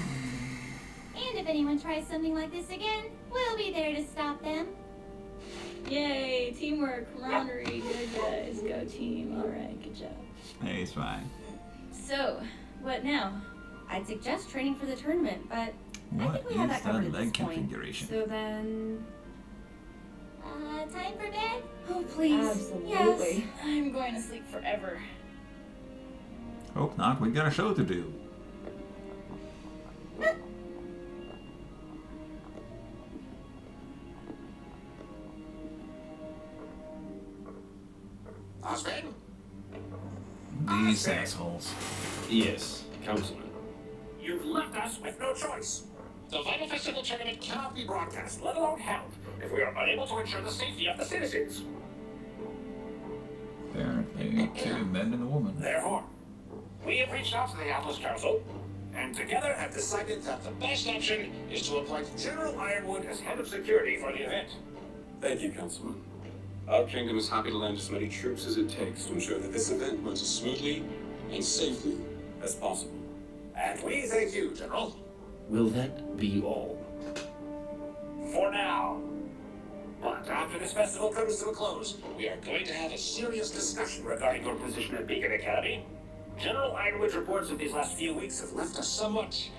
And if anyone tries something like this again, we'll be there to stop them. Yay, teamwork, camaraderie, good guys, go team. All right, good job. Hey, it's fine. So, what now? I'd suggest training for the tournament, but I What think we have is that covered that at this leg point. configuration? So then... Time for bed? Oh, please. Absolutely. Yes. I'm going to sleep forever. Hope not, we got a show to do. Osman? These assholes. Yes, Councilman. You've left us with no choice. The Vital Festival tournament cannot be broadcast, let alone held, if we are unable to ensure the safety of the citizens. Apparently, two men and a woman. Therefore, we have reached out to the Atlas Council and together have decided that the best option is to appoint General Ironwood as head of security for the event. Thank you, Councilman. Our kingdom is happy to lend as many troops as it takes to ensure that this event runs as smoothly and safely as possible. And we thank you, General. Will that be all? For now. But after this festival comes to a close, we are going to have a serious discussion regarding your position at Beacon Academy. General Ironwood's reports of these last few weeks have left us somewhat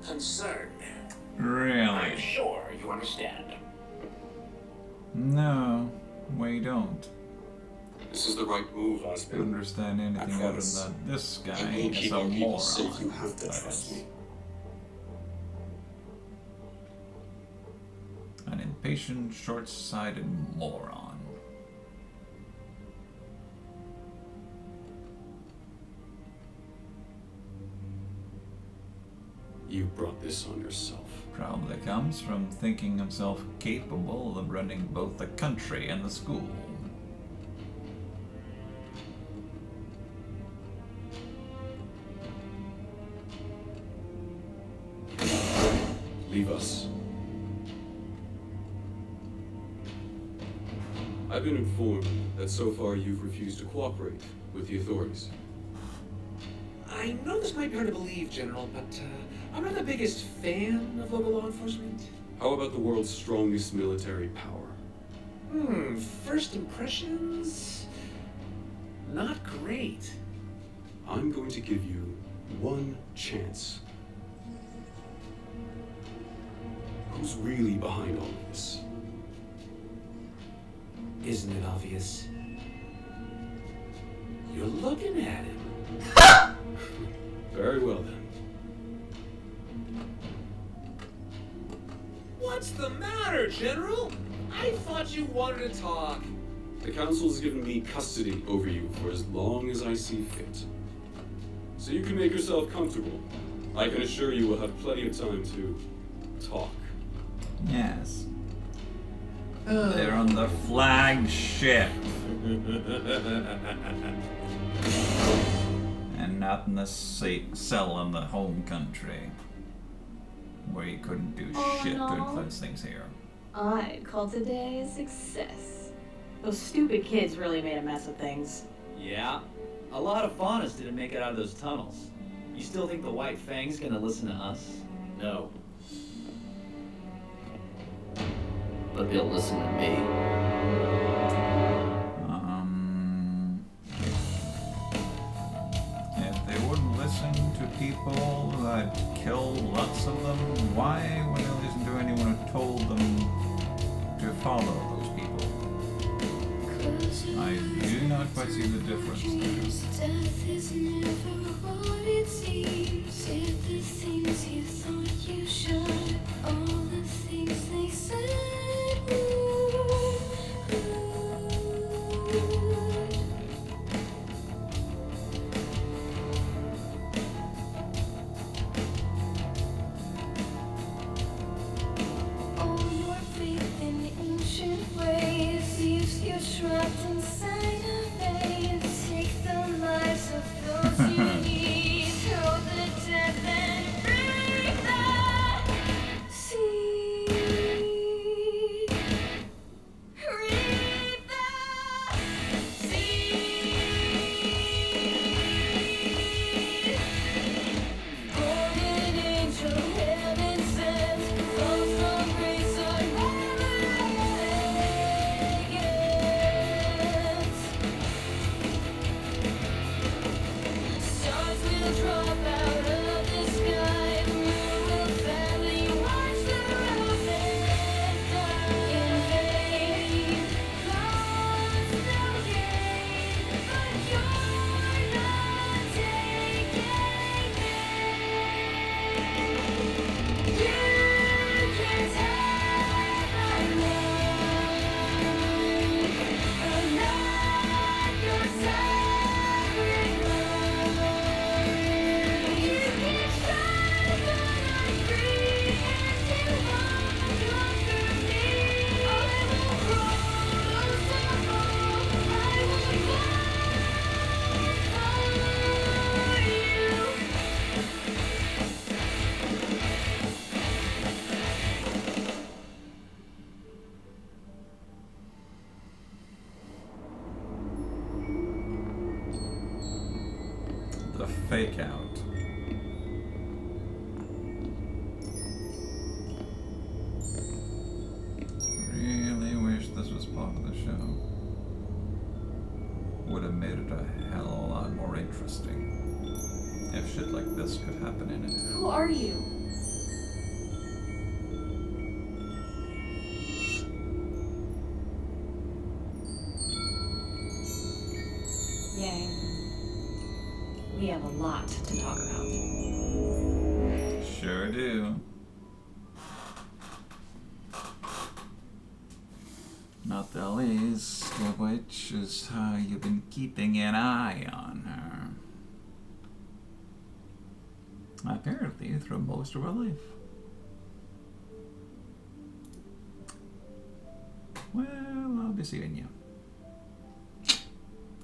concerned. Really? I'm sure you understand. No, we don't. This is the right move, Osborne. Understand anything other than this guy is a moron. You have to trust me. An impatient, short-sighted moron. You brought this on yourself. Probably comes from thinking himself capable of running both the country and the school. Leave us. I've been informed that so far you've refused to cooperate with the authorities. I know this might be hard to believe, General, but I'm not the biggest fan of local law enforcement. How about the world's strongest military power? First impressions? Not great. I'm going to give you one chance. Who's really behind all of this? Isn't it obvious? You're looking at him. Very well then. What's the matter, General? I thought you wanted to talk. The council has given me custody over you for as long as I see fit. So you can make yourself comfortable. I can assure you we'll have plenty of time to talk. Yes. They're on the flagship. And not in the cell in the home country. Where you couldn't do shit to influence things here. I'd call today a success. Those stupid kids really made a mess of things. Yeah. A lot of faunus didn't make it out of those tunnels. You still think the White Fang's gonna listen to us? No. But they'll listen to me. If they wouldn't listen to people that killed lots of them, why would they listen to anyone who told them to follow those people? I do not quite see the difference there. Death is never what it seems. Did the things you thought you should, all the things they said would. All your faith in ancient ways leaves you trapped inside a maze. Take the lives of those you need, throw the dead, then bring them. fake out. Really wish this was part of the show. Would have made it a hell of a lot more interesting. If shit like this could happen in it. Who are you? Yang, we have a lot to talk about. Sure do. Not the least of which is how you've been keeping an eye on her. Apparently through most of her life. Well, I'll be seeing you.